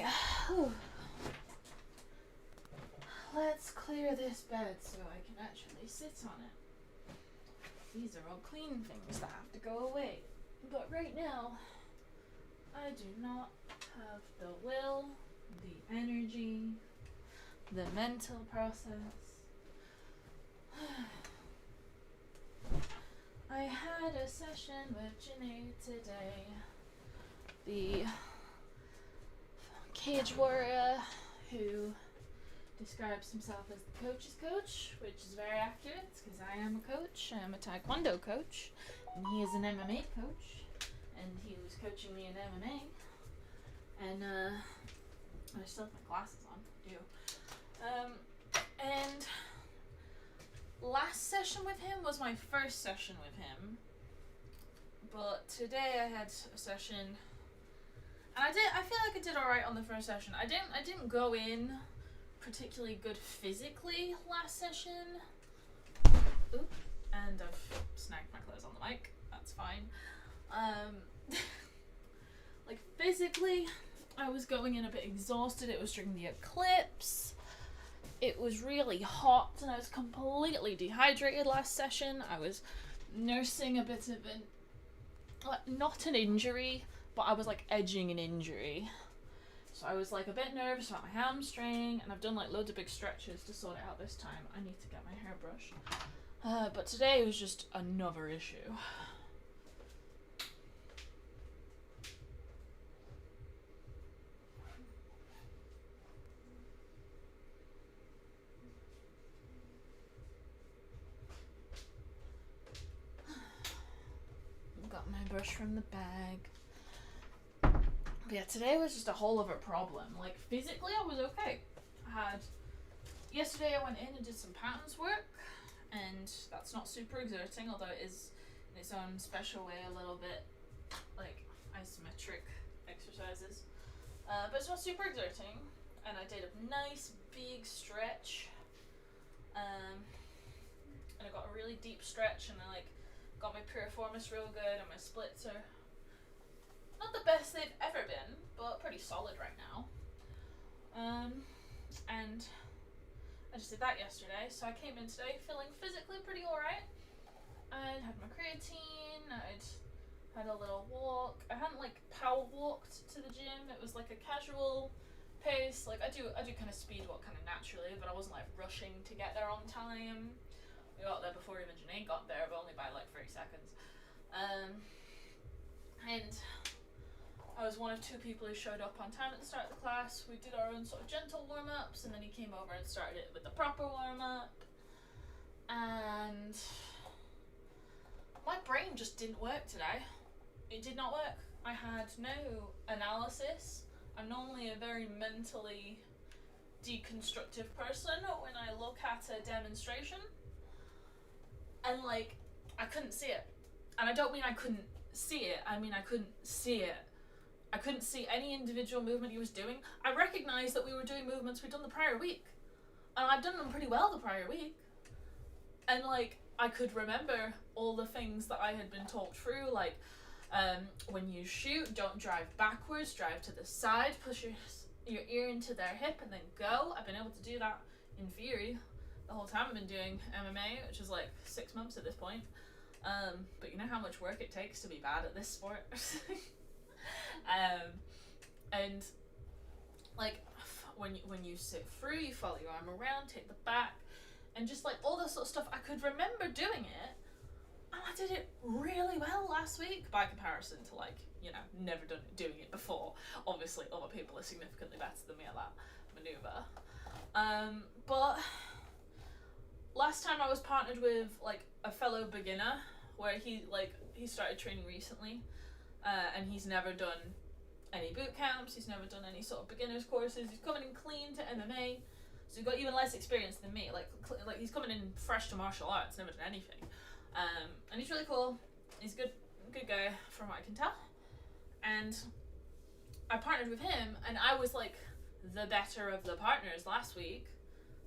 Right. Let's clear this bed so I can actually sit on it. These are all clean things that have to go away. But right now, I do not have the will, the energy, the mental process. I had a session with Janae today. The cage warrior who describes himself as the coach's coach, which is very accurate because I am a coach. I am a Taekwondo coach, and he is an MMA coach, and he was coaching me in MMA. And I still have my glasses on, I do. And last session with him was my first session with him, but today I had a session, and I feel like I did alright on the first session. I didn't go in particularly good physically last session. Oop, and I've snagged my clothes on the mic. That's fine. Like physically, I was going in a bit exhausted. It was during the eclipse. It was really hot, and I was completely dehydrated last session. I was nursing a bit of not an injury, but I was like edging an injury. So I was like a bit nervous about my hamstring, and I've done like loads of big stretches to sort it out this time. I need to get my hair brushed. But today was just another issue. Got my brush from the bag. But yeah, today was just a whole other problem. Like physically I was okay. Yesterday I went in and did some patterns work, and that's not super exerting, although it is in its own special way a little bit like isometric exercises. But it's not super exerting, and I did a nice big stretch. And I got a really deep stretch, and I got my piriformis real good, and my splits are not the best they've ever been, but pretty solid right now. And I just did that yesterday, so I came in today feeling physically pretty alright. I'd had my creatine, I'd had a little walk. I hadn't power walked to the gym. It was like a casual pace. Like I do kind of speed walk kind of naturally, but I wasn't rushing to get there on time. We got there before even Janae got there, but only by 30 seconds. And I was one of two people who showed up on time at the start of the class. We did our own sort of gentle warm-ups, and then he came over and started it with the proper warm-up. And my brain just didn't work today. It did not work. I had no analysis. I'm normally a very mentally deconstructive person when I look at a demonstration. And I couldn't see it. And I don't mean I couldn't see it, I mean I couldn't see it. I couldn't see any individual movement he was doing. I recognised that we were doing movements we'd done the prior week. And I'd done them pretty well the prior week. And I could remember all the things that I had been talked through, when you shoot, don't drive backwards, drive to the side, push your ear into their hip and then go. I've been able to do that in theory the whole time I've been doing MMA, which is 6 months at this point. But you know how much work it takes to be bad at this sport? And when you sit through, you follow your arm around, take the back, and just all this sort of stuff, I could remember doing it, and I did it really well last week by comparison to never doing it before. Obviously other people are significantly better than me at that maneuver. But last time I was partnered with a fellow beginner where he started training recently, and he's never done any boot camps, he's never done any sort of beginners courses, he's coming in clean to MMA, so he's got even less experience than me, he's coming in fresh to martial arts, never done anything, and he's really cool, he's a good guy from what I can tell, and I partnered with him, and I was the better of the partners last week,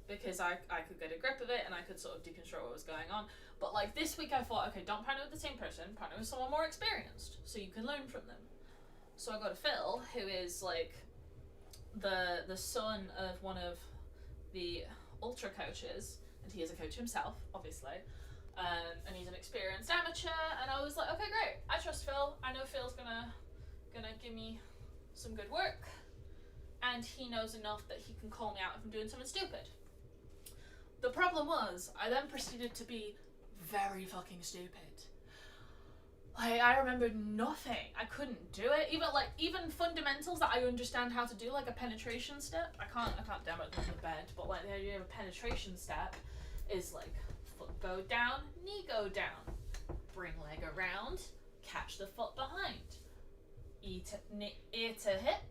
because I could get a grip of it, and I could sort of deconstruct what was going on. But this week I thought, okay, don't partner with the same person, partner with someone more experienced, so you can learn from them. So I got a Phil, who is the son of one of the ultra coaches, and he is a coach himself, obviously. And he's an experienced amateur, and I was like, okay, great. I trust Phil. I know Phil's gonna give me some good work, and he knows enough that he can call me out if I'm doing something stupid. The problem was, I then proceeded to be very fucking stupid. Like, I remembered nothing. I couldn't do it. Even fundamentals that I understand how to do, like a penetration step. I can't demo it on the bed, but like the idea of a penetration step is like foot go down, knee go down, bring leg around, catch the foot behind, ear to hip,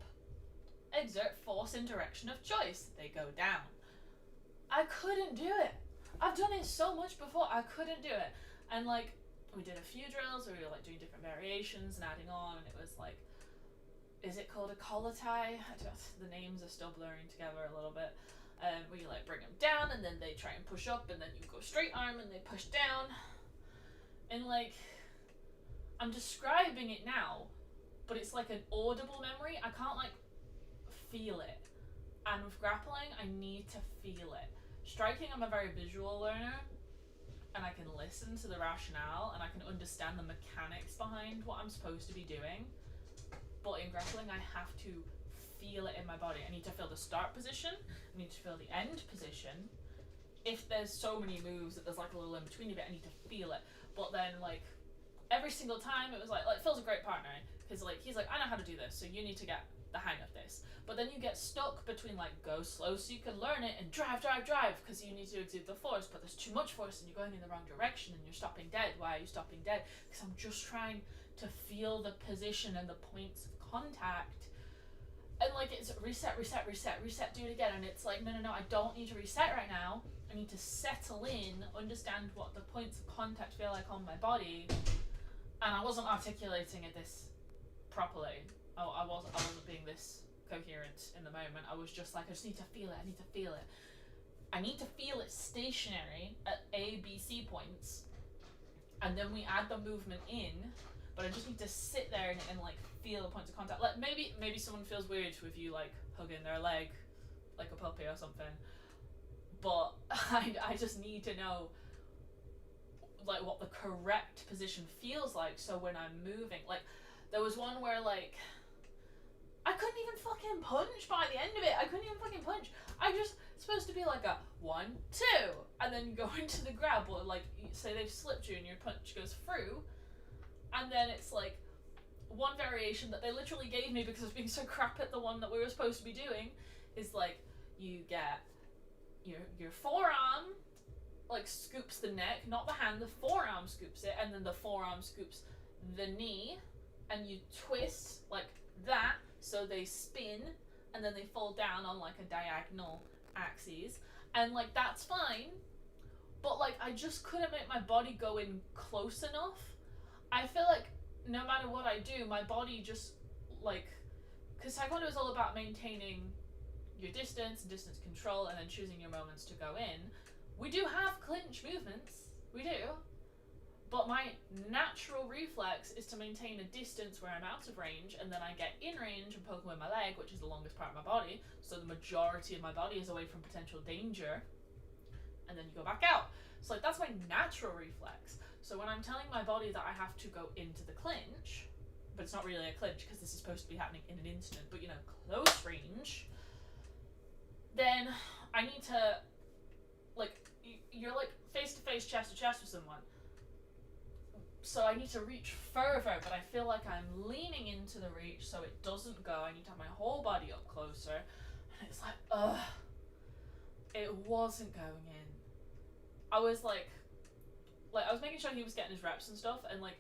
exert force in direction of choice. They go down. I couldn't do it. I've done it so much before. I couldn't do it. And like, we did a few drills where we were like doing different variations and adding on, and it was like, is it called a collar tie? The names are still blurring together a little bit. Where you like bring them down, and then they try and push up, and then you go straight arm and they push down. And like, I'm describing it now, but it's like an audible memory. I can't like feel it. And with grappling, I need to feel it. Striking, I'm a very visual learner, and I can listen to the rationale, and I can understand the mechanics behind what I'm supposed to be doing. But in grappling, I have to feel it in my body. I need to feel the start position, I need to feel the end position. If there's so many moves that there's like a little in between of it, I need to feel it. But then like, every single time it was like Phil's a great partner, because like, he's like, I know how to do this, so you need to get the hang of this. But then you get stuck between like, go slow so you can learn it, and drive, because you need to exert the force, but there's too much force and you're going in the wrong direction and you're stopping dead. Why are you stopping dead? Because I'm just trying to feel the position and the points of contact. And like, it's reset, do it again. And it's like, no, I don't need to reset right now. I need to settle in, understand what the points of contact feel like on my body. And I wasn't articulating it this properly. I wasn't being this coherent in the moment. I was just like, I just need to feel it. I need to feel it stationary at A, B, C points, and then we add the movement in. But I just need to sit there and like feel the points of contact. Like maybe someone feels weird with you like hugging their leg like a puppy or something. But I just need to know like what the correct position feels like. So when I'm moving, like there was one where like, I couldn't even fucking punch by the end of it. I couldn't even fucking punch. I just supposed to be like a 1, 2, and then you go into the grab, or like say they've slipped you and your punch goes through, and then it's like one variation that they literally gave me because I was being so crap at the one that we were supposed to be doing is like, you get your forearm like scoops the neck, not the hand, the forearm scoops it, and then the forearm scoops the knee, and you twist like that so they spin, and then they fall down on like a diagonal axis, and like that's fine, but like I just couldn't make my body go in close enough. I feel like no matter what I do, my body just like, because Taekwondo is all about maintaining your distance and distance control and then choosing your moments to go in. We do have clinch movements, we do, but my natural reflex is to maintain a distance where I'm out of range, and then I get in range and poke with my leg, which is the longest part of my body, so the majority of my body is away from potential danger, and then you go back out. So like, that's my natural reflex. So when I'm telling my body that I have to go into the clinch, but it's not really a clinch because this is supposed to be happening in an instant, but you know, close range, then I need to, like, you're like face to face, chest to chest with someone. So I need to reach further, but I feel like I'm leaning into the reach so it doesn't go. I need to have my whole body up closer. And it's like, ugh. It wasn't going in. I was like I was making sure he was getting his reps and stuff, and like,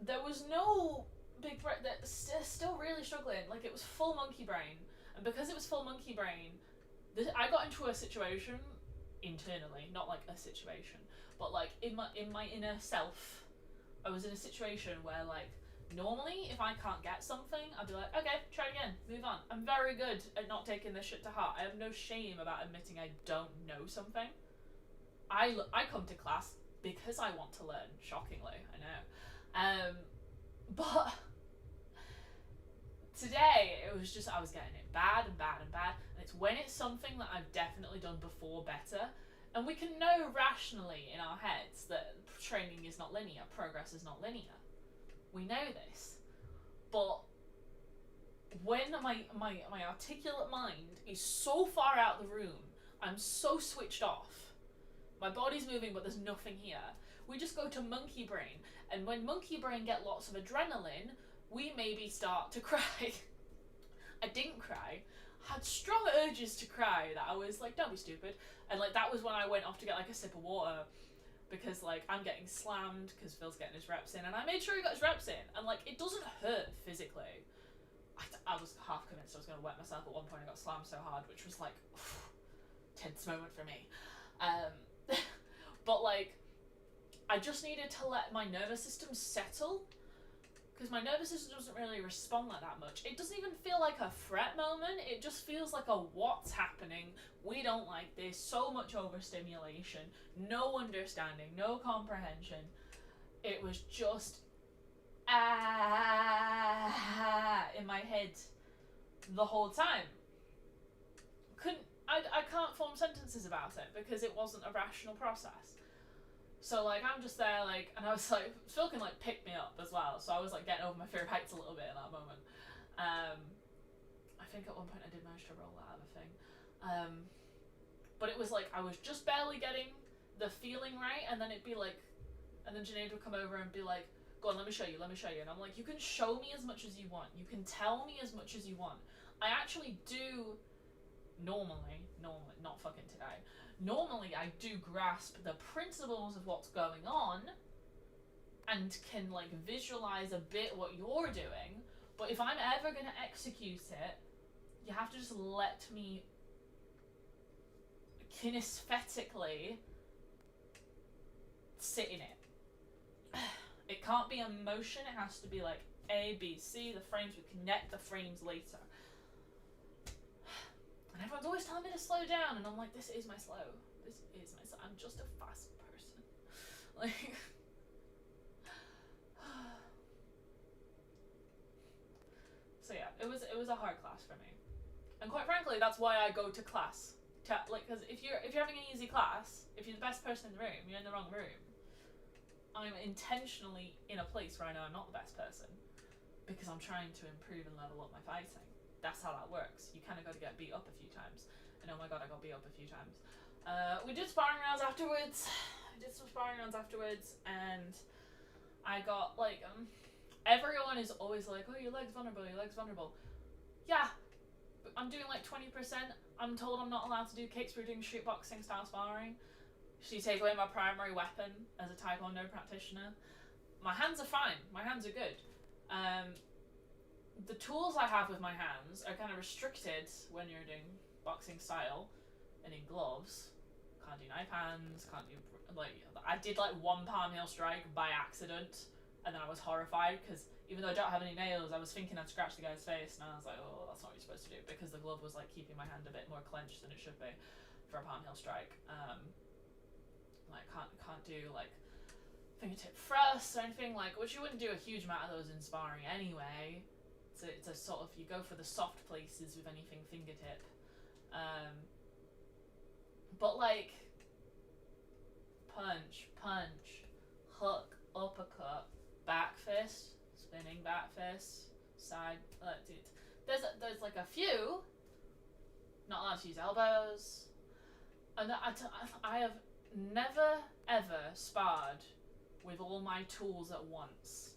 there was no big breath. Still really struggling. Like, it was full monkey brain. And because it was full monkey brain, I got into a situation internally, not like a situation, but like in my inner self, I was in a situation where like, normally if I can't get something, I'd be like, okay, try it again, move on. I'm very good at not taking this shit to heart. I have no shame about admitting I don't know something. I come to class because I want to learn, shockingly, I know. But today it was was getting it bad and bad and bad. And it's when it's something that I've definitely done before better. And we can know rationally in our heads that training is not linear, progress is not linear. We know this. But when my articulate mind is so far out the room, I'm so switched off, my body's moving but there's nothing here, we just go to monkey brain. And when monkey brain get lots of adrenaline, we maybe start to cry. I didn't cry. I had strong urges to cry that I was like, don't be stupid. And like that was when I went off to get like a sip of water, because like I'm getting slammed because Phil's getting his reps in, and I made sure he got his reps in, and like it doesn't hurt physically. I was half convinced I was going to wet myself at one point. I got slammed so hard, which was like tense moment for me. But like I just needed to let my nervous system settle, because my nervous system doesn't really respond like that much. It doesn't even feel like a threat moment. It just feels like a what's happening. We don't like this. So much overstimulation. No understanding. No comprehension. It was just in my head the whole time. I can't form sentences about it because it wasn't a rational process. So like I'm just there like, and I was like, Phil can like pick me up as well, so I was like getting over my fear of heights a little bit in that moment. I think at one point I did manage to roll out of a thing, but it was like I was just barely getting the feeling right, and then it'd be like, and then Janaid would come over and be like, go on, let me show you, and I'm like, you can show me as much as you want, you can tell me as much as you want. I actually do normally, not fucking today, normally I do grasp the principles of what's going on and can like visualize a bit what you're doing, but if I'm ever going to execute it, you have to just let me kinesthetically sit in it. It can't be emotion, it has to be like A, B, C, the frames, we connect the frames later. And everyone's always telling me to slow down, and I'm like, this is my slow. I'm just a fast person. Like, so yeah, it was a hard class for me, and quite frankly, that's why I go to class. Like, because if you're having an easy class, if you're the best person in the room, you're in the wrong room. I'm intentionally in a place where I know I'm not the best person, because I'm trying to improve and level up my fighting. That's how that works. You kind of got to get beat up a few times. And oh my god, I got beat up a few times. We did sparring rounds afterwards. And I got like, everyone is always like, oh, your leg's vulnerable. Yeah, but I'm doing like 20%. I'm told I'm not allowed to do kicks. We're doing street boxing style sparring. She take away my primary weapon as a Taekwondo practitioner. My hands are fine. My hands are good. The tools I have with my hands are kind of restricted when you're doing boxing style and in gloves. Can't do knife hands, can't do, like, I did like one palm heel strike by accident, and then I was horrified because even though I don't have any nails, I was thinking I'd scratch the guy's face, and I was like, oh, that's not what you're supposed to do, because the glove was like keeping my hand a bit more clenched than it should be for a palm heel strike. Like can't do like fingertip thrusts or anything, like, which you wouldn't do a huge amount of those in sparring anyway. So it's a sort of, you go for the soft places with anything fingertip. But like, punch, hook, uppercut, back fist, spinning back fist, side, there's like a few, not allowed to use elbows. And I have never ever sparred with all my tools at once.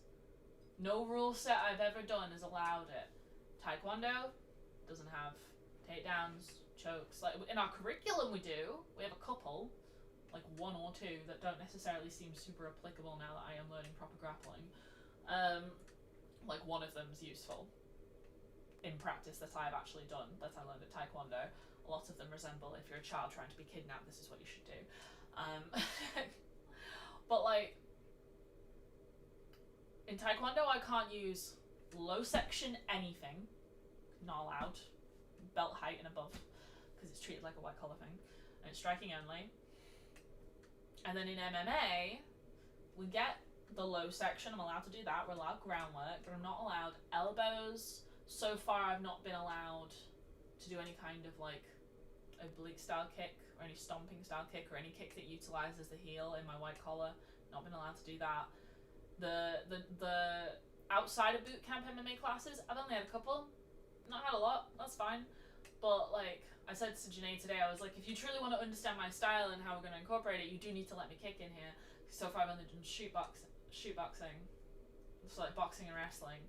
No rule set I've ever done has allowed it. Taekwondo doesn't have takedowns, chokes. Like in our curriculum we do. We have a couple, like one or two, that don't necessarily seem super applicable now that I am learning proper grappling. Like one of them's useful in practice that I've actually done, that I learned at Taekwondo. A lot of them resemble, if you're a child trying to be kidnapped, this is what you should do. But like, in Taekwondo, I can't use low section anything. Not allowed. Belt height and above, because it's treated like a white collar thing. And it's striking only. And then in MMA, we get the low section. I'm allowed to do that. We're allowed groundwork, but I'm not allowed elbows, so far I've not been allowed to do any kind of like oblique style kick or any stomping style kick or any kick that utilizes the heel in my white collar. Not been allowed to do that. The outside of boot camp MMA classes, I've only had a couple. Not had a lot, that's fine. But like I said to Janae today, I was like, if you truly want to understand my style and how we're going to incorporate it, you do need to let me kick in here. So far I've only done shoot boxing. So like boxing and wrestling.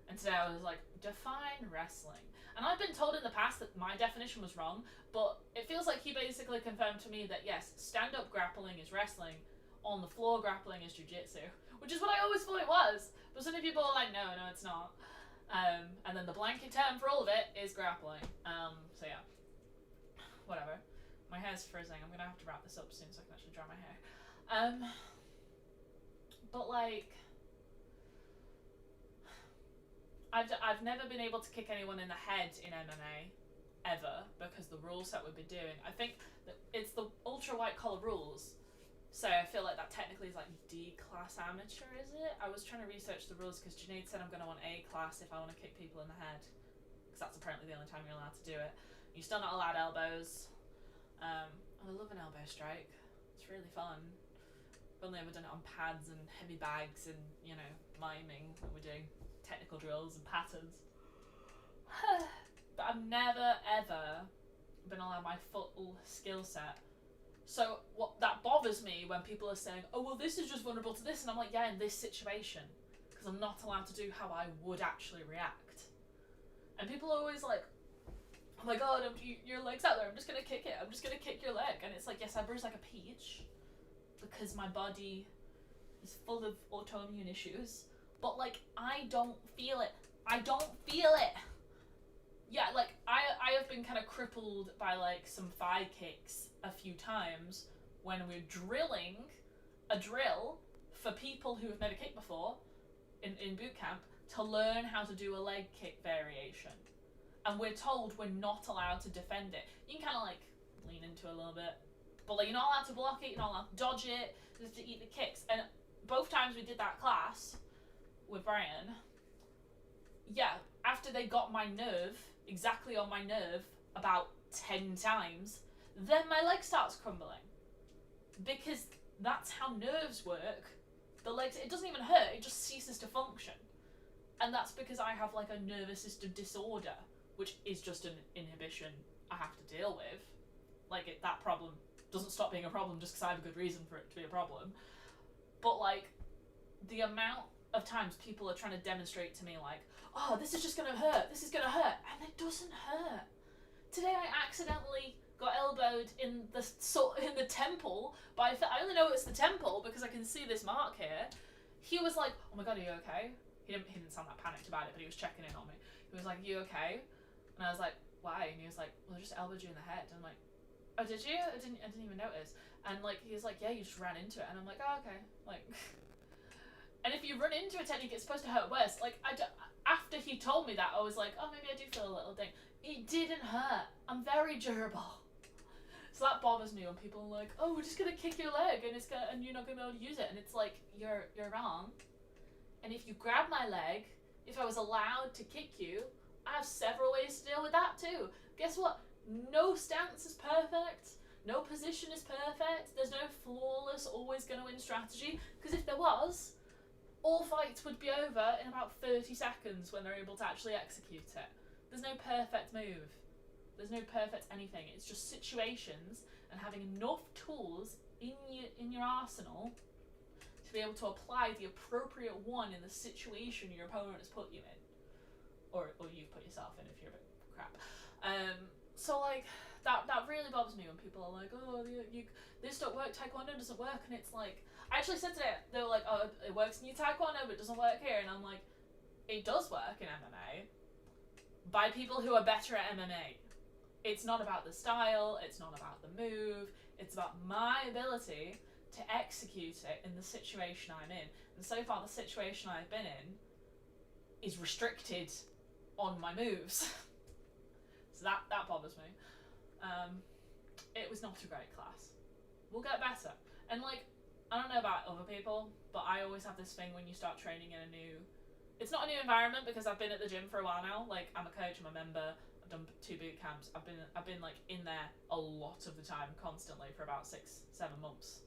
And today I was like, define wrestling. And I've been told in the past that my definition was wrong, but it feels like he basically confirmed to me that yes, stand-up grappling is wrestling, on the floor grappling is jiu-jitsu, which is what I always thought it was. But so many people are like, no, it's not. And then the blanket term for all of it is grappling. So yeah, whatever. My hair's frizzing. I'm gonna have to wrap this up soon so I can actually dry my hair. But like, I've never been able to kick anyone in the head in MMA ever because the rule set we've been doing. I think that it's the ultra white collar rules, so I feel like that technically is like D class amateur, is it? I was trying to research the rules because Janae said I'm going to want A class if I want to kick people in the head, because that's apparently the only time you're allowed to do it. You're still not allowed elbows. And I love an elbow strike. It's really fun. I've only ever done it on pads and heavy bags and, you know, miming when we're doing technical drills and patterns. But I've never ever been allowed my full skill set. So what that bothers me when people are saying, oh well, this is just vulnerable to this, and I'm like, yeah, in this situation, because I'm not allowed to do how I would actually react. And people are always like, oh my god, your leg's out there, I'm just gonna kick it, I'm just gonna kick your leg. And it's like, yes, I bruise like a peach because my body is full of autoimmune issues, but like, I don't feel it. Yeah, like, I have been kind of crippled by like some thigh kicks a few times when we're drilling a drill for people who have never kicked before in boot camp to learn how to do a leg kick variation. And we're told we're not allowed to defend it. You can kind of like lean into it a little bit, but like, you're not allowed to block it, you're not allowed to dodge it, just to eat the kicks. And both times we did that class with Brian, yeah, after they got my nerve, exactly on my nerve, about 10 times, then my leg starts crumbling. Because that's how nerves work. The legs, it doesn't even hurt, it just ceases to function. And that's because I have like a nervous system disorder, which is just an inhibition I have to deal with. Like, that problem doesn't stop being a problem just because I have a good reason for it to be a problem. But like, the amount of times people are trying to demonstrate to me like, oh, this is just gonna hurt, this is gonna hurt, and it doesn't hurt. Today I accidentally got elbowed in the temple, but I only know it's the temple because I can see this mark here. He was like, oh my god, are you okay? He didn't sound that panicked about it, but he was checking in on me. He was like, are you okay? And I was like, why? And he was like, well, I just elbowed you in the head. And I'm like, oh, did you? I didn't even notice. And like, he was like, yeah, you just ran into it. And I'm like, oh, okay. Like, and if you run into a technique, it's supposed to hurt worse. Like, after he told me that, I was like, oh, maybe I do feel a little ding. It didn't hurt. I'm very durable. So that bothers me when people are like, oh, we're just gonna kick your leg and you're not gonna be able to use it. And it's like, you're wrong. And if you grab my leg, if I was allowed to kick you, I have several ways to deal with that too. Guess what? No stance is perfect. No position is perfect. There's no flawless, always gonna win strategy. Because if there was, all fights would be over in about 30 seconds when they're able to actually execute it. There's no perfect move. There's no perfect anything. It's just situations and having enough tools in your arsenal to be able to apply the appropriate one in the situation your opponent has put you in. Or you've put yourself in if you're a bit crap. So like, that really bothers me when people are like, oh, this don't work, Taekwondo doesn't work, and it's like, I actually said today, they were like, oh, it works in your Taekwondo, but it doesn't work here, and I'm like, it does work in MMA, by people who are better at MMA. It's not about the style, it's not about the move, it's about my ability to execute it in the situation I'm in. And so far, the situation I've been in is restricted on my moves. So that bothers me. It was not a great class. We'll get better. And like, I don't know about other people, but I always have this thing when you start training in it's not a new environment because I've been at the gym for a while now. Like, I'm a coach, I'm a member, I've done 2 boot camps. I've been like in there a lot of the time, constantly, for about 6-7 months.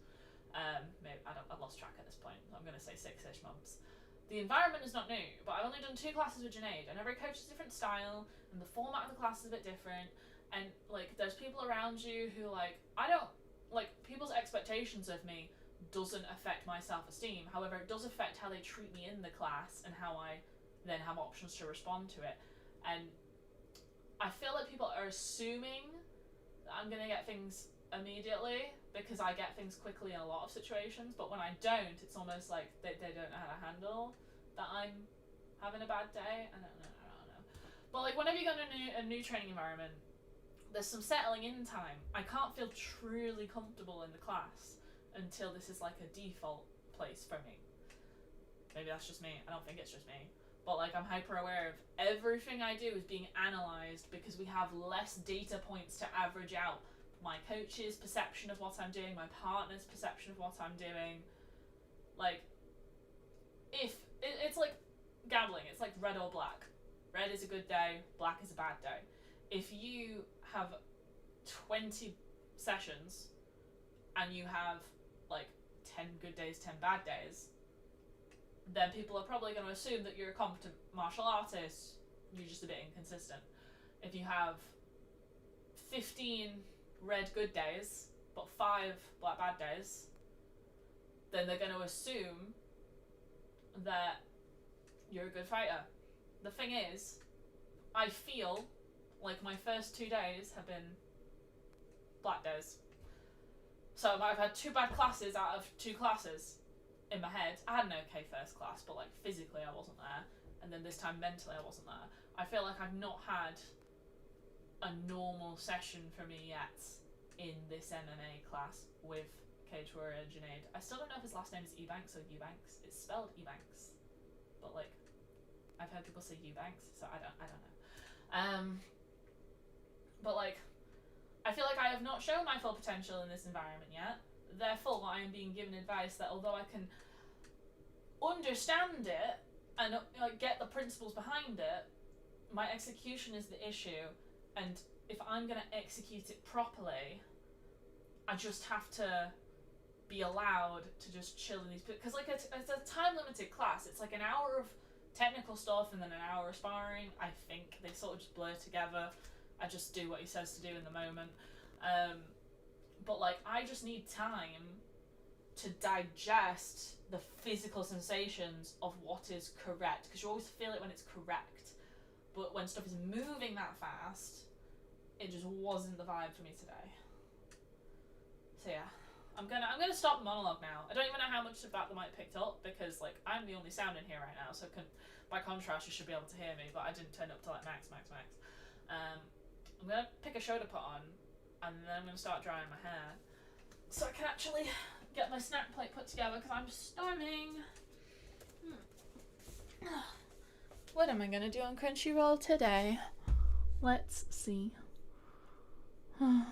Maybe I've lost track at this point. I'm gonna say 6-ish months. The environment is not new, but I've only done 2 classes with Junaid, and every coach is a different style, and the format of the class is a bit different. And like, there's people around you who like, I don't like, people's expectations of me doesn't affect my self-esteem. However, it does affect how they treat me in the class and how I then have options to respond to it. And I feel like people are assuming that I'm gonna get things immediately because I get things quickly in a lot of situations, but when I don't, it's almost like they don't know how to handle that I'm having a bad day. I don't know. But like, whenever you go to a new training environment, there's some settling in time. I can't feel truly comfortable in the class until this is like a default place for me. Maybe that's just me. I don't think it's just me. But like, I'm hyper aware of everything I do is being analysed because we have less data points to average out my coach's perception of what I'm doing, my partner's perception of what I'm doing. Like, if it's like gambling, it's like red or black. Red is a good day, black is a bad day. If you have 20 sessions and you have like 10 good days, 10 bad days, then people are probably going to assume that you're a competent martial artist. You're just a bit inconsistent. If you have 15 red good days but 5 black bad days, then they're going to assume that you're a good fighter. The thing is, I feel like my first 2 days have been black days. So I've had 2 bad classes out of 2 classes in my head. I had an okay first class, but like physically I wasn't there. And then this time mentally I wasn't there. I feel like I've not had a normal session for me yet in this MMA class with Cage Warrior Junaid. I still don't know if his last name is Ebanks or Eubanks. It's spelled Ebanks, but like, I've heard people say Eubanks, so I don't know. But like, I feel like I have not shown my full potential in this environment yet. Therefore, I am being given advice that although I can understand it and get the principles behind it, my execution is the issue. And if I'm going to execute it properly, I just have to be allowed to just chill in these, because like it's a time limited class. It's like an hour of technical stuff and then an hour of sparring. I think they sort of just blur together. I just do what he says to do in the moment. But like, I just need time to digest the physical sensations of what is correct, because you always feel it when it's correct, but when stuff is moving that fast, it just wasn't the vibe for me today. So yeah, I'm gonna stop the monologue now. I don't even know how much of that they might have picked up, because like, I'm the only sound in here right now, so by contrast you should be able to hear me, but I didn't turn up to like max. I'm gonna pick a show to put on, and then I'm gonna start drying my hair so I can actually get my snack plate put together, because I'm starving. What am I gonna do on Crunchyroll today? Let's see. I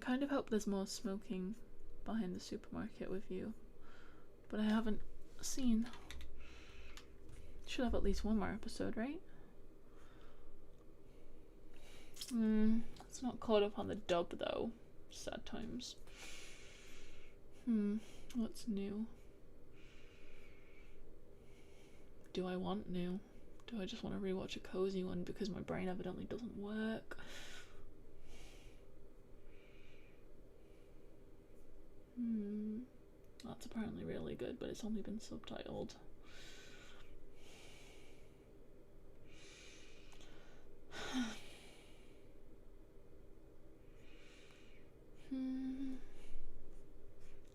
kind of hope there's more smoking behind the supermarket with you, but I haven't seen. Should have at least one more episode, right? It's not caught up on the dub though. Sad times. What's new? Do I want new? Do I just want to rewatch a cozy one because my brain evidently doesn't work? That's apparently really good, but it's only been subtitled.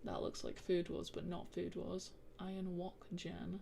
That looks like Food Wars, but not Food Wars. Iron Wok Jen.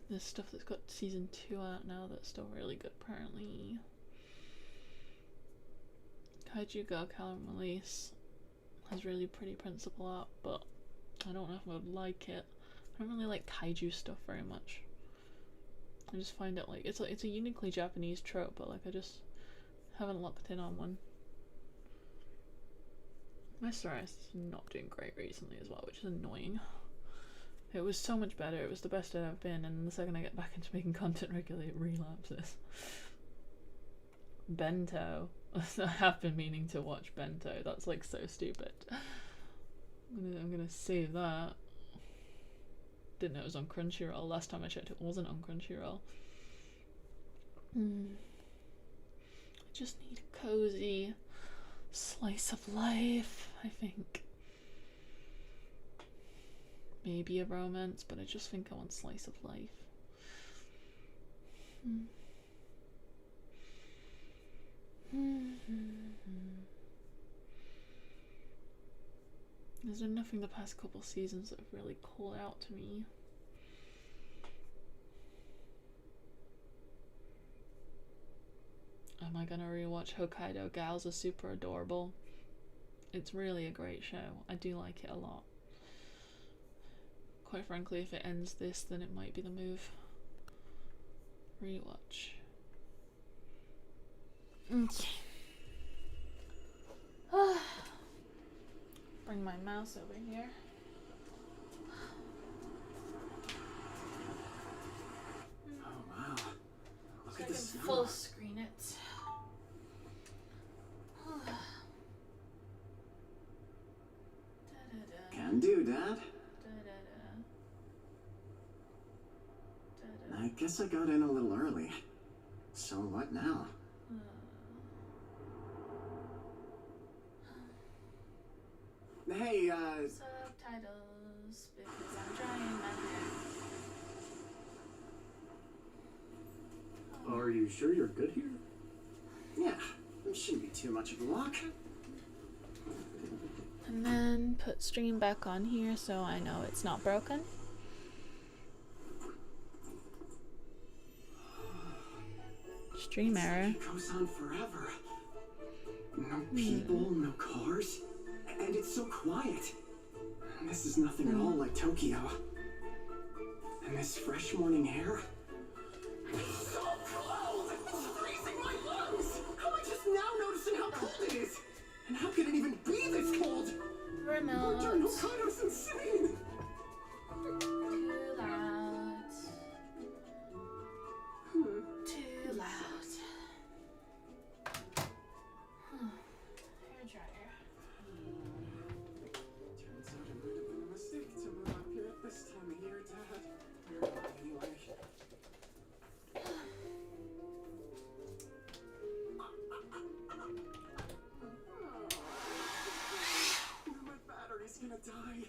there's stuff that's got season 2 out now that's still really good apparently. Kaiju Girl Calendar Release has really pretty principal art, but I don't know if I would like it. I don't really like kaiju stuff very much. I just find it like it's a uniquely Japanese trope, but like I just haven't locked in on one. My psoriasis is not doing great recently as well, which is annoying. It was so much better, it was the best I've ever been, and the second I get back into making content regularly, it relapses. Bento. I have been meaning to watch Bento, that's like so stupid. I'm gonna save that. Didn't know it was on Crunchyroll. Last time I checked it wasn't on Crunchyroll. I just need a cozy slice of life, I think. Maybe a romance, but I just think I want slice of life. There's been nothing the past couple seasons that have really called out to me. Am I gonna rewatch Hokkaido Gals? Are super adorable. It's really a great show. I do like it a lot. Quite frankly, if it ends this, then it might be the move. Rewatch. Okay. Bring my mouse over here. Oh wow. Look at this. Full screen it. Can do, Dad. I guess I got in a little early. So what now? Hey, Subtitles, because I'm trying my best. Are you sure you're good here? Yeah, it shouldn't be too much of a walk. And then put stream back on here so I know it's not broken. Stream error. It goes on forever. No people, no cars, and it's so quiet. And this is nothing at all like Tokyo. And this fresh morning air. It's so cold! It's freezing my lungs! How am I just now noticing how cold it is? And how can it even be this cold? Remote. Hokkaido's insane! Too loud. Too loud. Hair dryer. Turns out it might have been a mistake to move up here at this time of year, Dad. Anyway. My battery's gonna die.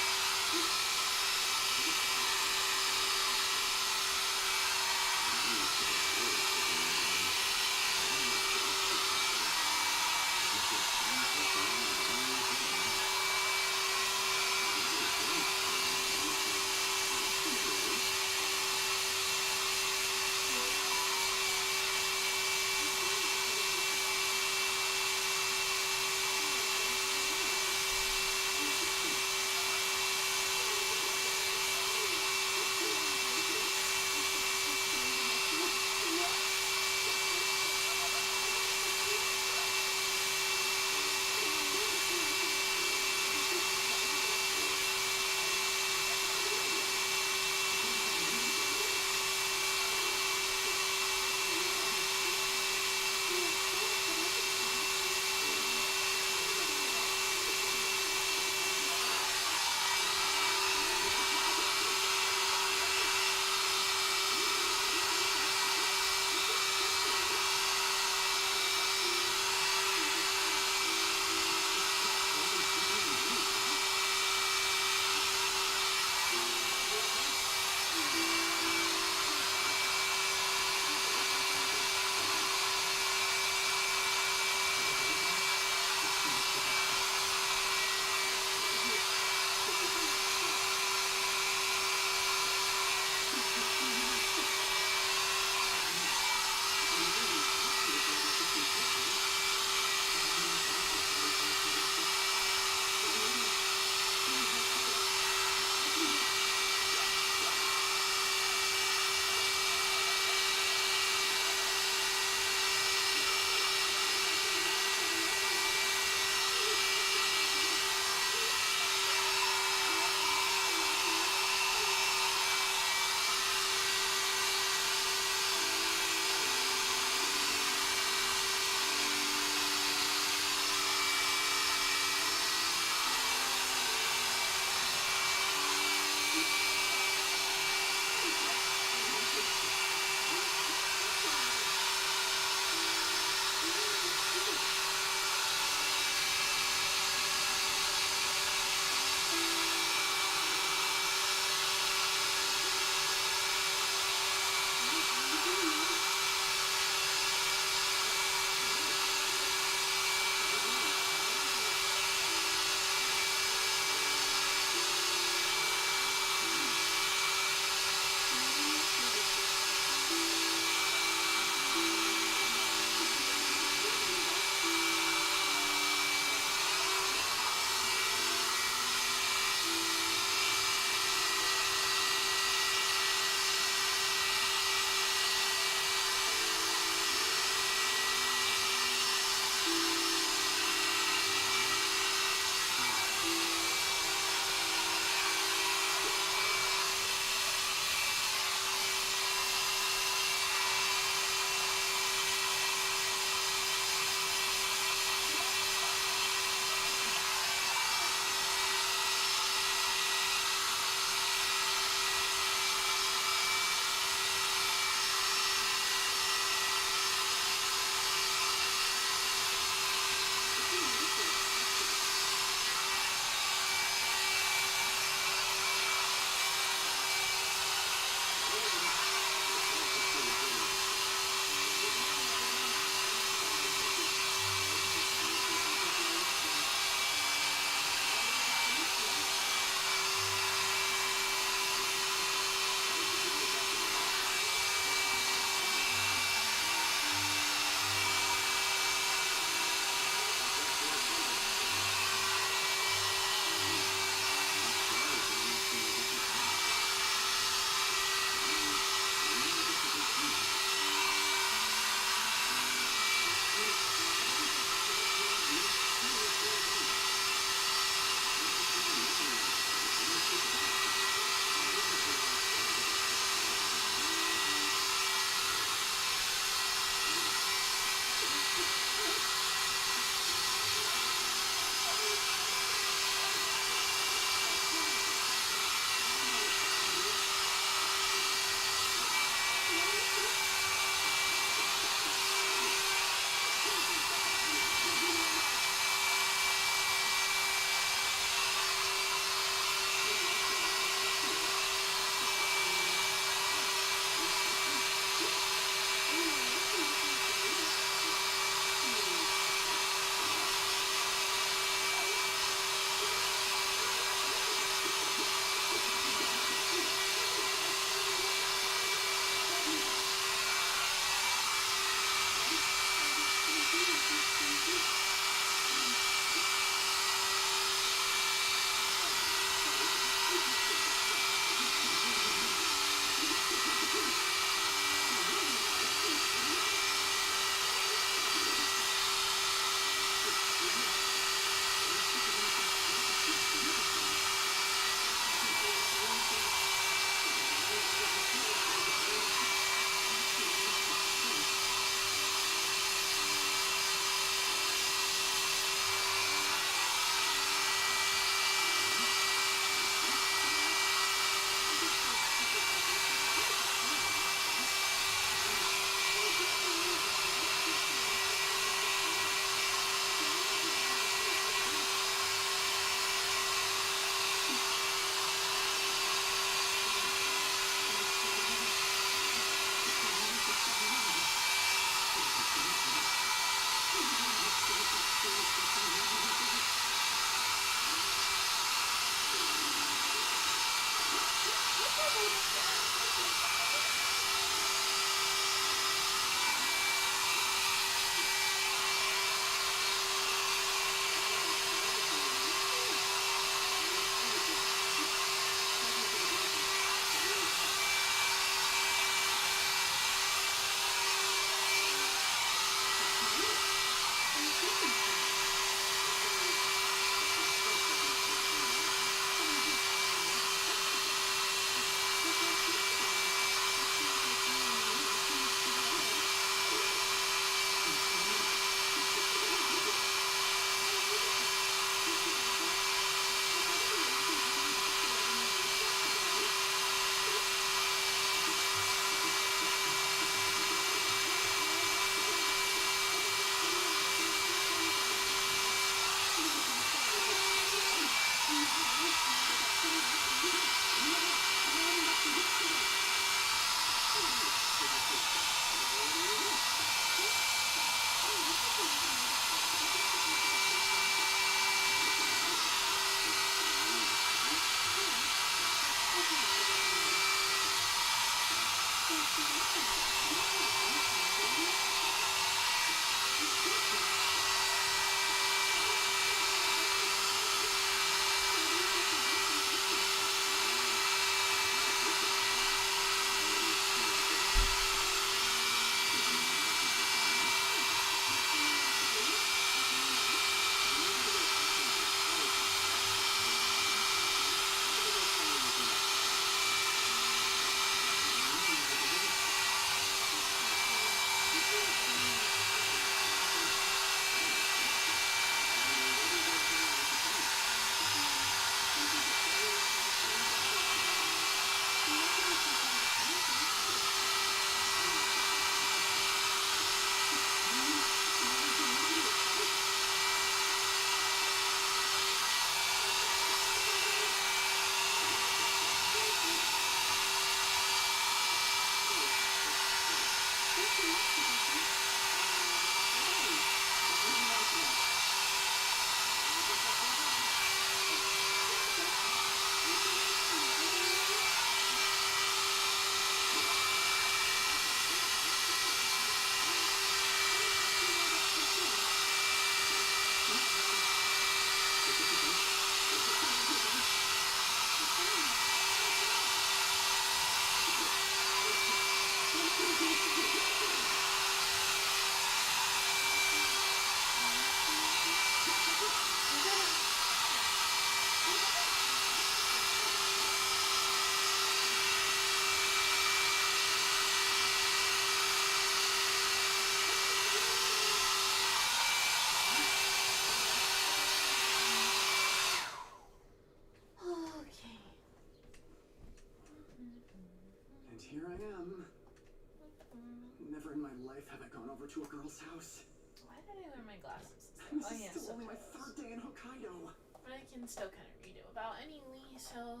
To a girl's house. Why did I wear my glasses? This Oh is yeah, still only my subtitles. 3rd day in Hokkaido. But I can still kind of read it without anyway, so...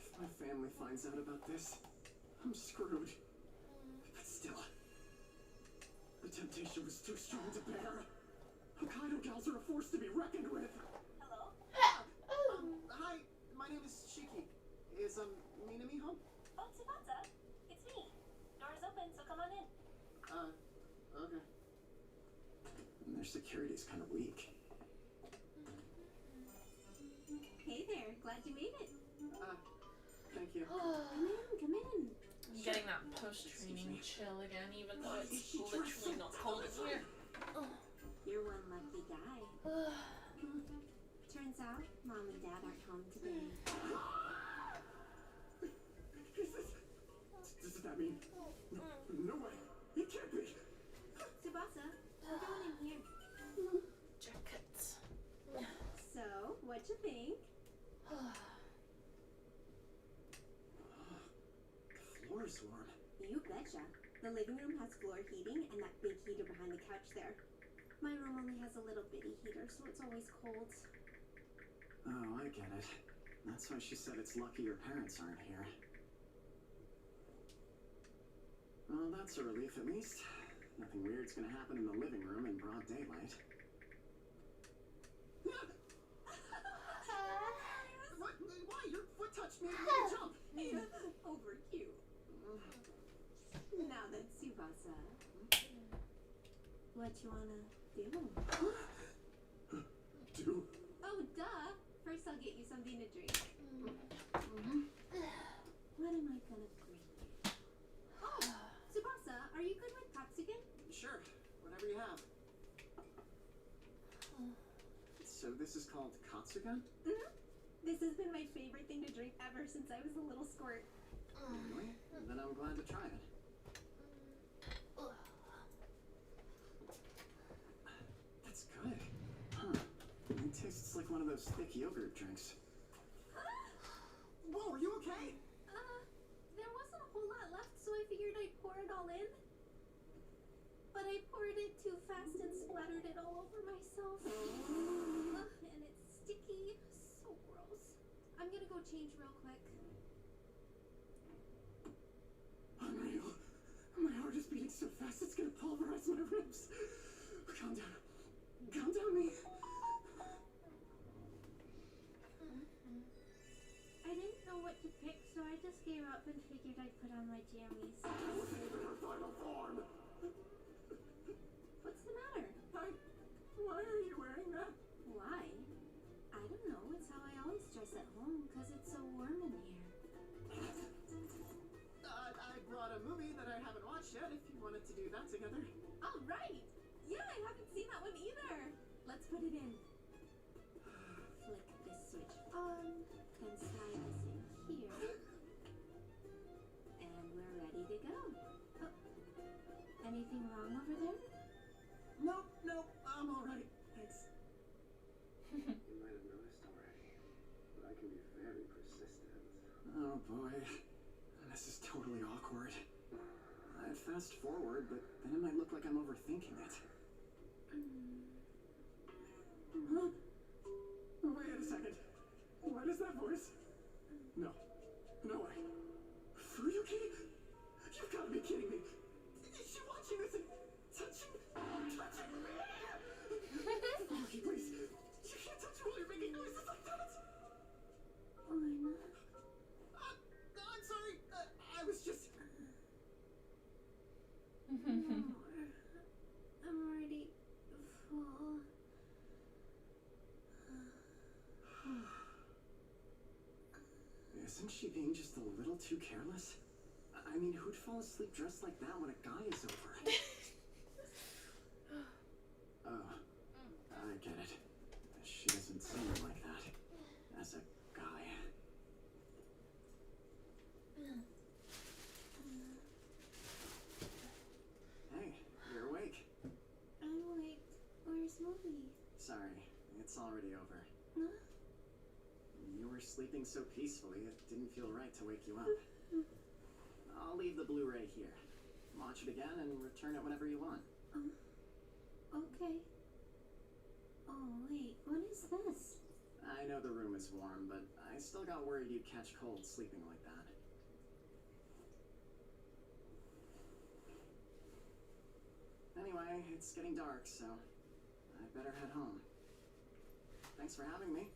If my family finds out about this, I'm screwed. But still, the temptation was too strong to bear. Hokkaido gals are a force to be reckoned with. Hello? Hi, my name is Shiki. Is, Minami home? Oh, Tsubasa. It's me. Door's open, so come on in. Okay. And their security's kind of weak. Hey there. Glad you made it. Thank you. Come in. I'm getting that post-training chill again, even though it's literally not cold in here. You're one lucky guy. Turns out, Mom and Dad aren't home today. Does that mean? No way. It can't be. Tsubasa, we're going in here. Jackets. So, what you think? The floor is warm. You betcha. The living room has floor heating and that big heater behind the couch there. My room only has a little bitty heater, so it's always cold. Oh, I get it. That's why she said it's lucky your parents aren't here. Well, that's a relief at least. Nothing weird's gonna happen in the living room in broad daylight. What? Why? Your foot touched me. Jump! Over cute. Now then, Tsubasa. What you wanna do? Do? Oh, duh. First I'll get you something to drink. What am I gonna bring you? Oh, Tsubasa, are you good with Katsugen? Sure. Whatever you have. So this is called Katsugan? This has been my favorite thing to drink ever since I was a little squirt. Really? Then I'm glad to try it. That's good. Huh. It tastes like one of those thick yogurt drinks. Whoa, are you okay? There wasn't a whole lot left, so I figured I'd pour it all in. But I poured it too fast and splattered it all over myself. And it's sticky. So gross. I'm gonna go change real quick. Unreal. My heart is beating so fast it's gonna pulverize my ribs. Calm down. Calm down, me. I didn't know what to pick, So I just gave up and figured I'd put on my jammies. Her final form. What's the matter? Why are you wearing that? Why? I don't know. It's how I always dress at home, because it's so warm in here. I brought a movie that I haven't watched yet, if you wanted to do that together. All right! Yeah, I haven't seen that one either. Let's put it in. Flick this switch on, and slide this in here. And we're ready to go. Oh, anything wrong over there? Nope, I'm alright. Thanks. You might have noticed already, but I can be very persistent. Oh boy. This is totally awkward. I'd fast forward, but then it might look like I'm overthinking it. Huh? Wait a second. What is that voice? No. No way. Fuyuki? You've got to be kidding me. Is she watching this and touching me? Fuyuki, please. You can't touch me while you're making noises like that. Lena. I'm sorry. I was just... I'm already full. Isn't she being just a little too careless? I mean, who'd fall asleep dressed like that when a guy is over? Oh, I get it. She doesn't seem like that as a guy. Hey, you're awake. I'm awake. Where's Movie? Sorry, it's already over. Huh? You were sleeping so peacefully, it didn't feel right to wake you up. I'll leave the Blu-ray here. Watch it again and return it whenever you want. Okay. Oh, wait, what is this? I know the room is warm, but I still got worried you'd catch cold sleeping like that. Anyway, it's getting dark, so I'd better head home. Thanks for having me.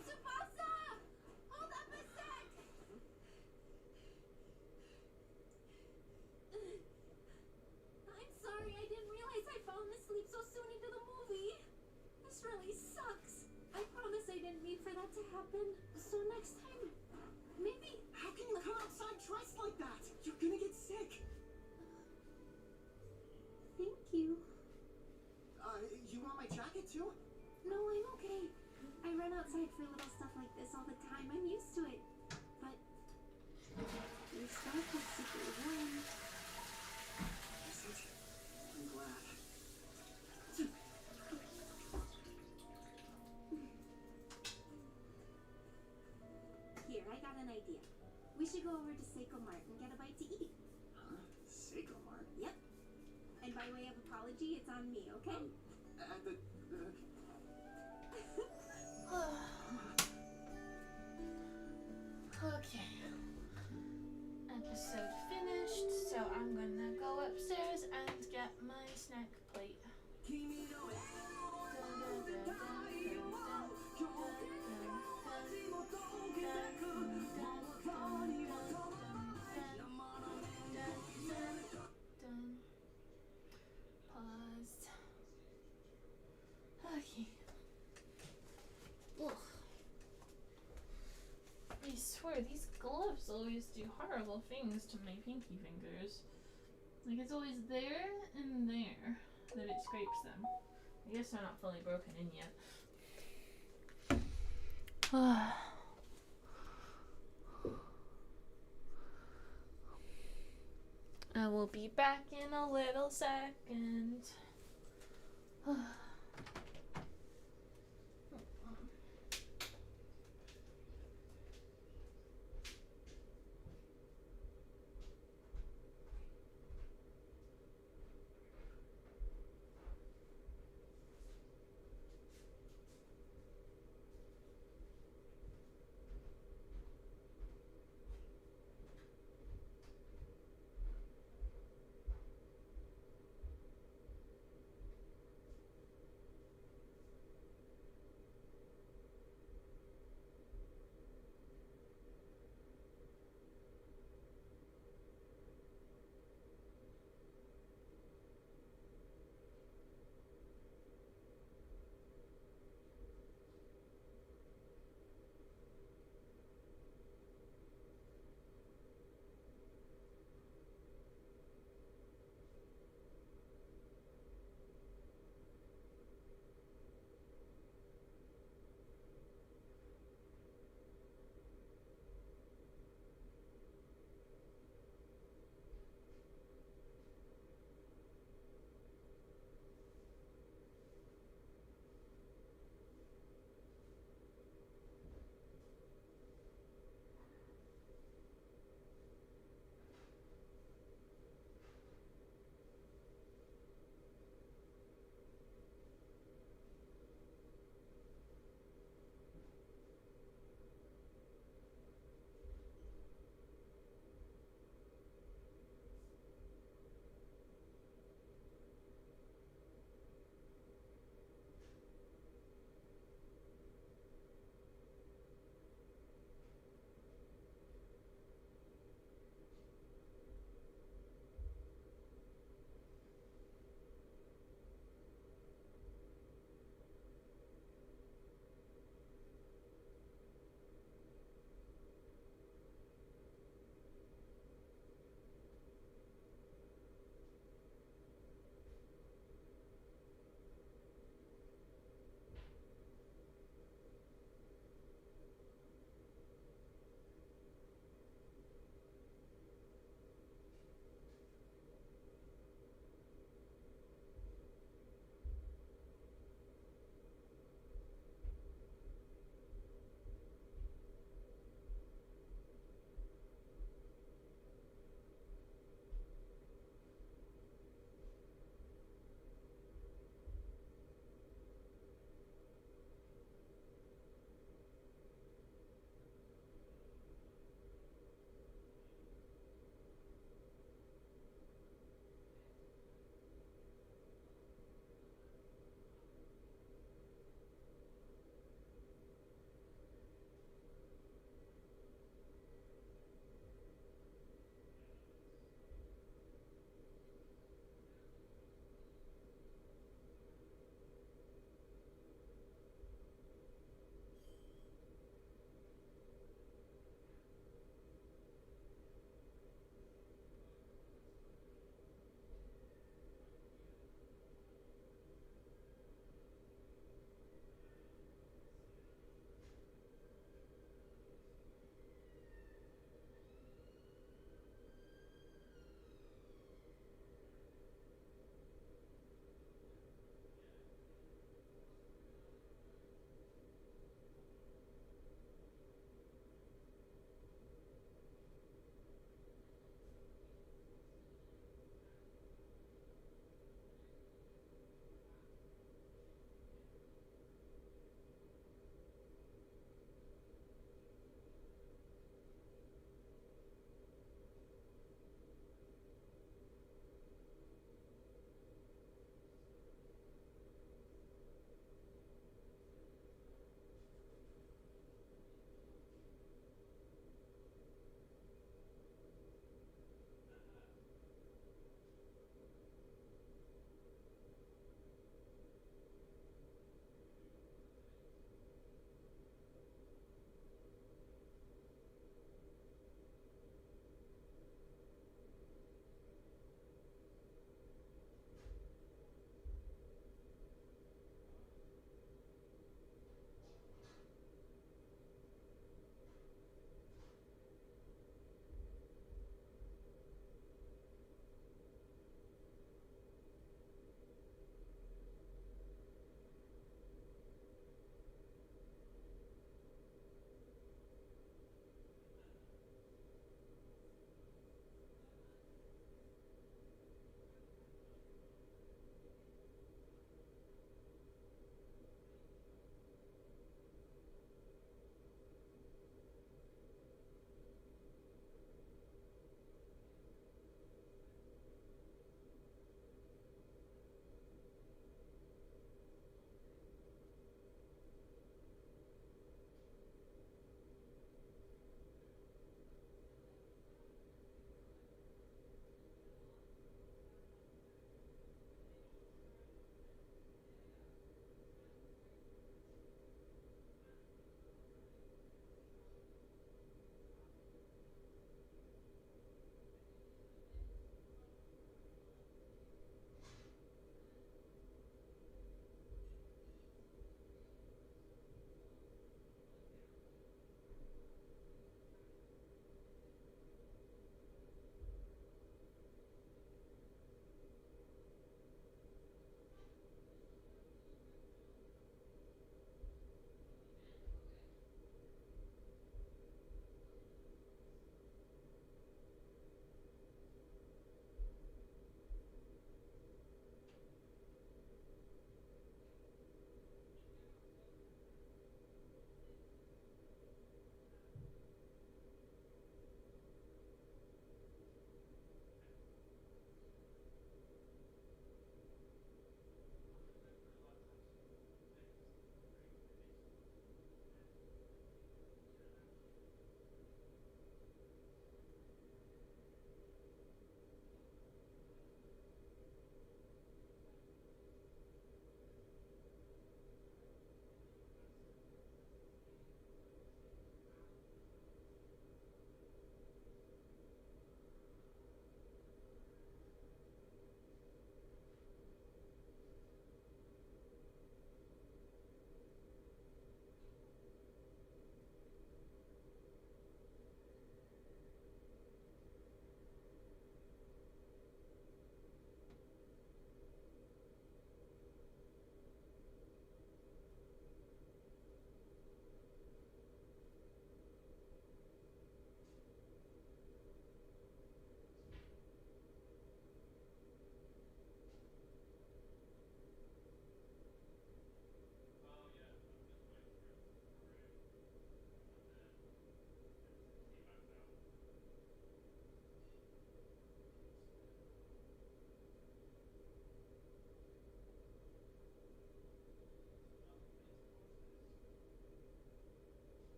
Tsubasa! Hold up a sec! I'm sorry, I didn't realize I'd fallen asleep so soon into the movie. This really sucks. I promise I didn't mean for that to happen. So next time, maybe... How can you come outside dressed like that? You're gonna get sick. Thank you. You want my jacket too? No, I'm okay. I run outside for little stuff like this all the time. I'm used to it. But your scarf is super warm. Is it? I'm glad. Here, I got an idea. We should go over to Seiko Mart and get a bite to eat. Huh? Seiko Mart? Yep. And by way of apology, it's on me, okay? At the... Okay. Episode finished, so I'm gonna go upstairs and get my snack plate. Pause. Okay. Ugh. I swear, these gloves always do horrible things to my pinky fingers. Like, it's always there and there that it scrapes them. I guess they're not fully broken in yet. I will be back in a little second.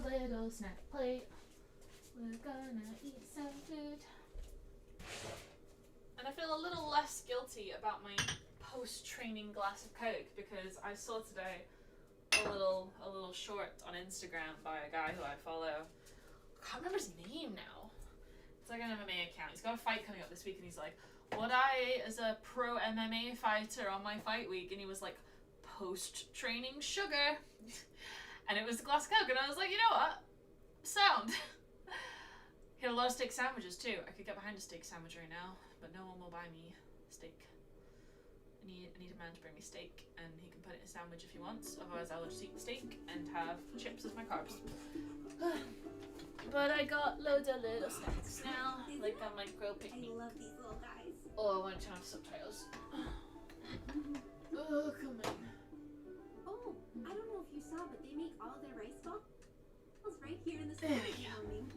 little snack plate. We're gonna eat some food. And I feel a little less guilty about my post-training glass of Coke because I saw today a little short on Instagram by a guy who I follow. I can't remember his name now. It's like an MMA account. He's got a fight coming up this week and he's like, what I ate as a pro MMA fighter on my fight week, and he was like, post-training sugar. And it was a glass of Coke, and I was like, you know what? Sound. He had a lot of steak sandwiches too. I could get behind a steak sandwich right now, but no one will buy me steak. I need a man to bring me steak, and he can put it in a sandwich if he wants. Otherwise, I'll just eat steak and have chips as my carbs. But I got loads of little snacks now, like a micro picnic. I love these little guys. Oh, I want to turn off subtitles. Oh, come on. Oh, I don't know if you saw, but they make all their rice balls right here in the store There this we go. morning.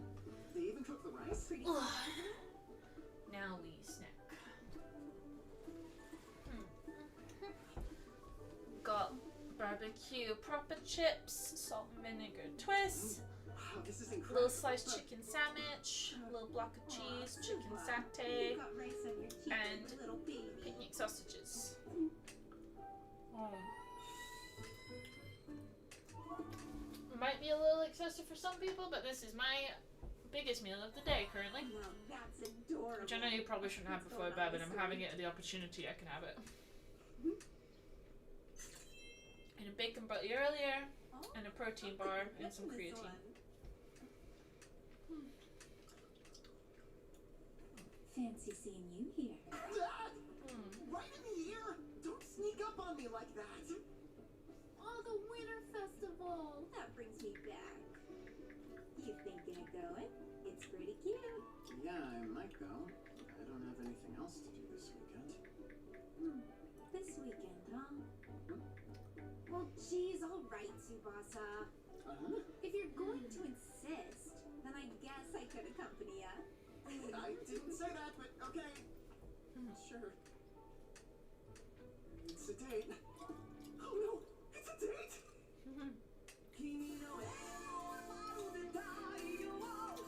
They even cook the rice? Pretty cool, isn't it? Now we snack. Got barbecue proper chips, salt and vinegar twist, Wow, this is little incredible. sliced chicken sandwich, a little block of cheese, chicken satay, You got rice on your cheek, and like a little baby. picnic sausages. Might be a little excessive for some people, but this is my biggest meal of the day currently. Wow, that's adorable. Which I know you probably shouldn't have before bed, but I'm having it at the opportunity I can have it. And a bacon butty earlier, Oh, and a protein bar, and some this creatine. one. Fancy seeing you here. Dad! Right in the ear! Don't sneak up on me like that! Oh, the Winter Festival! That brings me back. You thinking of going? It's pretty cute. Yeah, I might go. I don't have anything else to do this weekend. This weekend, huh? Well, geez, all right, Tsubasa. If you're going to insist, then I guess I could accompany ya. I didn't say that, but okay. Sure. It's a date. Oh no, it's a date!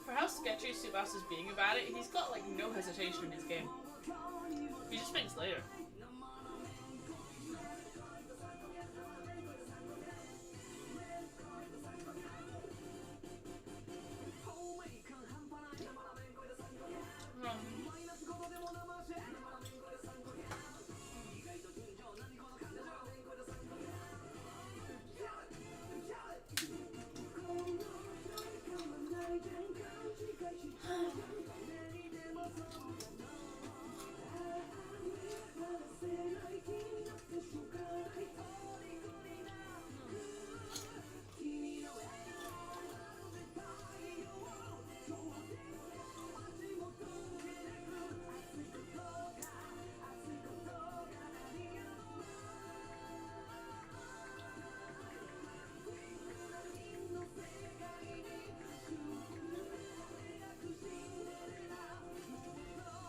For how sketchy Subasa's being about it, he's got like no hesitation in his game. He just thinks later.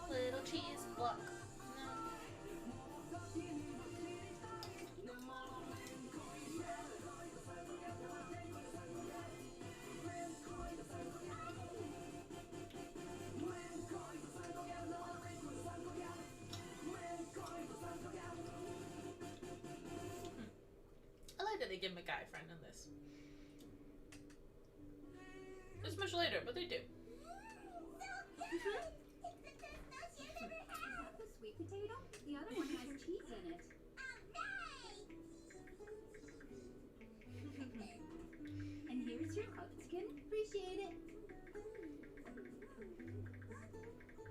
Little cheese block. I like that they give him a guy friend in this. It's much later, but they do. The sweet potato? The other one has cheese in it. And here's your pumpkin. Appreciate it.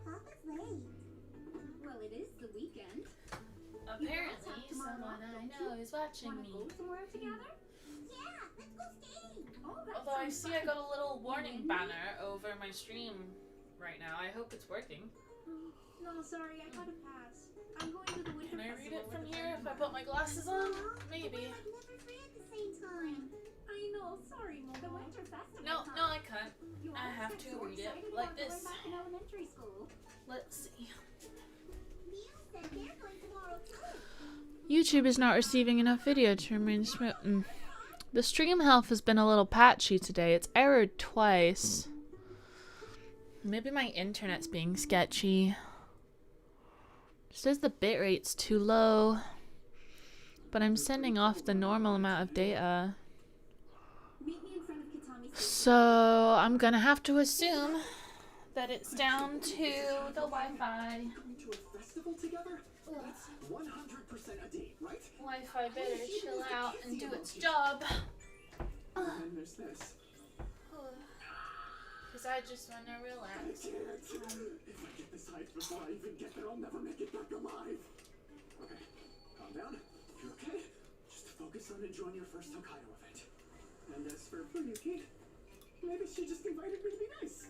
Papa's late. Well, it is the weekend. Apparently, someone I know is watching Wanna me. go somewhere together? Yeah, let's go skating. Oh, that Although I sounds see I fun. got a little warning banner over my stream right now. I hope it's working. No, sorry, I gotta pass. I'm going to the winter Can I read festival it from with a here friend if I of put mine. my glasses on? Maybe. Never free at the same time. I know, sorry, Mo. The winter festival. No, time. no, I can't. You I always have get to so read it excited like about this. going back in elementary school. Let's see. Neil said they're going tomorrow too. YouTube is not receiving enough video to remain The stream health has been a little patchy today. It's errored twice. Maybe my internet's being sketchy. It says the bitrate's too low. But I'm sending off the normal amount of data. Meet me in front of Kitami's So I'm gonna have to assume that it's down to the Wi-Fi. Going to a festival together? That's 100% a date, right? Wi-Fi better chill out and do its job. And then there's this. Because I just want to I relax. can't. If I get this height before I even get there, I'll never make it back alive. Okay, calm down. You're okay? Just focus on enjoying your first Hokkaido event. And as for Fuyuki, maybe she just invited me to be nice.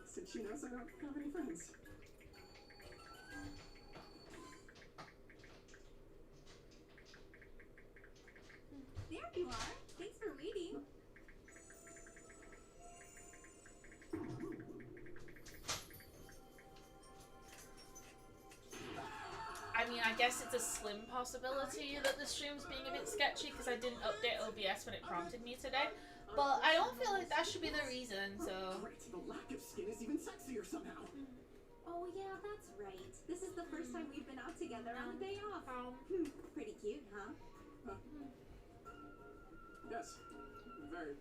Since she knows I don't have any friends. There you are. Thanks for waiting. I mean, I guess it's a slim possibility that the stream's being a bit sketchy because I didn't update OBS when it prompted me today. But I don't feel like that should be the reason, so... Great, the lack of skin is even sexier somehow. Oh yeah, that's right. This is the first time we've been out together on a day off. Pretty cute, huh? Yes, very.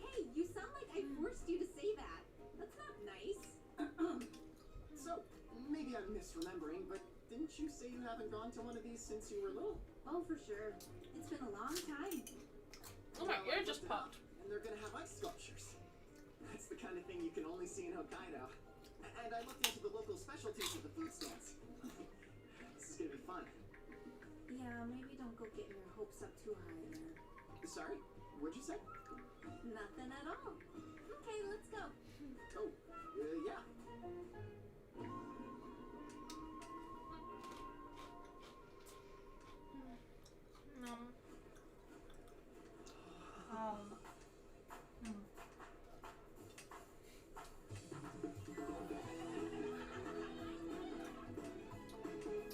Hey, you sound like I forced you to say that. That's not nice. So, maybe I'm misremembering, but didn't you say you haven't gone to one of these since you were little? Oh, for sure. It's been a long time. Oh my Well, I ear just looked it up, popped. And they're gonna have ice sculptures. That's the kind of thing you can only see in Hokkaido. And I looked into the local specialties of the food stands. This is gonna be fun. Yeah, maybe don't go getting your hopes up too high there. Sorry? What'd you say? Nothing at all. Okay, let's go. Oh, yeah.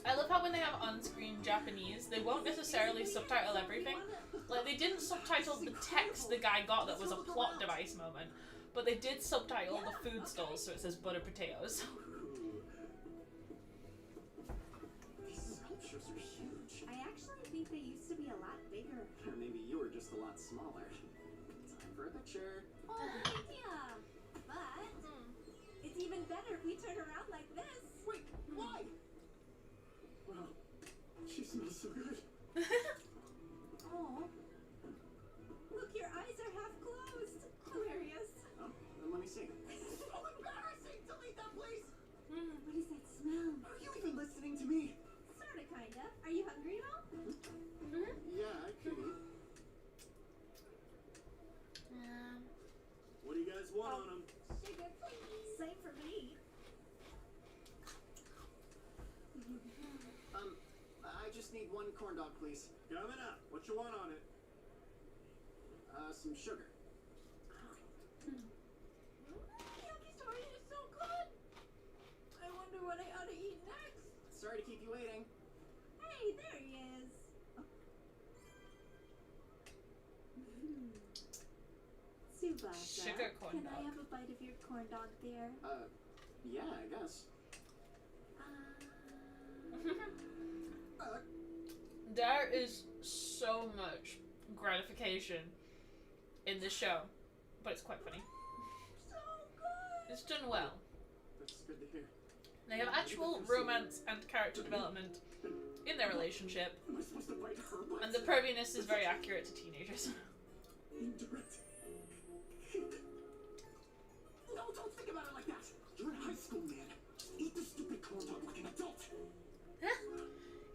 I love how when they have on-screen Japanese, they won't necessarily subtitle everything. Like, they didn't subtitle the text the guy got that was a plot device moment, but they did subtitle the food stalls, so it says butter potatoes. These sculptures are huge. I actually think they used to be a lot bigger. Or maybe you were just a lot smaller. Time for a picture. Oh, good idea. But it's even better if we turn around like this. Wait, why? Wow, she smells so good. Oh. Look, your eyes are half closed. Hilarious. Oh, then let me see. So embarrassing! Delete that, please! What is that smell? Are you even listening to me? Sorta, kinda. Are you hungry at all? Yeah, I could eat. What do you guys want on them? Sugar, please. Same for me. I just need one corn dog, please. Coming up. What you want on it? Some sugar. Yakitori is so good. I wonder what I ought to eat next. Sorry to keep you waiting. Hey, there he is. Tsubasa, Sugar corn can I dog. have a bite of your corn dog there? Yeah, I guess. There is so much gratification in this show, but it's quite funny. So good. It's done well. That's good to hear. They have actual romance and character development in their relationship, Am I supposed to bite her butt? and the perviness is very accurate to teenagers. Indirect. No, don't think about it like that. You're in high school, man. Just eat the stupid corn dog like an adult.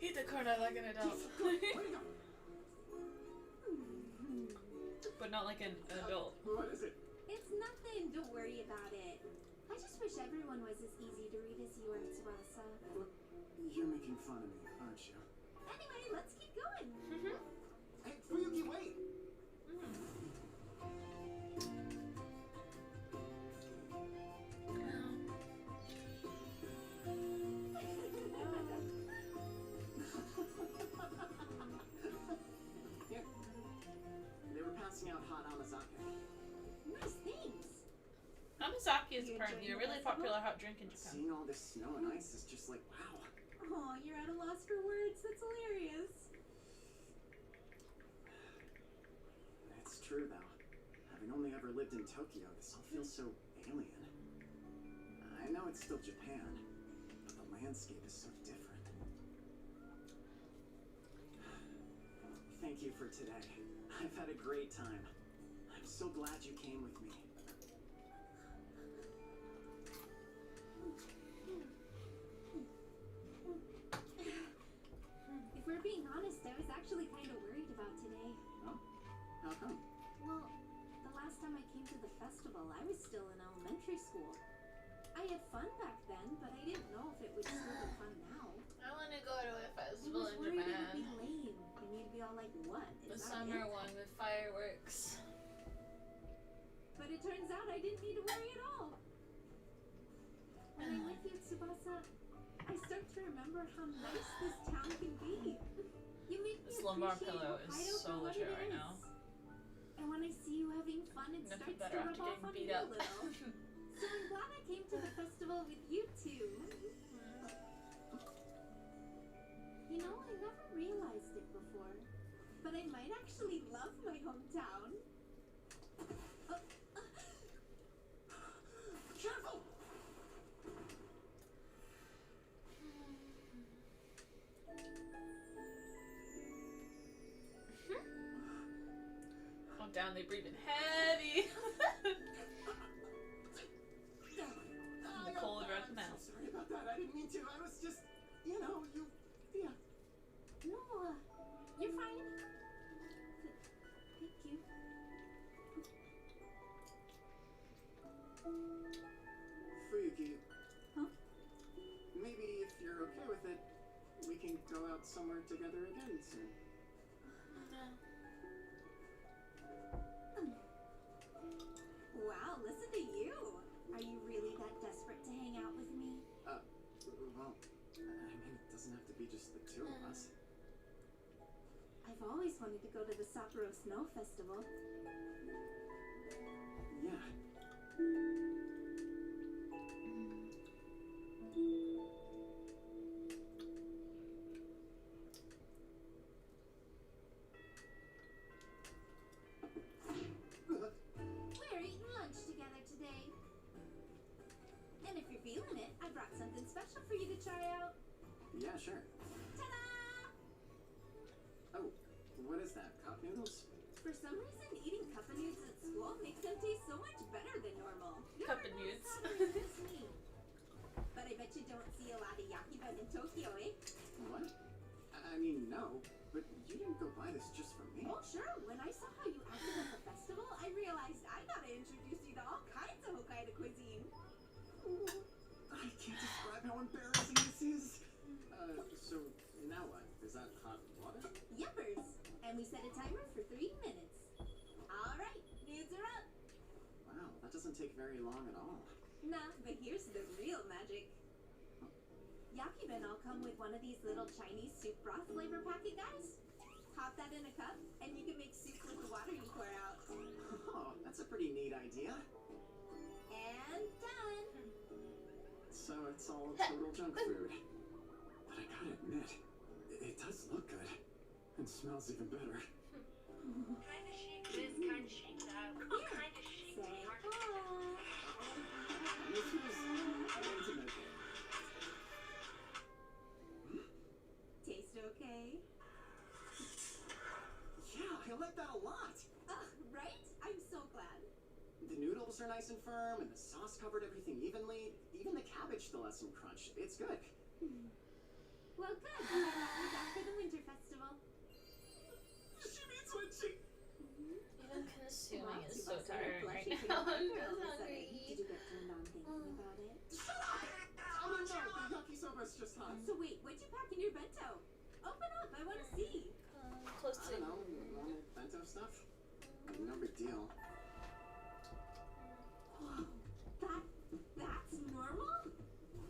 Eat the corn dog like an adult. Way to go. But not like an adult. What is it? It's nothing. Don't worry about it. I just wish everyone was as easy to read as you are, Tsubasa. You're making fun of me, aren't you? Anyway, let's keep going. Hey, Fuyuki, wait! Here. Sake is apparently a really popular hot drink in Japan. Seeing all this snow and ice is just like, wow. Oh, you're at a loss for words. That's hilarious. It's true, though. Having only ever lived in Tokyo, this all feels so alien. I know it's still Japan, but the landscape is so different. Thank you for today. I've had a great time. I'm so glad you came with me. If we're being honest, I was actually kind of worried about today. Oh? How come? Well, the last time I came to the festival, I was still in elementary school. I had fun back then, but I didn't know if it would still be fun now. I want to go to a I festival was in worried it Japan. would be lame, and you'd be all like, what? The Is that summer it? one with fireworks. But it turns out I didn't need to worry at all. When I'm with you, Tsubasa, I start to remember how nice this town can be. You make me This lumbar appreciate pillow is Hokkaido so for what legit it right is. now. And when I see you having fun, it Nothing starts better to after rub off getting on beat me up. a little. So I'm glad I came to the festival with you two. You know, I never realized it before, but I might actually love my hometown. Careful! Oh, down, they breathing heavy. The cold red I'm mouth. so sorry about that. I didn't mean to. I was just, yeah. No, you're fine. Thank you. Fuyuki. Huh? Maybe if you're okay with it, we can go out somewhere together again soon. Wow, listen to you. Are you really that desperate to hang out with me? Well, I mean, it doesn't have to be just the two of us. I've always wanted to go to the Sapporo Snow Festival. Yeah. We're eating lunch together today. And if you're feeling it, I brought something special for you to try out. Yeah, sure. Ta-da! Oh, what is that? Cup noodles? For some reason, eating cup of noodles at school makes them taste so much better than normal. Cup of noodles. Just me. But I bet you don't see a lot of yakiben in Tokyo, eh? What? I mean, no. But you didn't go buy this just for me. Oh, sure. When I saw how you acted at the festival, I realized I gotta introduce you to all kinds of Hokkaido cuisine. I can't describe how embarrassing this is. So now what? Is that hot water? Yuppers. And we set a timer for 3 minutes. All right, nudes are up. Wow, that doesn't take very long at all. Nah, but here's the real magic. Yakiben all come with one of these little Chinese soup broth flavor packet guys. Pop that in a cup, and you can make soup with the water you pour out. Oh, that's a pretty neat idea. And done. So it's all total junk food. But I gotta admit, it does look good. And smells even better. Kind of shake this, kind of shake that. Kind of shake Say the heart. This was intimate. Taste okay? Yeah, I like that a lot. Right? I'm so glad. The noodles are nice and firm, and the sauce covered everything evenly. Even the cabbage still has some crunch. It's good. Well, good. I brought you back for the winter festival. She means when she... Even consuming Wow, is so Tsubasa, tiring you're right blushing now. for I'm your just all of a sudden. hungry. Did you get turned on thinking about it? Shut up! Oh no, the yakisoba's just hot. So wait, what'd you pack in your bento? Open up, I want to see. Close I to. don't know, normal bento stuff. No big deal. That's normal?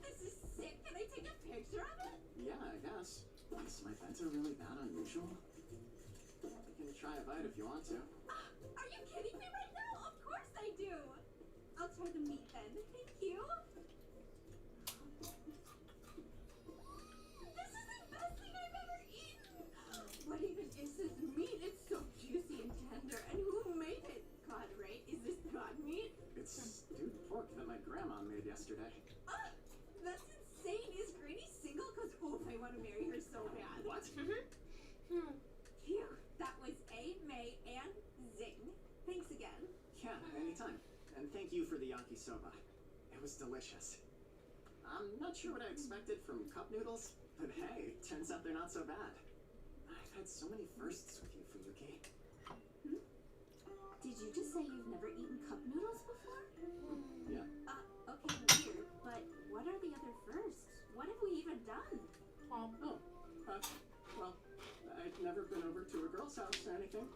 This is sick. Can I take a picture of it? Yeah, I guess. Is my bento really that unusual? You can try a bite if you want to. Are you kidding me right now? Of course I do. I'll try the meat then. Thank you. This is the best thing I've ever eaten. What even is this meat? It's so juicy and tender. And who made it? God, right? Is this God meat? It's stewed pork that my grandma made yesterday. Ah, that's insane. Is Granny single? Cause oof, I want to marry her so bad. What? Phew, that was A, May, and Zing. Thanks again. Yeah, anytime. And thank you for the yakisoba. It was delicious. I'm not sure what I expected from cup noodles, but hey, turns out they're not so bad. I've had so many firsts with you, Fuyuki. Did you just say you've never eaten cup noodles before? Yeah. Okay, weird, but what are the other firsts? What have we even done? Well, I'd never been over to a girl's house or anything.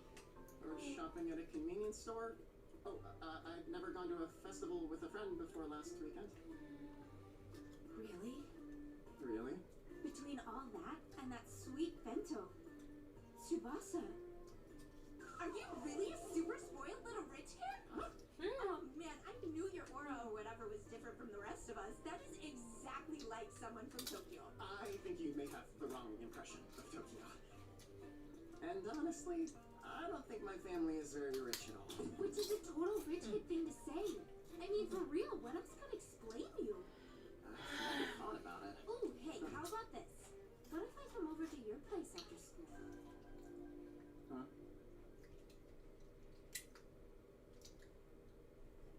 Or shopping at a convenience store. Oh, I'd never gone to a festival with a friend before last weekend. Really? Really? Between all that and that sweet bento, Tsubasa, are you really a super spoiled little rich kid? Huh? Oh man, I knew your aura or whatever was different from the rest of us. That is exactly like someone from Tokyo. I think you may have the wrong impression of Tokyo. And honestly, I don't think my family is very rich at all. Which is a total rich kid thing to say. I mean, for real, what else could explain you? I've never thought about it. Ooh, hey, how about this? What if I come over to your place after school? Huh?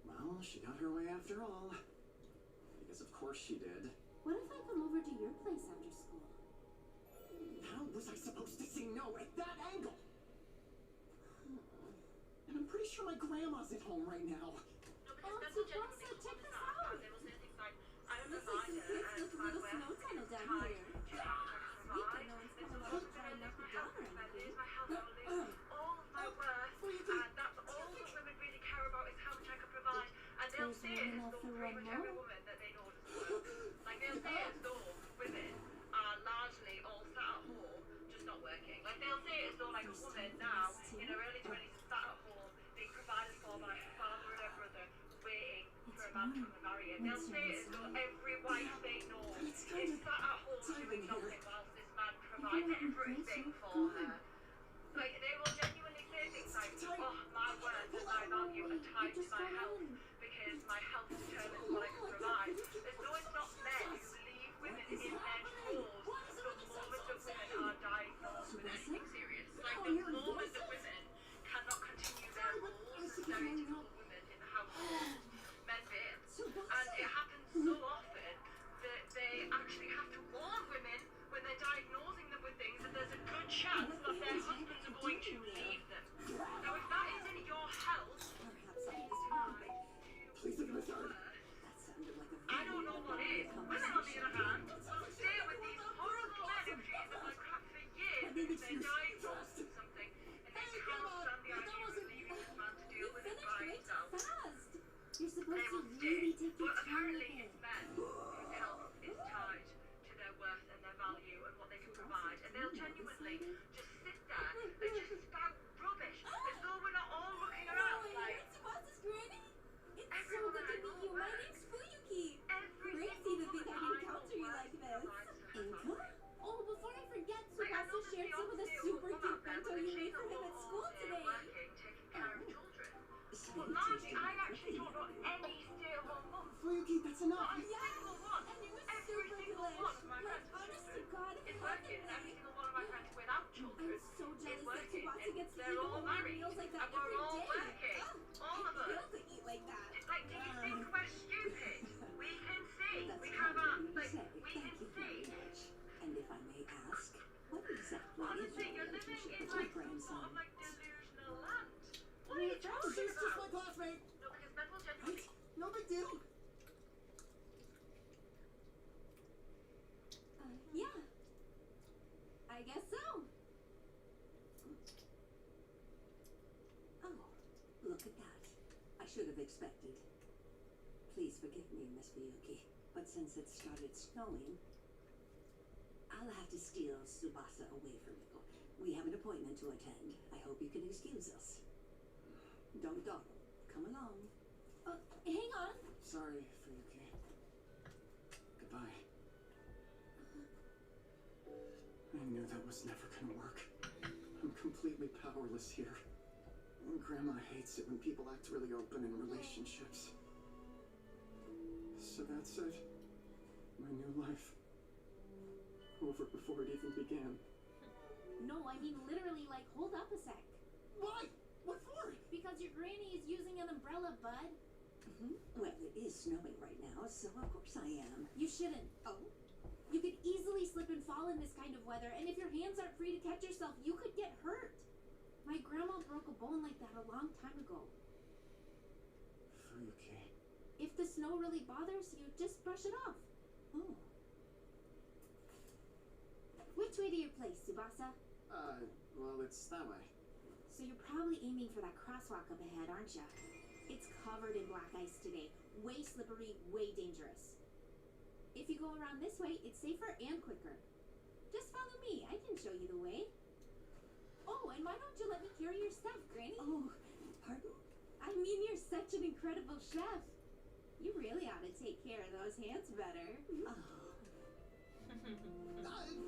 Well, she got her way after all. Because of course she did. What if I come over to your place after school? How was I supposed to say no at that angle? And I'm pretty sure my grandma's at home right now. Oh, Tsubasa, check this out! Looks like some kids built a little snow tunnel down here. Sweet that no one's coming over to try and knock it down or anything. All of my worth, and that's all that women really care about is how much I can provide. And they'll say it as though pretty much every woman that they know does work. Like they'll say it as though women are largely all sat at home, just not working. Like they'll say it as though like a woman now in her early 20s is sat at home being provided for by her father and her brother, waiting for a man to come and marry her. They'll say it as though every wife they know is sat at home doing nothing whilst this man provides everything for her. Like they will genuinely say things like, oh, my worth and my value are tied to my health because my health determines what I can provide. As though it's not men who leave women in their homes the moment that women are diagnosed with anything serious. Like the moment that women cannot continue their roles as stereotypical women in the household, men bail. And it happens so often that they actually have to warn women when they're diagnosing them with things that there's a good chance that their husbands are going to leave them. Now if that isn't your health, Perhaps I misheard. Please look at my third. That sounded like a I don't know what is. Women on the other hand will stay with these horrible men who treat them like crap for years because they're diagnosed with something and they cannot stand the idea of leaving this man to deal with it by himself. fast. You're supposed They to will really stay, take your but time apparently with it's it. men whose health is tied to their worth and their value and what they can provide, and they'll genuinely just sit there and just spout rubbish as though we're not all looking around Oh, like you're Tsubasa's granny? It's so everyone good that I to know meet you. My works. name's Fuyuki. Every Crazy single to think woman I'd I know encounter you like works this. provides for her Inka? family. Oh, before I forget, Like, I know Tsubasa shared some of the super cute bento you made for him at school today. Working, taking care of children. But mind you, I actually don't know any stay-at-home mum. Fuyuki, that's enough. Not a single one. And it was Every super single delish. one of my Like, friends with honest to children God, is working, and every heavenly. single one of my friends without children I'm so is jealous that working, Tsubasa and gets to they're eat all home married, meals like that and we're every all day. working. All of us. Kill to eat like that. Like, do you think we're stupid? We can see. That's We kind have of our, you to like, say. we Thank can you very see. much. And if I may ask, what exactly Honestly, is you're your living relationship in with like your some sort grandson? of like delusional land. What are you talking She's just my about? classmate. No, because men will genuinely. Right? No big deal. Yeah. I guess so. Oh, look at that. I should have expected. Please forgive me, Miss Miyuki, but since it started snowing, I'll have to steal Tsubasa away from you. We have an appointment to attend. I hope you can excuse us. Don't dawdle. Come along. hang on. Sorry, Fuyuki. Goodbye. I knew that was never gonna work. I'm completely powerless here. And Grandma hates it when people act really open in relationships. So that's it. My new life. Over before it even began. No, I mean literally, like, hold up a sec. Why? What for? Because your granny is using an umbrella, bud. Well, it is snowing right now, so of course I am. You shouldn't. Oh? You could easily slip and fall in this kind of weather, and if your hands aren't free to catch yourself, you could get hurt. My grandma broke a bone like that a long time ago. Fuyuki. If the snow really bothers you, just brush it off. Oh. Which way to your place, Tsubasa? Well, it's that way. So you're probably aiming for that crosswalk up ahead, aren't ya? It's covered in black ice today. Way slippery, way dangerous. If you go around this way, it's safer and quicker. Just follow me. I can show you the way. Oh, and why don't you let me carry your stuff, Granny? Oh, pardon? I mean, you're such an incredible chef. You really ought to take care of those hands better. Oh.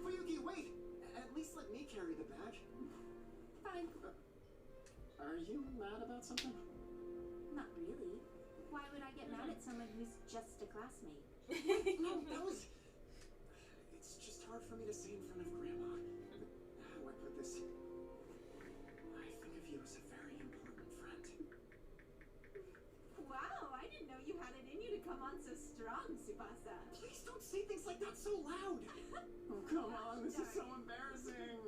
Fuyuki, wait! At least let me carry the bag. Fine. Are you mad about something? Not really. Why would I get mad at someone who's just a classmate? No, that was... It's just hard for me to say in front of Grandma. How do I put this? I think of you as a very important friend. Wow, I didn't know you had it in you to come on so strong, Tsubasa. Please don't say things like that so loud! Oh, come on, this is so embarrassing!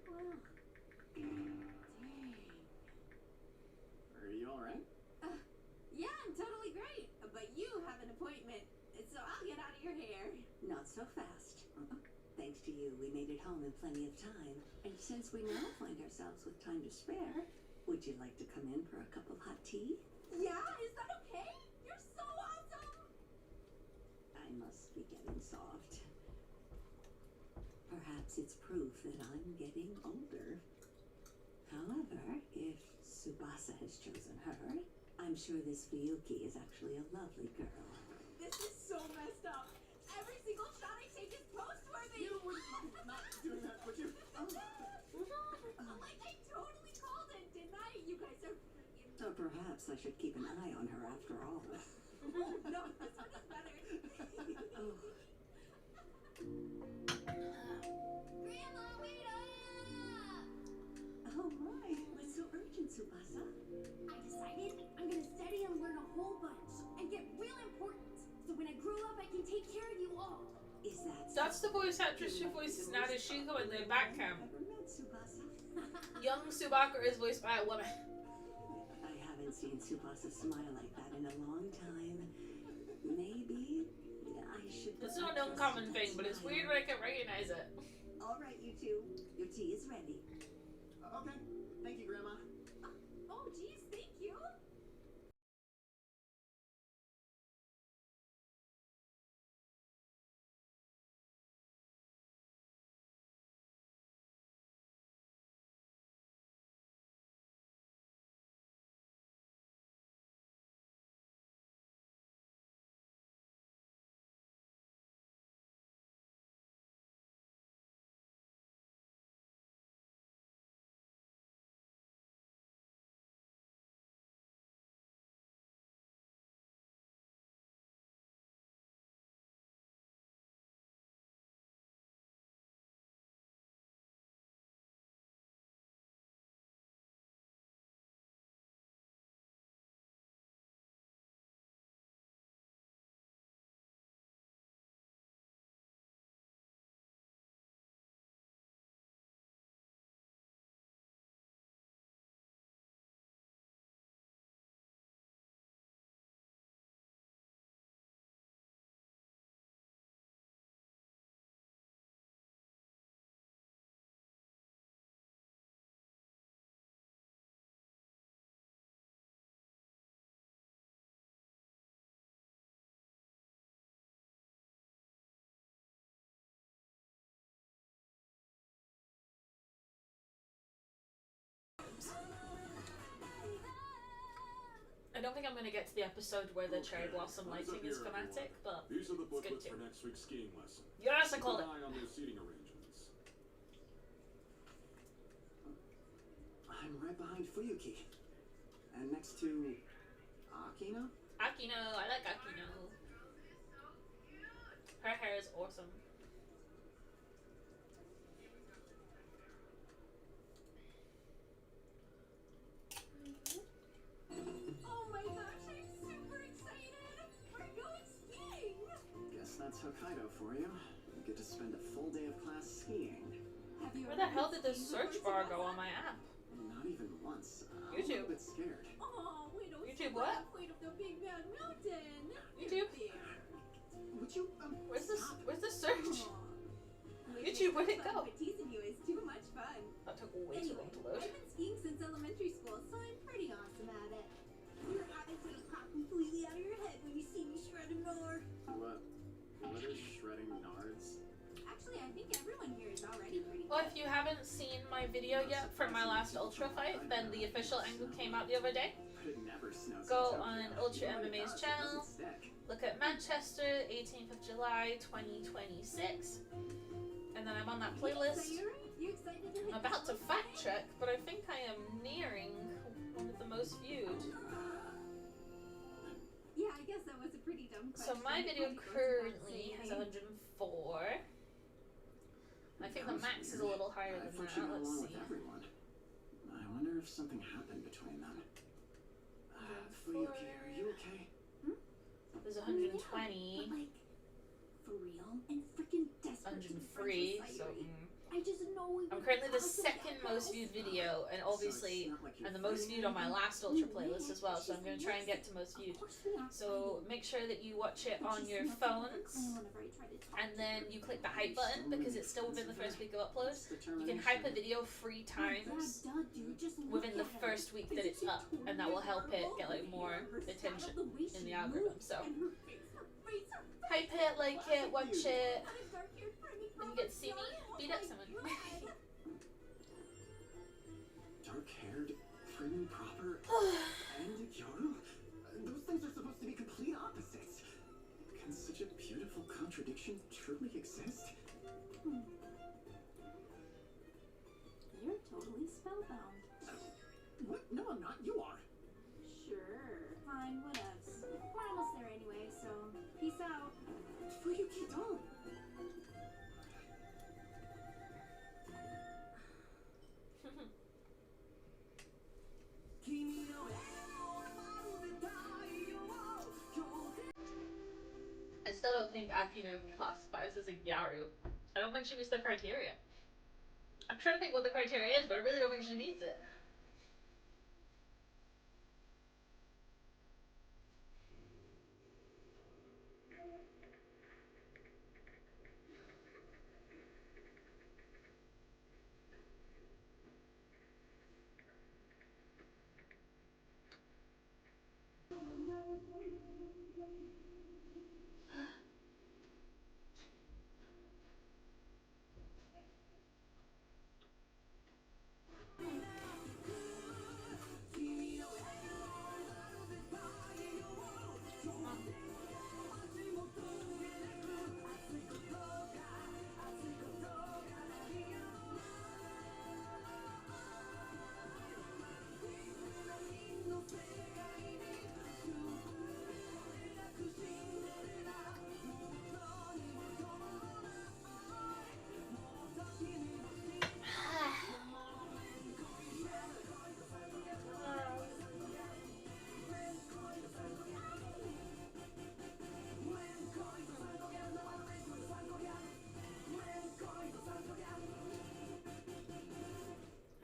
Wow. Dang. Are you alright? Yeah, I'm totally great. But you have an appointment, so I'll get out of your hair. Not so fast. Thanks to you, we made it home in plenty of time. And since we now find ourselves with time to spare, would you like to come in for a cup of hot tea? Yeah, is that okay? You're so awesome. I must be getting soft. Perhaps it's proof that I'm getting older. However, if Tsubasa has chosen her, I'm sure this Fuyuki is actually a lovely girl. This is so messed up. Every single shot I take is post-worthy. You would not do that, would you? Like, I totally called it, didn't I? You guys are freaking... So perhaps I should keep an eye on her after all. No, this one is better. Oh. Grandma, wait up! Oh my, what's so urgent, Tsubasa? I decided I'm gonna study and learn a whole bunch and get real important. So when I grow up, I can take care of you all. Is that That's the voice actress who voices Nadeshiko in the back camp. Ever met Tsubasa? Young Subaka is voiced by a woman. I haven't seen Tsubasa smile like that in a long time. Maybe I should. It's put not my an trust uncommon in thing, that but it's smile. weird when I can recognize it. All right, you two. Your tea is ready. Okay, thank you, Grandma. Oh, geez, thank you. I don't think I'm gonna get to the episode where the cherry Okay, blossom what's lighting up is here, thematic, everyone? but These are the it's good booklets too. for next week's skiing lesson. Yes, I Keep called an it. eye on those seating arrangements. I'm right behind Fuyuki. And next to Akino? Akino, I like Akino. Her hair is awesome. Oh my gosh, I'm super excited! We're going skiing! Guess that's Hokkaido for you. You get to spend a full day of class skiing. Have you Where ever the hell been did the skiing search before, bar go Tsubasa? on my app? Not even once. I'm YouTube. a little bit scared. Oh, we don't YouTube see what? the point of the Big Bad Mountain. YouTube? Would you, Where's this? stop? Where's the search? Aw. YouTube, where'd it go? But teasing you is too much fun. That took way too Anyway, long to load. I've been skiing since elementary school, so I'm pretty awesome at it. Your eyes will pop completely out of your head when you see me shredding Nord. What is shredding nards? Actually, I think everyone here is already pretty Well, good. if you haven't seen my video yet from my last Ultra fight, then the official angle came out the other day. But it never snows Go in Tokyo. on Ultra Even when it MMA's does, it channel. doesn't stick. Look at Manchester, 18th of July, 2026. And then I'm on that So playlist. you're excited to hit I'm about to the fact sky? check, but I think I am nearing one of the most viewed. Yeah, I guess that was a pretty dumb So question. my It video kinda goes without currently has saying. 104. I think the That was max is a weird. little higher I than thought that. you got Let's along see. with everyone. I wonder if something happened between them. Fuyuki, are you okay? There's Yeah, 120, but like, for real, and freaking desperate to be friends 103. with So Sayuri. I just know we I'm would currently the possibly second get most close. viewed video, and So obviously it's not like you're and the most fighting viewed on my anything? last Ultra playlist as well. So I'm gonna try and get to most Of viewed. course we aren't So fighting. make sure that you watch it But on she's your nothing but a phones, clown whenever I try to talk and to then her. you click the hype button because it's still within the first week of upload. You can hype a video 3 times Yeah, duh, dude, just look within the at her. first week that it's Isn't she up, and that will help it totally get like adorable? more Her style, attention the way in she the algorithm. moves, So and her face, her face. hype it, like it, watch it, What a dark-haired pregnant and you get to see me girl. beat Oh up my someone. God. Dark-haired, prim and proper, and Yoru? Those things are supposed to be complete opposites. Can such a beautiful contradiction truly exist? You're totally spellbound. What? No, I'm not. You are. Sure. Fine, whatevs. We're almost there anyway, so peace out. Fuyuki, don't. I still don't think Akino classifies as a Gyaru. I don't think she meets the criteria. I'm trying to think what the criteria is, but I really don't think she meets it.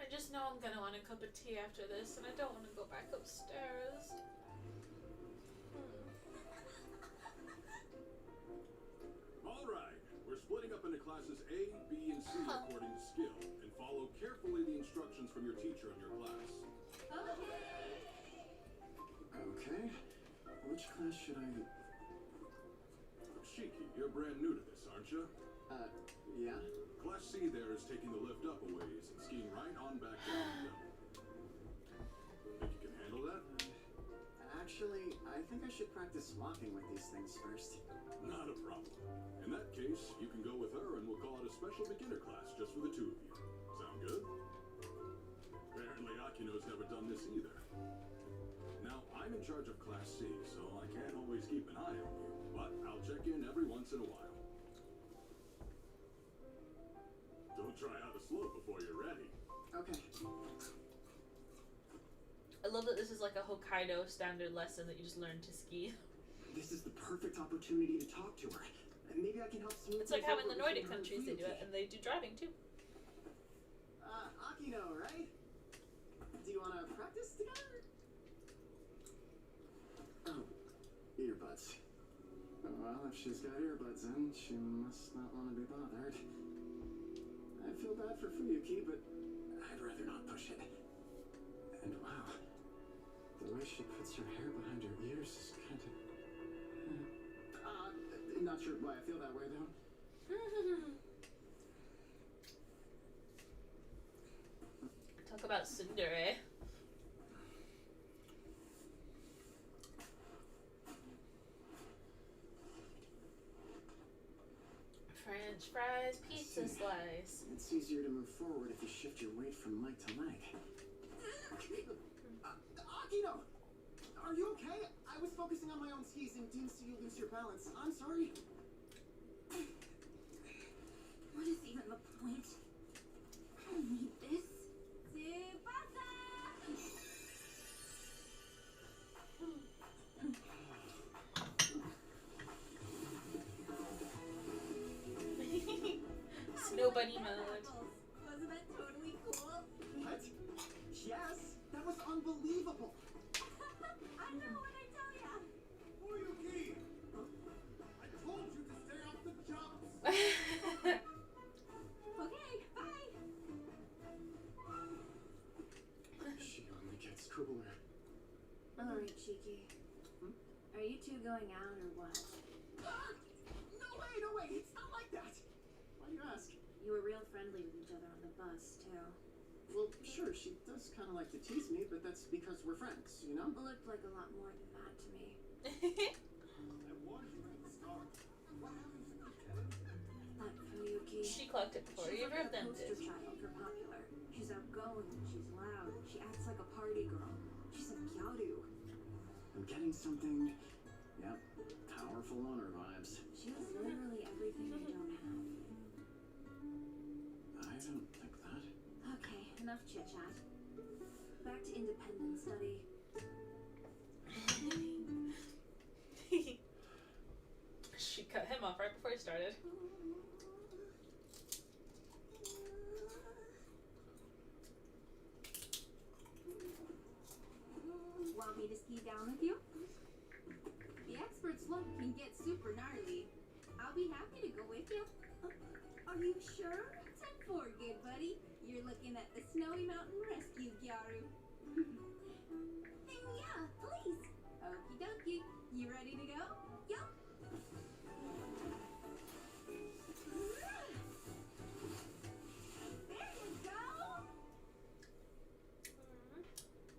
I just know I'm gonna want a cup of tea after this, and I don't want to go back upstairs. Alright, we're splitting up into classes A, B, and C according to skill, and follow carefully the instructions from your teacher in your class. Okay. Which class should I... Shiki, you're brand new to this, aren't you? Yeah? Class C there is taking the lift up a ways and skiing right on back down the hill. Think you can handle that? Actually, I think I should practice walking with these things first. Not a problem. In that case, you can go with her and we'll call it a special beginner class just for the two of you. Sound good? Apparently Akino's never done this either. Now, I'm in charge of Class C, so I can't always keep an eye on you, but I'll check in every once in a while. Don't try out the slope before you're ready. Okay. I love that this is like a Hokkaido standard lesson that you just learn to ski. This is the perfect opportunity to talk to her. And maybe I can help smooth It's like things how in over the Nordic between her and countries they do it, Fuyuki. and they do driving too. Akino, right? Do you want to practice together? Oh, earbuds. Well, if she's got earbuds in, she must not want to be bothered. I feel bad for Fuyuki, but I'd rather not push it. And wow, the way she puts her hair behind her ears is kind of... not sure why I feel that way, though. Talk about tsundere. French fries, pizza slice. It's easier to move forward if you shift your weight from leg to leg. Akino! Are you okay? I was focusing on my own skis and didn't see you lose your balance. I'm sorry. What is even the point? I don't need this. Tsubasa! Snow bunny mode. Wasn't that totally cool? What? Yes, that was unbelievable. I know what I tell ya. Fuyuki! I told you to stay off the jumps! Okay, bye. She only gets cooler. Alright, Cheeky. Are you two going out or what? No way, it's not like that. Why do you ask? You were real friendly with each other on the bus, too. Well, sure, she does kind of like to tease me, but that's because we're friends, you know? It looked like a lot more than that to me. I warned you at the start. What happened to me, Kevin? That Fuyuki. She clocked it before She's you like ever a done poster this. child for popular. She's outgoing, she's loud, she acts like a party girl. She's a gyaru. I'm getting something, yep, powerful owner vibes. She has literally everything I don't have. I don't think that. Okay, enough chit chat. Back to independent study. She cut him off right before he started. Want me to ski down with you? The expert slope can get super gnarly. I'll be happy to go with you. Are you sure? 10-4, good buddy. You're looking at the Snowy Mountain Rescue Gyaru. Then yeah, please. Okie dokie. You ready to go? Yup. There you go.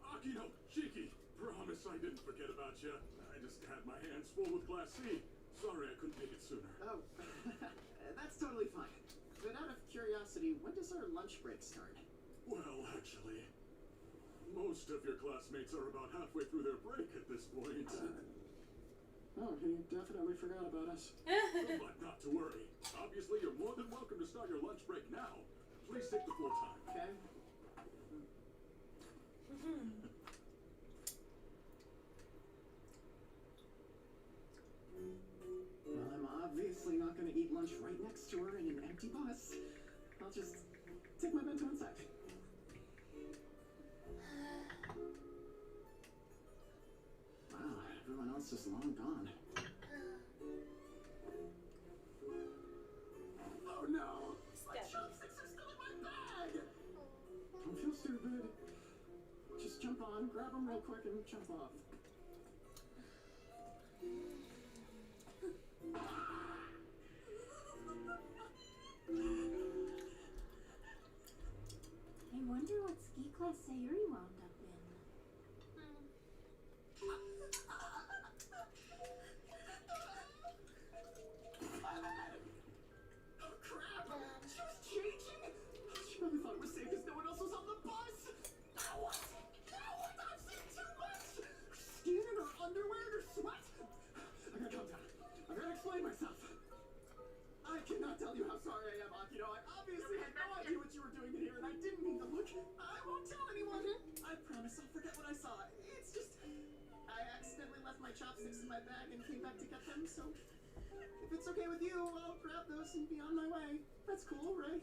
Akino, Shiki, promise I didn't forget about you. I just had my hands full with Class C. Sorry I couldn't make it sooner. Oh, that's totally fine. But out of curiosity, when does our lunch break start? Well, actually, most of your classmates are about halfway through their break at this point. Oh, he definitely forgot about us. But not to worry. Obviously, you're more than welcome to start your lunch break now. Please take the full time. Okay? Well, I'm obviously not going to eat lunch right next to her in an empty bus. I'll just take my bento inside. Wow, everyone else is long gone. Oh no! My chopsticks are still in my bag! Don't feel stupid. Just jump on, grab them real quick, and jump off. I wonder what ski class Sayuri wound up in. tell anyone. I promise I'll forget what I saw. It's just I accidentally left my chopsticks in my bag and came back to get them, so if it's okay with you, I'll grab those and be on my way. That's cool, right?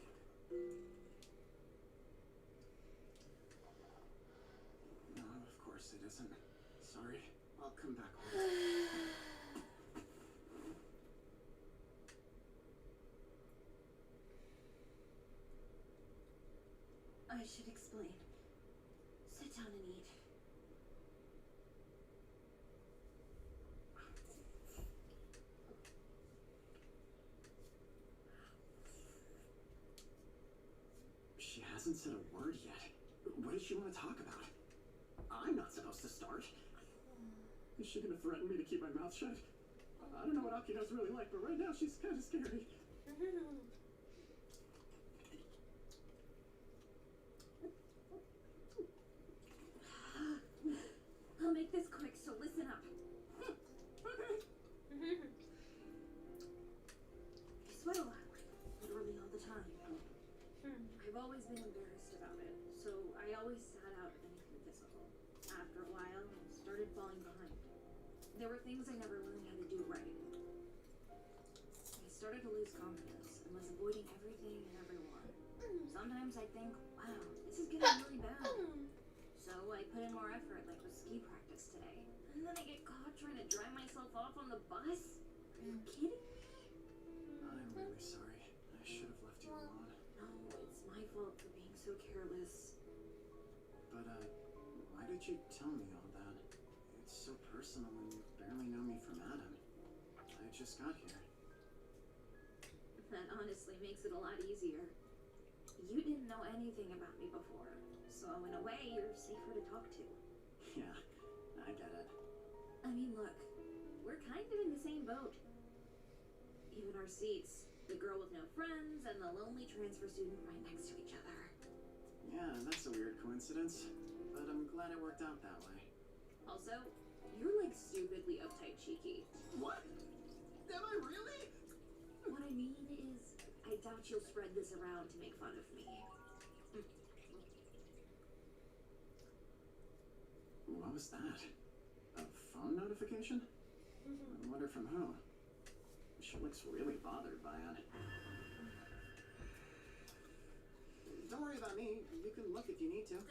No, of course it isn't. Sorry. I'll come back later. I should explain. Sit down and eat. She hasn't said a word yet. What does she want to talk about? I'm not supposed to start. Is she gonna threaten me to keep my mouth shut? I don't know what Akino's really like, but right now she's kind of scary. I'll make this quick, so listen up. Okay. I sweat a lot, literally all the time. I've always been embarrassed about it, so I always sat out anything physical. After a while, I started falling behind. There were things I never learned how to do right. I started to lose confidence and was avoiding everything and everyone. Sometimes I think, wow, this is getting really bad. So I put in more effort, like with ski practice today. And then I get caught trying to dry myself off on the bus? Are you kidding me? I'm really sorry. I should have left you alone. No, it's my fault for being so careless. But, why did you tell me all that? It's so personal and you barely know me from Adam. I just got here. That honestly makes it a lot easier. You didn't know anything about me before, so in a way, you're safer to talk to. Yeah, I get it. I mean, look, we're kind of in the same boat. Even our seats, the girl with no friends and the lonely transfer student right next to each other. Yeah, that's a weird coincidence, but I'm glad it worked out that way. Also, you're like stupidly uptight cheeky. What? Am I really? What I mean is, I doubt you'll spread this around to make fun of me. What was that? A phone notification? I wonder from who? She looks really bothered by it. Don't worry about me. You can look if you need to.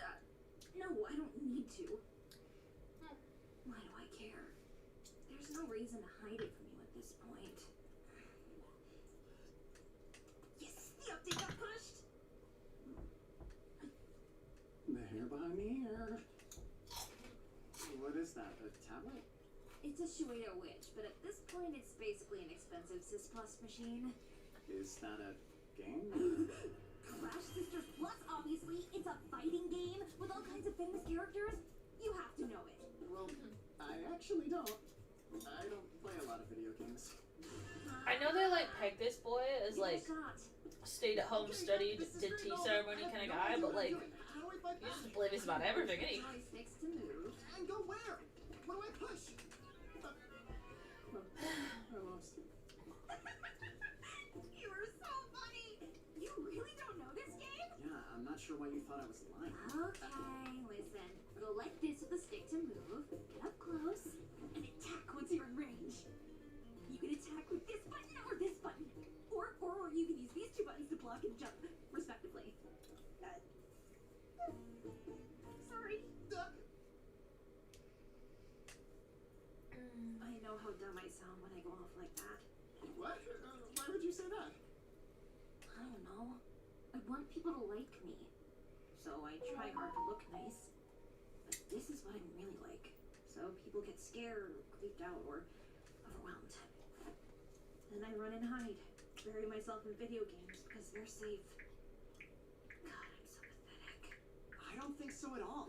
No, I don't need to. Why do I care? There's no reason to hide it from you at this point. Yes, the update got pushed! The hair behind the ear. What is that? A tablet? It's a Shuedo Witch, but at this point it's basically an expensive Sis Plus machine. Is that a game? Crash Sisters Plus, obviously! It's a fighting game with all kinds of famous characters! You have to know it! Well, I actually don't. I don't play a lot of video games. I know they like peg this boy as Give it a like shot. stayed at home, studied, did tea ceremony kind of guy, but like he's just oblivious about everything, isn't he? Joysticks to move. And go where? What do I push? I lost you. You were so funny! You really don't know this game? Yeah, I'm not sure why you thought I was lying. Okay, listen. Go like this with the stick to move, get up close, and attack once you're in range. You can attack with this button or this button. Or you can use these two buttons to block and jump, respectively. Sorry. I know how dumb I sound when I go off like that. What? Why would you say that? I don't know. I want people to like me. So I try hard to look nice. But this is what I'm really like. So people get scared or creeped out or overwhelmed. Then I run and hide. Bury myself in video games because they're safe. God, I'm so pathetic. I don't think so at all.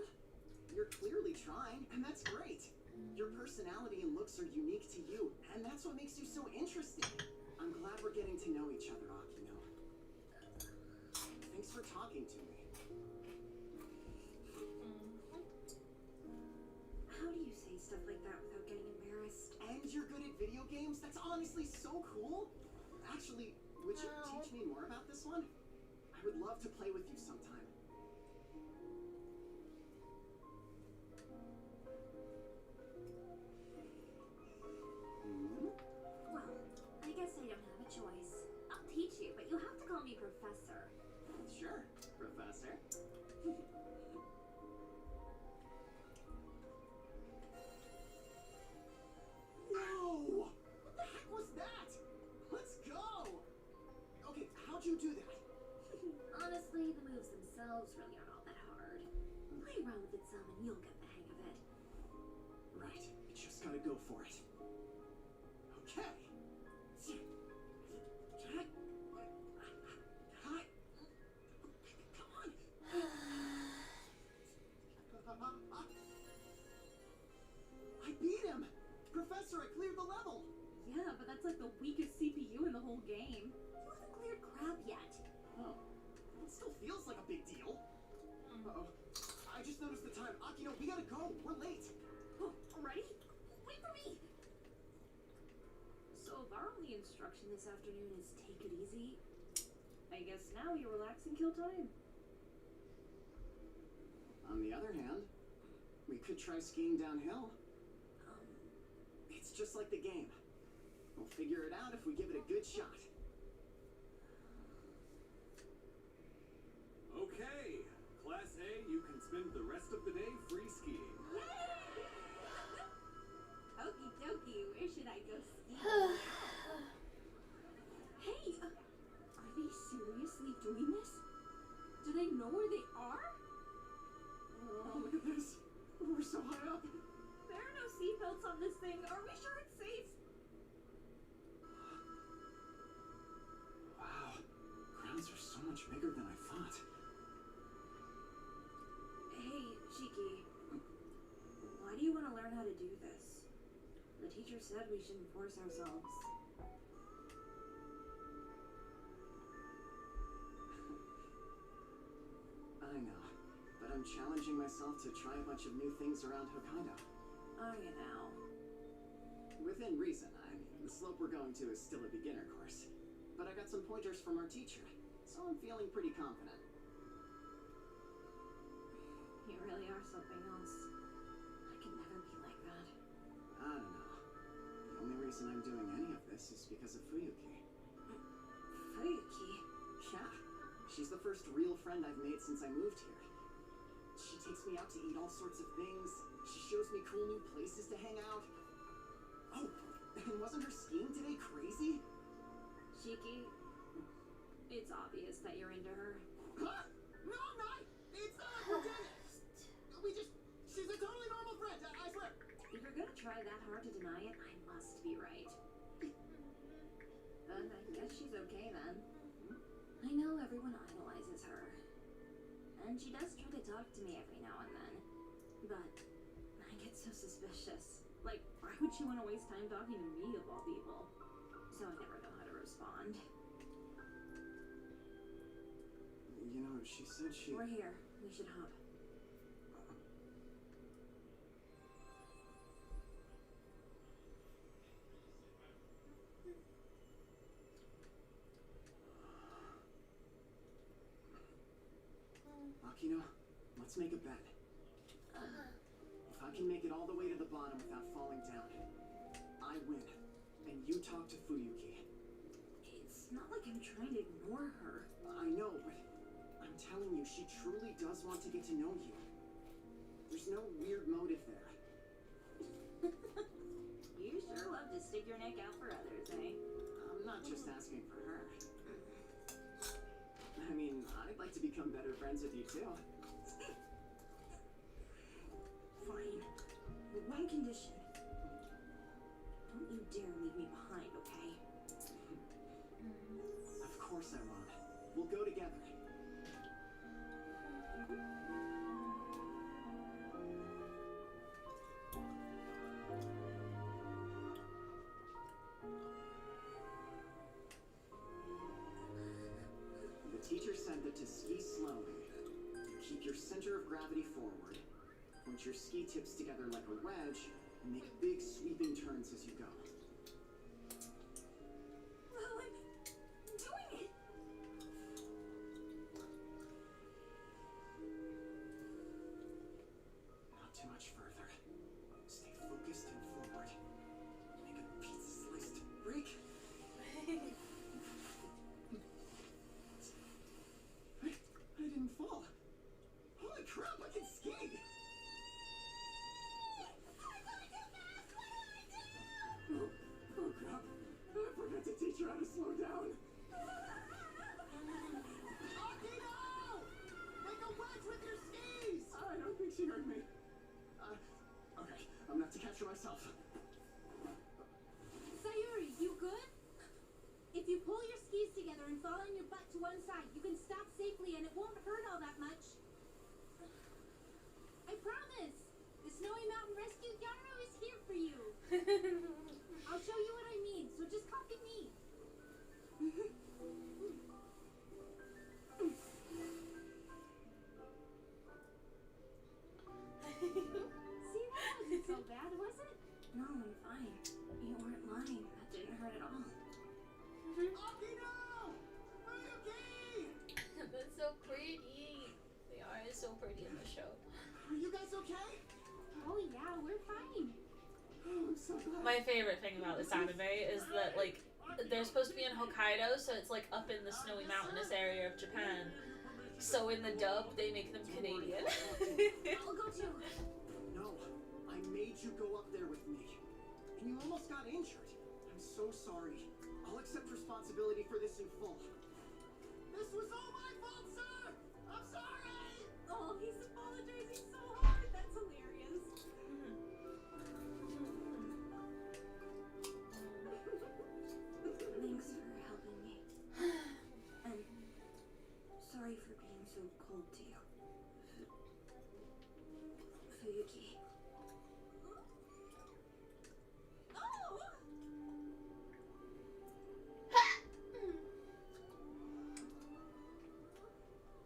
You're clearly trying, and that's great. Your personality and looks are unique to you, and that's what makes you so interesting. I'm glad we're getting to know each other, Akino. Thanks for talking to me. How do you say stuff like that without getting embarrassed? And you're good at video games? That's honestly so cool. Actually, would you teach me more about this one? I would love to play with you sometime. you, but you have to call me Professor. Sure, Professor. Whoa! What the heck was that? Let's go! Okay, how'd you do that? Honestly, the moves themselves really aren't all that hard. Play around with it some and you'll get the hang of it. Right, you just gotta go for it. Okay. Come on. I beat him! Professor, I cleared the level! Yeah, but that's like the weakest CPU in the whole game. You haven't cleared crab yet. Oh, it still feels like a big deal. Uh-oh. I just noticed the time. Akino, we gotta go. We're late. Oh, ready? Wait for me! So if our only instruction this afternoon is take it easy, I guess now you relax and kill time. On the other hand, we could try skiing downhill. It's just like the game. We'll figure it out if we give it a good shot. Okay, Class A, you can spend the rest of the day free skiing. Okie dokie, where should I go skiing now? Hey, are they seriously doing this? Do they know where they are? Oh, look at this. We're so high up. There are no seatbelts on this thing. Are we sure it's safe? Wow. Grounds are so much bigger than I thought. Hey, Shiki. Why do you want to learn how to do this? The teacher said we shouldn't force ourselves. I know, but I'm challenging myself to try a bunch of new things around Hokkaido. Are you now? Within reason, I mean, the slope we're going to is still a beginner course. But I got some pointers from our teacher, so I'm feeling pretty confident. You really are something else. I could never be like that. I don't know. The only reason I'm doing any of this is because of Fuyuki. Fuyuki? Yeah, she's the first real friend I've made since I moved here. She takes me out to eat all sorts of things. She shows me cool new places to hang out. Oh, and wasn't her skiing today crazy? Shiki, it's obvious that you're into her. Huh? No, I'm not! It's not like we're dead! She's a totally normal friend, I swear! If you're gonna try that hard to deny it, I must be right. But I guess she's okay then. I know everyone idolizes her. And she does try to talk to me every now and then. But I get so suspicious. Like, why would she want to waste time talking to me of all people? So I never know how to respond. You know, she said she... We're here. We should hop. Akino, let's make a bet. If I can make it all the way to the bottom without falling down, I win. And you talk to Fuyuki. It's not like I'm trying to ignore her. I know, but I'm telling you, she truly does want to get to know you. There's no weird motive there. You sure love to stick your neck out for others, eh? I'm not just asking for her. I mean, I'd like to become better friends with you too. Fine. With one condition. Don't you dare leave me behind, okay? Of course I won't. We'll go together. The teacher said that to ski slowly, you keep your center of gravity forward, point your ski tips together like a wedge, and make big sweeping turns as you go. Well, I'm doing it! Not too much further. Stay focused and forward. Make a pizza sliced brick. there and fall on your butt to one side. You can stop safely and it won't hurt all that much. I promise. The Snowy Mountain Rescue Gyro is here for you. I'll show you what I mean, so just copy me. See, that wasn't so bad, was it? No, I'm fine. You weren't lying. That didn't hurt at all. Akino! Ryuki! That's so pretty. They are so pretty in the show. Are you guys okay? Oh yeah, we're fine. Oh, I'm so glad. My favorite thing about this anime is that, like, they're supposed to be in Hokkaido, so it's, like, up in the snowy mountainous area of Japan. So in the dub, they make them Canadian. I'll go too. No, I made you go up there with me. And you almost got injured. I'm so sorry. I'll accept responsibility for this in full. This was all my fault, sir! I'm sorry! Oh, he's apologizing so hard. That's hilarious. Thanks for helping me. And sorry for being so cold to you. Fuyuki. Oh!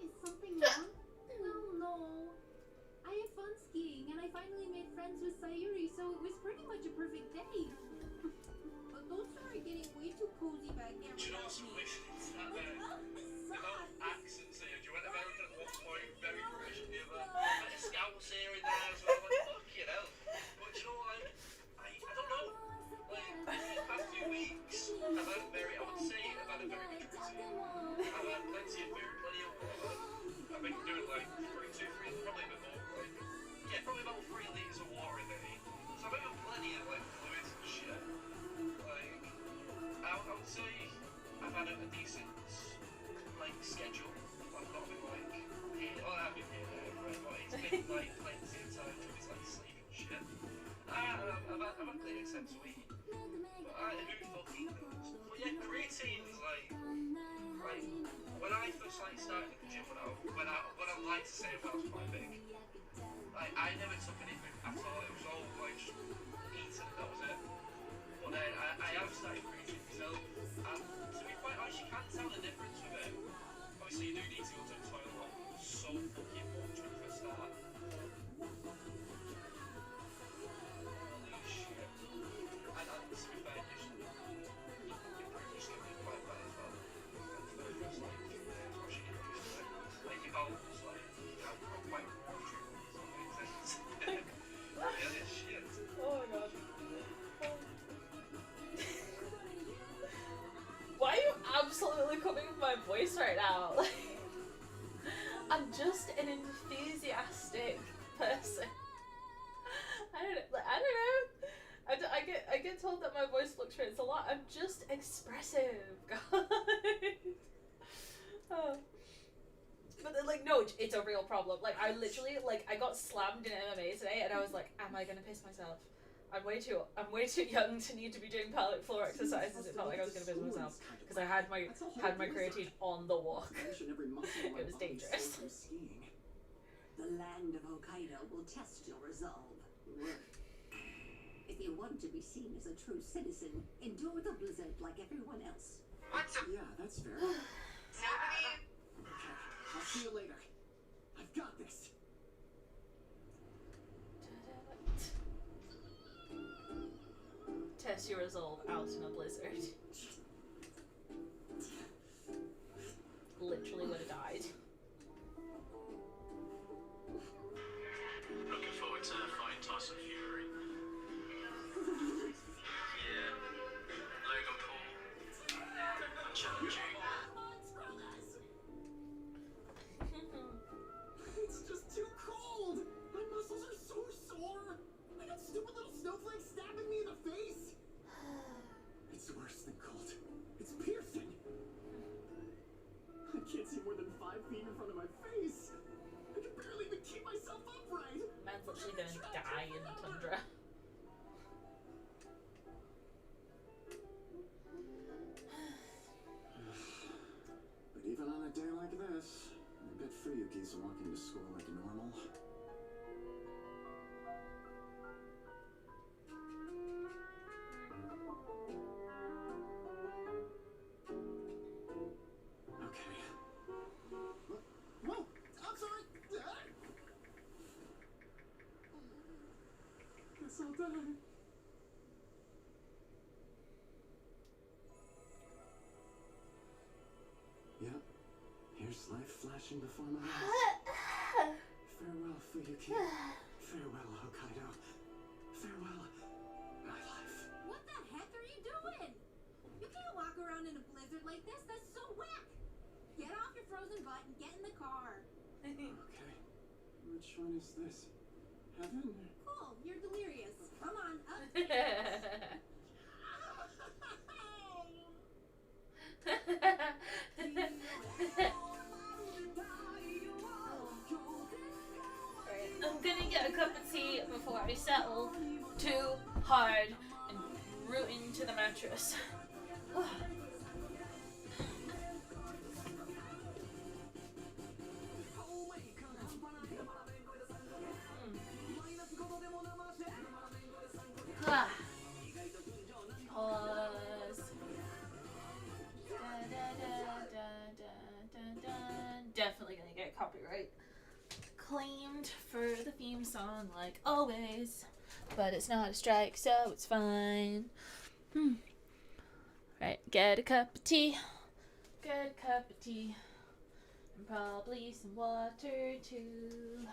Is something wrong? Well, no. I had fun skiing, and I finally made friends with Sayuri, so it was pretty much a perfect day. But don't start getting way too cozy back there. Do you know some listings that about accents here? Do you went American at one point, very British at the other, like a Scouse here and there as well, like fucking hell. But do you know what, I don't know, like, the past few weeks, I've had very, I would say, I've had a very good routine. I've had plenty of food, plenty of water. I've been doing like probably about 3 litres of water a day. So I've got plenty of like fluids and shit. Like, I would say I've had a decent like schedule. I've not been like here, I've been here right, but it's been like plenty of time to just like sleep and shit. I've had clean except sweet. But who fucking knows? But yeah, creatine's like when I first like started in the gym when I like to say when I was quite big. Like, I never took anything at all. It was all like just eating and that was it. But then I have started creatine myself, and to be quite honest, you can't tell the difference with it. Obviously, you do need to go to the toilet so fucking much when you first start. Holy shit. And to be fair, you improve your sleep quite well as well. And for the first like 2 days, washing your face, like your bowels, like, I'm quite watery. Yeah, shit. Oh my god. Why are you absolutely coming with my voice right now? Like, I'm just an enthusiastic person. I don't know. I get told that my voice fluctuates a lot. I'm just expressive, God. Oh. But then, like, no, it's a real problem. Like, I literally, like, I got slammed in MMA today, and I was like, am I gonna piss myself? I'm way too young to need to be doing pelvic floor exercises. It felt like I was gonna piss myself because I had my creatine on the walk. It was dangerous. The land of Hokkaido will test your resolve. If you want to be seen as a true citizen, endure the blizzard like everyone else. Yeah, that's fair. Okay, I'll see you later. I've got this. Test your resolve out in a blizzard. Literally would have died. Looking forward to fighting Tyson Fury. Yeah. Logan Paul. And challenging. It's just too cold. My muscles are so sore. I got stupid little snowflakes stabbing me in the face. It's worse than cold. It's piercing. I can't see more than 5 feet in front of my face. I can barely even keep myself upright. Man's literally gonna die in the tundra. kids walking to school like normal. Okay. Whoa! I'm sorry! Guess I'll die. Yep. Here's life flashing before my eyes. Farewell, Fuyuki. Farewell, Hokkaido. Farewell, my life. What the heck are you doing? You can't walk around in a blizzard like this. That's so whack. Get off your frozen butt and get in the car. Okay. Which one is this? Heaven? Cool, you're delirious. Come on, up. Right, I'm gonna get a cup of tea before I settle too hard and root into the mattress. Pause. Definitely gonna get copyright claimed for the theme song, like always. But it's not a strike, so it's fine. Right, get a cup of tea. Get a cup of tea. And probably some water too.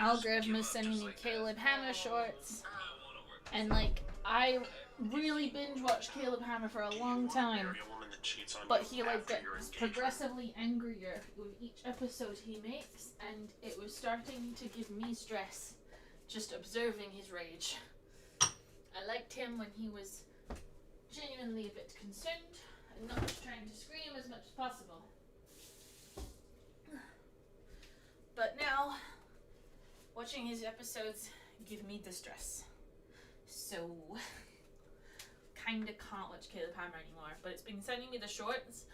algorithm is sending me Caleb Hammer shorts, and like I really binge watched Caleb Hammer for a long time, but he like gets progressively angrier with each episode he makes, and it was starting to give me stress just observing his rage. I liked him when he was genuinely a bit concerned and not trying to scream as much as possible. But now, watching his episodes give me distress. So, kinda can't watch Caleb Hammer anymore. But it's been sending me the shorts,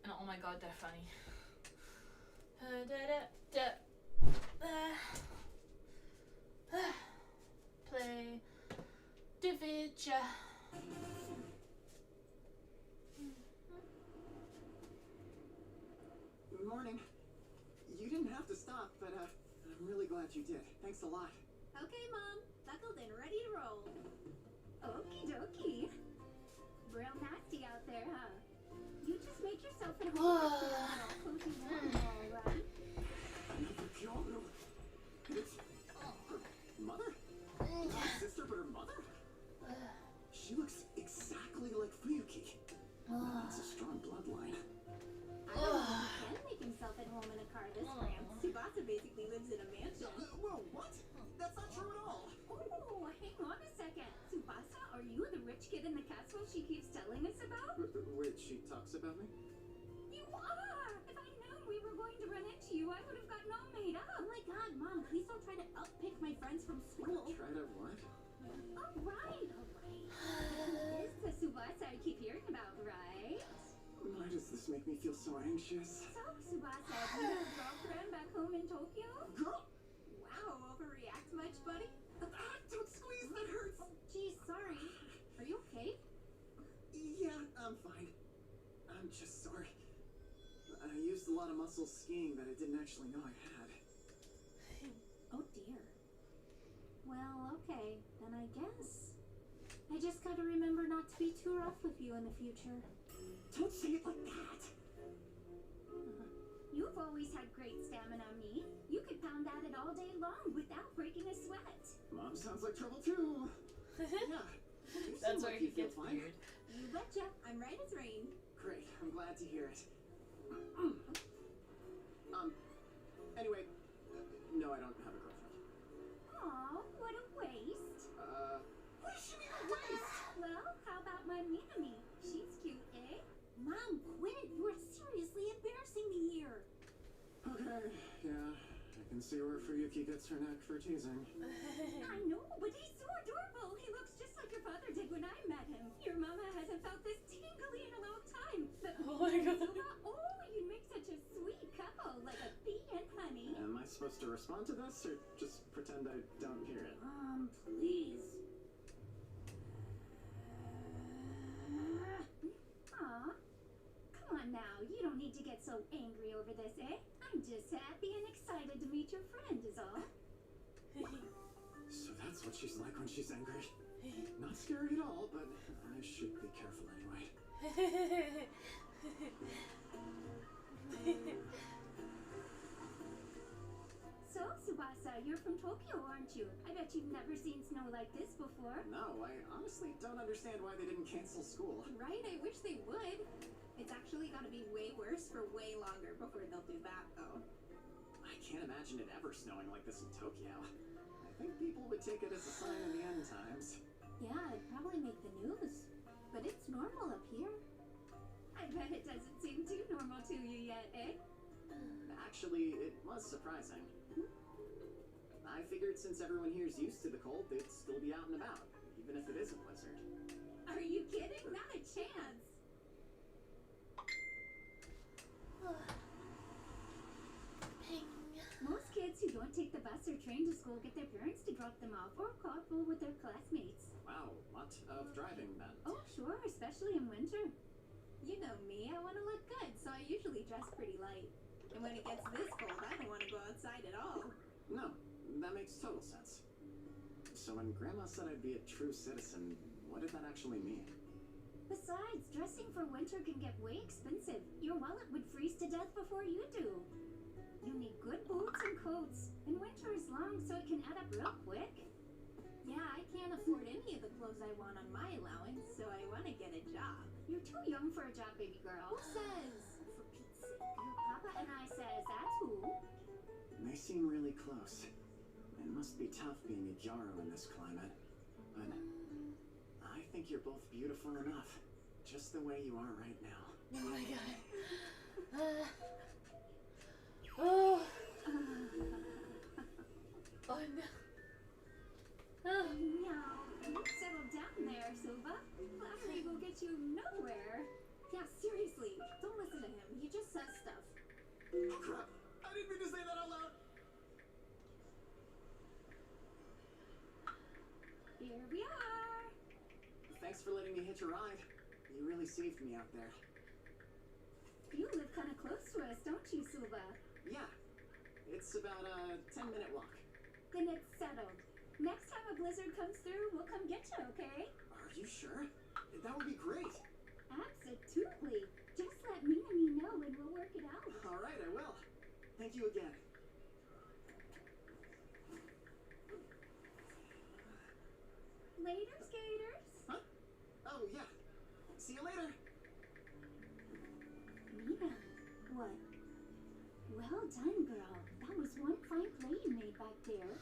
and oh my god, they're funny. Play Dividia. Good morning. You didn't have to stop, but I'm really glad you did. Thanks a lot. Okay, Mom. Buckled and ready to roll. Okie dokie. Real nasty out there, huh? You just make yourself at home. All cozy warm, all right? Another Kyoto. It's her mother? Not her sister, but her mother? She looks exactly like Fuyuki. That's a strong bloodline. I don't know if he can make himself at home in a car this cramped. Tsubasa basically lives in a mansion. Whoa, what? That's not true at all. Oh, hang on a second. Tsubasa, are you the rich kid in the castle she keeps telling us about? Wait, she talks about me? You are! If I'd known we were going to run into you, I would have gotten all made up. Oh my god, Mom, please don't try to uppick my friends from school. Try to what? Alright. This is the Tsubasa I keep hearing about, right? Why does this make me feel so anxious? So, Tsubasa, do you have a girlfriend back home in Tokyo? Girl! Wow, overreact much, buddy? Don't squeeze, that hurts! Oh, geez, sorry. Are you okay? Yeah, I'm fine. I'm just sorry. I used a lot of muscle skiing that I didn't actually know I had. Oh dear. Well, okay, then I guess I just gotta remember not to be too rough with you in the future. Don't say it like that! You've always had great stamina, me. You could pound at it all day long without breaking a sweat. Mom sounds like trouble too. Yeah. You That's seem where like he you feel gets fine. weird. You betcha. I'm right as rain. Great, I'm glad to hear it. Anyway, no, I don't have a girlfriend. Aw, what a waste. What does she mean a waste? Well, how about my Minami? She's cute, eh? Mom, quit it. You are seriously embarrassing me here. Okay, yeah, I can see where Fuyuki gets her knack for teasing. I know, but he's so adorable. He looks just like your father did when I met him. Your mama hasn't felt this tingly in a long time. But Oh my god. oh, you'd make such a sweet couple, like a bee and honey. Am I supposed to respond to this, or just pretend I don't hear it? Please. Aw, come on now. You don't need to get so angry over this, eh? I'm just happy and excited to meet your friend, is all. So that's what she's like when she's angry. Not scary at all, but I should be careful anyway. So, Tsubasa, you're from Tokyo, aren't you? I bet you've never seen snow like this before. No, I honestly don't understand why they didn't cancel school. Right? I wish they would. It's actually gotta be way worse for way longer before they'll do that, though. I can't imagine it ever snowing like this in Tokyo. I think people would take it as a sign of the end times. Yeah, it'd probably make the news. But it's normal up here. I bet it doesn't seem too normal to you yet, eh? Actually, it was surprising. I figured since everyone here's used to the cold, they'd still be out and about, even if it is a blizzard. Are you kidding? Not a chance. Most kids who don't take the bus or train to school get their parents to drop them off or carpool with their classmates. Wow, lot of driving then. Oh, sure, especially in winter. You know me, I want to look good, so I usually dress pretty light. And when it gets this cold, I don't want to go outside at all. No, that makes total sense. So when Grandma said I'd be a true citizen, what did that actually mean? Besides, dressing for winter can get way expensive. Your wallet would freeze to death before you do. You need good boots and coats, and winter is long, so it can add up real quick. Yeah, I can't afford any of the clothes I want on my allowance, so I want to get a job. You're too young for a job, baby girl. Who says? For Pete's sake. Your papa and I says that's who. They seem really close. It must be tough being a Gyaru in this climate. But I think you're both beautiful enough, just the way you are right now. Oh my god. Oh. Oh no. Oh, no. You settle down there, Silva. Flattery will get you nowhere. Yeah, seriously. Don't listen to him. He just says stuff. Oh crap! I didn't mean to say that out loud! Here we are. Thanks for letting me hitch a ride. You really saved me out there. You live kind of close to us, don't you, Silva? Yeah. It's about a 10-minute walk. Then it's settled. Next time a blizzard comes through, we'll come get you, okay? Are you sure? That would be great. Absolutely. Just let me and me know and we'll work it out. All right, I will. Thank you again. Later, skaters. Huh? Oh, yeah. See you later. Mina, what? Well done, girl. That was one fine play you made back there.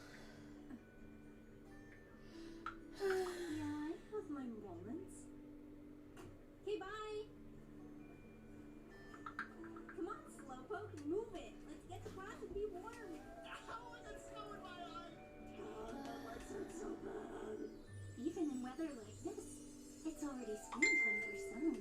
Yeah, I have my moments. Okay, bye. Come on, Slowpoke, move it. Let's get to class and be warm. Ow, I got snow in my eye. Oh, my legs hurt so bad. Even in weather like this, it's already springtime for some.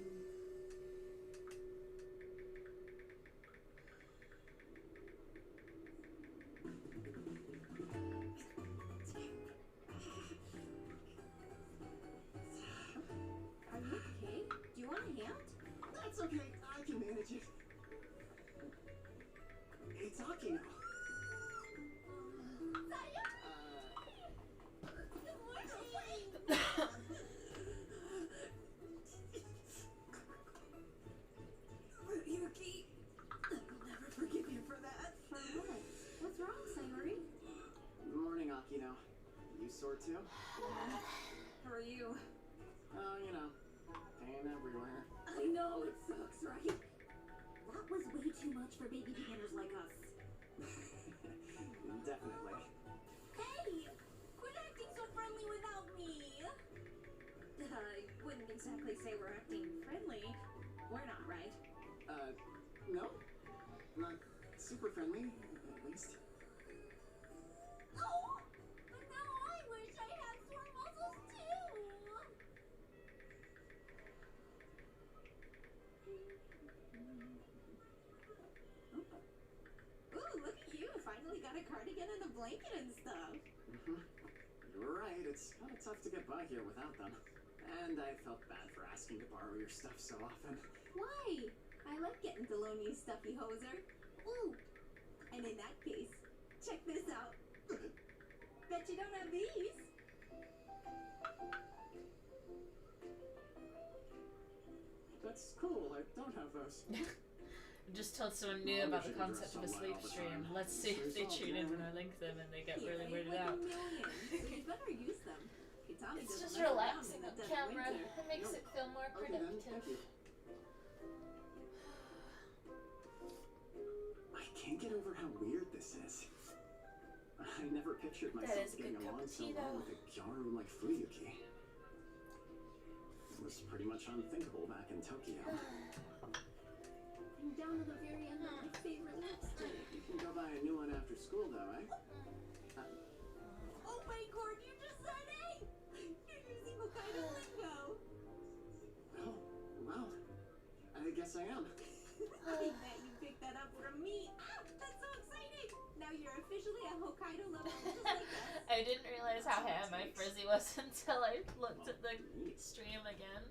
Are you okay? Do you want a hand? That's okay. I can manage it. It's Akino. Ryuki, I'll never forgive you for that. For what? What's wrong, Sayori? Morning, Akino. You sore too? How are you? Oh, you know, pain everywhere. I know, it sucks, right? That was way too much for baby beginners like us. Definitely. Hey! Quit acting so friendly without me! I wouldn't exactly say we're acting friendly. We're not, right? No? Not super friendly, at least. Oh! But now I wish I had sore muscles too! Ooh, look at you! Finally got a cardigan and a blanket and stuff. You're right, it's kind of tough to get by here without them. And I felt bad for asking to borrow your stuff so often. Why? I like getting to loan you stuffy hoser. Ooh! And in that case, check this out. Bet you don't have these. That's cool, I don't have those. Just told someone new about the concept of a sleep stream. Let's see if they tune in when I link them and they get really weirded out. So you better use them. Kitami It's doesn't just mess around relaxing in on the dead of camera. winter. It makes it feel more Okay then, productive. thank you. I can't get over how weird this is. I never pictured myself is a getting good cup along of so tea, well though. with a Gyaru like Fuyuki. It was pretty much unthinkable back in Tokyo. I'm down to the very end of my favorite lipstick. You can go buy a new one after school though, eh? Oh my god, you just said it! You're using Hokkaido lingo! Oh, well, I guess I am. I bet you picked that up from me. Ah, that's so exciting! Now you're officially a Hokkaido lover just like us. I didn't realize how ham my frizzy was until I looked at the stream again.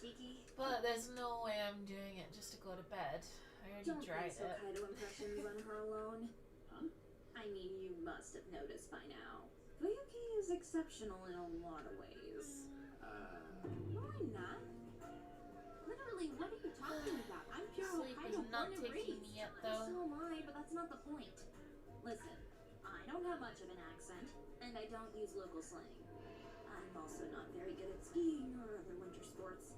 Cheeky. But there's no way I'm doing it just to go to bed. I already Don't tried base it. Hokkaido impressions on her alone. Huh? I mean, you must have noticed by now. Fuyuki is exceptional in a lot of ways. Why not? Literally Really, what are you talking about? I'm pure Sleep Hokkaido is not born and taking raised. me yet, though. So am I, but that's not the point. Listen, I don't have much of an accent, and I don't use local slang. I'm also not very good at skiing or other winter sports.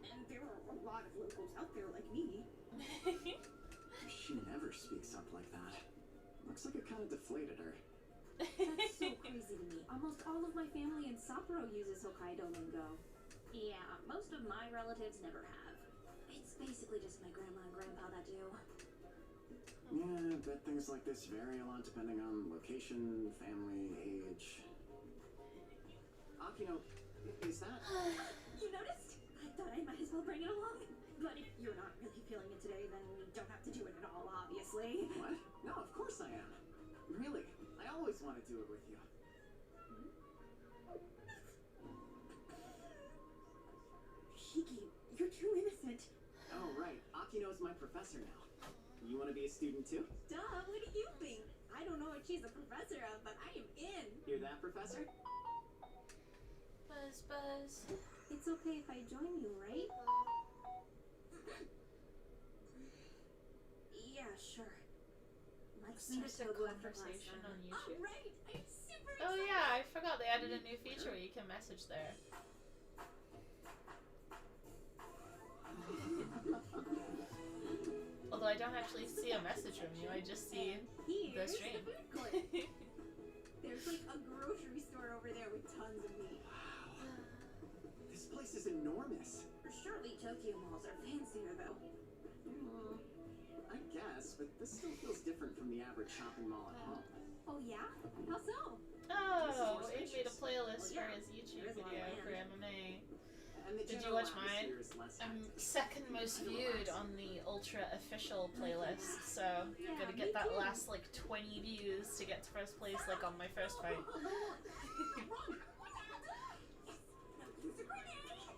And there are a lot of locals out there like me. She never speaks up like that. Looks like it kind of deflated her. That's so crazy to me. Almost all of my family in Sapporo uses Hokkaido lingo. Yeah, most of my relatives never have. It's basically just my grandma and grandpa that do. Yeah, I bet things like this vary a lot depending on location, family, age. Akino, is that... You noticed? I thought I might as well bring it along. But if you're not really feeling it today, then we don't have to do it at all, obviously. What? No, of course I am. Really, I always want to do it with you. Shiki, you're too innocent. Oh, right. Akino's my professor now. You want to be a student too? Duh, what do you think? I don't know what she's a professor of, but I am in. Hear that, professor? Buzz, buzz. It's okay if I join you, right? Yeah, sure. Let's meet at Start a Togo after class conversation then. on YouTube. Alright, I'm super Oh excited. yeah, I forgot they added a new feature where you can message there. Although I don't actually see a message from you, I just see the Here's stream. the food court. There's like a grocery store over there with tons of meat. This place is enormous. Surely Tokyo malls are fancier though. I guess, but this still feels different from the average shopping mall at home. Oh yeah? How so? Oh, Abe made a playlist Well, for yeah, his YouTube there is a lot of video for land. MMA. And the Did you general watch mine? atmosphere is less I'm hectic. second most viewed on the Ultra official playlist, so Yeah, gotta me get that too. last like 20 views to get to first place like on my first fight. Use a grenade!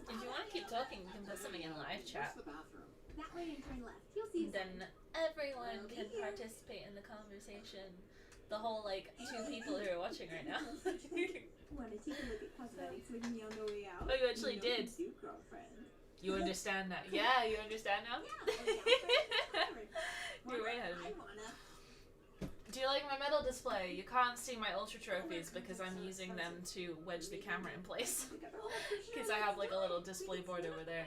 If you want to keep talking, you can put something in live chat. Where's the bathroom? That way and turn left. You'll see a sign. Then everyone I'll be can here. participate in the conversation. The whole like 2 people who are watching right now. Wanna take a look at cosmetics with me on the way out? Oh, you actually know did. You do, girlfriend. You understand that? Yeah, you understand now? You're way ahead of me. I wanna. Do you like my medal display? You can't see my ultra trophies because I'm using them to wedge the camera in place. Because I have like a little display board over there.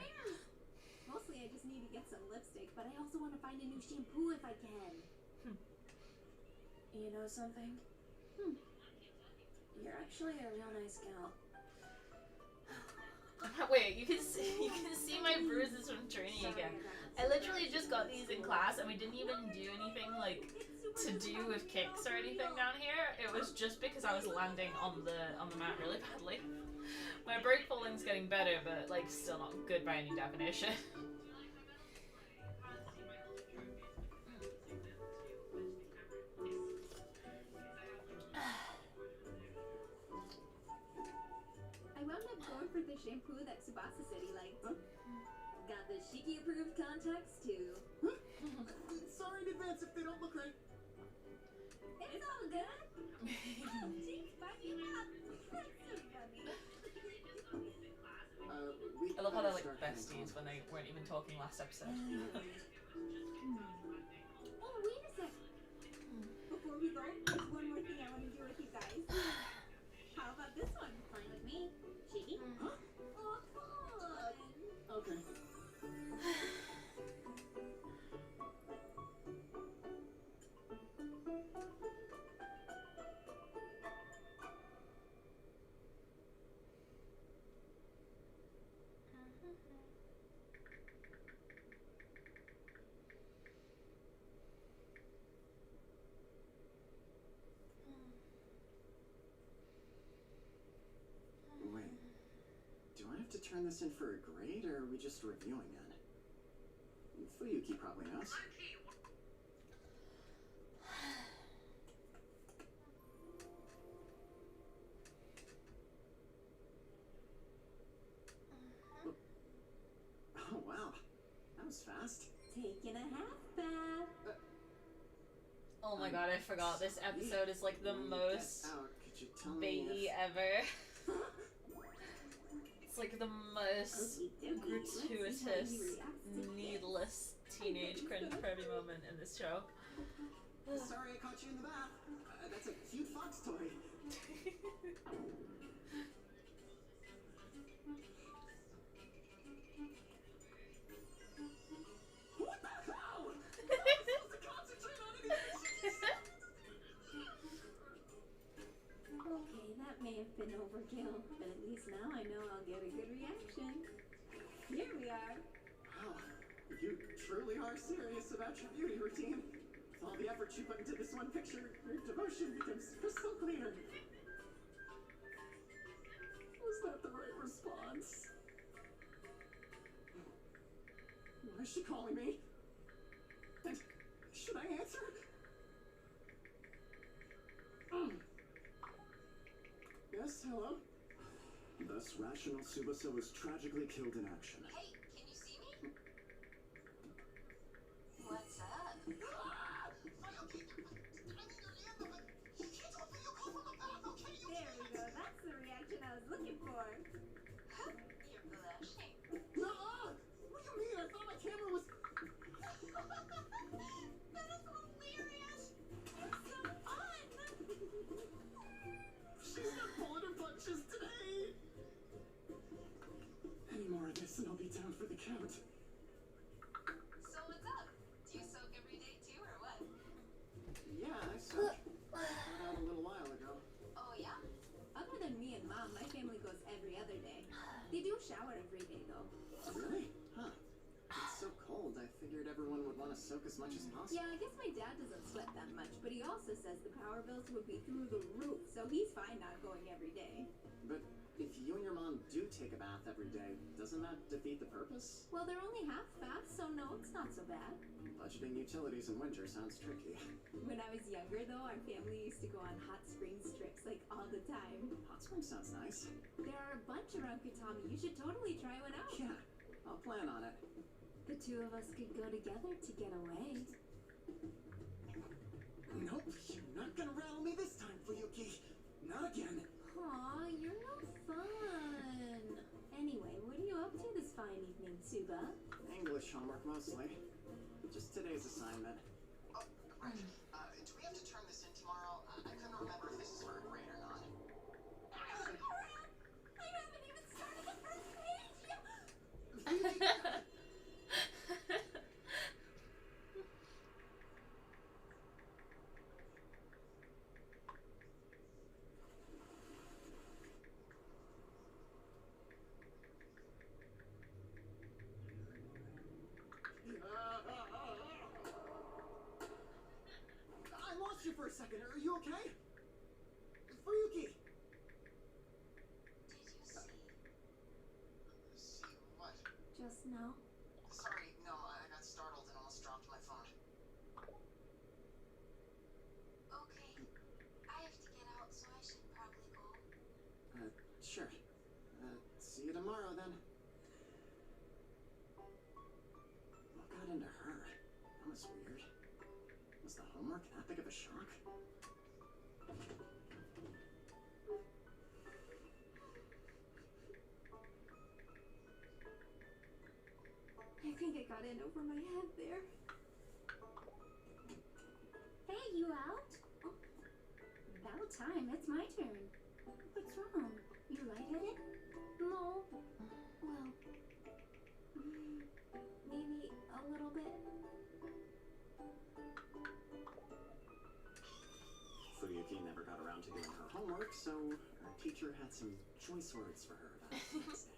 Mostly I just need to get some lipstick, but I also want to find a new shampoo if I can. You know something? You're actually a real nice gal. Wait, you can see my bruises from training again. I literally just got these in class and we didn't even do anything like to do with kicks or anything down here. It was just because I was landing on the mat really badly. My break falling's getting better, but like still not good by any definition. I wound up going for the shampoo that Tsubasa said he liked. Got the Shiki approved contacts too. Sorry in advance if they don't look right. It's all good. Oh, geez, back it up. That's so funny. We I love how they're like better start besties when they weren't even talking last episode. Oh, wait a sec. Before we go, there's one more thing I want to do with you guys. How about this one? Fine with me. Shiki? Huh? Oh, fun. Okay. Wait. Do I have to turn this in for a grade, or are we just reviewing it? Fuyuki probably knows. Oh wow, that was taking a half bath. Oh my god, I forgot. This episode is like the most Could you tell me baby if... ever. It's like the most gratuitous, needless teenage cringe pervy moment in this show. Sorry I caught you in the bath. That's a cute fox toy. What the hell? I'm supposed to concentrate on anything. Okay, that may have been overkill, but at least now I know I'll get a good reaction. Here we are. Wow, you truly are serious about your beauty routine. With all the effort you put into this one picture, your devotion becomes crystal clear. Was that the right response? Why is she calling me? And should I answer? Yes, hello? Thus, rational Tsubasa was tragically killed in action. Hey, can you see me? What's up? There we go. That's the reaction I was looking for. You're blushing. Nuh-uh! What do you mean? I thought my camera was... That is hilarious! It's so fun! She's not pulling her punches today! Any more of this and I'll be down for the count. So what's up? Do you soak every day too, or what? Yeah, I soaked. Got out a little while ago. Oh yeah? Other than me and Mom, my family goes every other day. They do shower every day, though. Really? Huh. It's so cold, I figured everyone would want to soak as much as possible. Yeah, I guess my dad doesn't sweat that much, but he also says the power bills would be through the roof, so he's fine not going every day. But if you and your mom do take a bath every day, doesn't that defeat the purpose? Well, they're only half baths, so no, it's not so bad. Budgeting utilities in winter sounds tricky. When I was younger, though, our family used to go on hot springs trips, like, all the time. Hot spring sounds nice. There are a bunch around Katami. You should totally try one out. Yeah, I'll plan on it. The two of us could go together to get away. Nope, you're not gonna rattle me this time, Fuyuki. Not again. Aw, you're no fun. Anyway, what are you up to this fine evening, Tsuba? English homework mostly. Just today's assignment. Oh, right. Do we have to turn this in tomorrow? I couldn't remember if this is for a grade or not. Crap! I haven't even started the first page yet! I lost you for a second. Are you okay? Fuyuki! Did you see? See what? Just now. Sorry, no, I got startled and almost dropped my phone. Okay. I have to get out, so I should probably go. Sure. See you tomorrow then. What got into her? That was weird. Was the homework that big of a shock? I think I got in over my head there. Hey, you out? Oh, about time. It's my turn. What's wrong? You lightheaded? No. Well, maybe a little bit. Fuyuki never got around to doing her homework, so her teacher had some choice words for her about it the next day.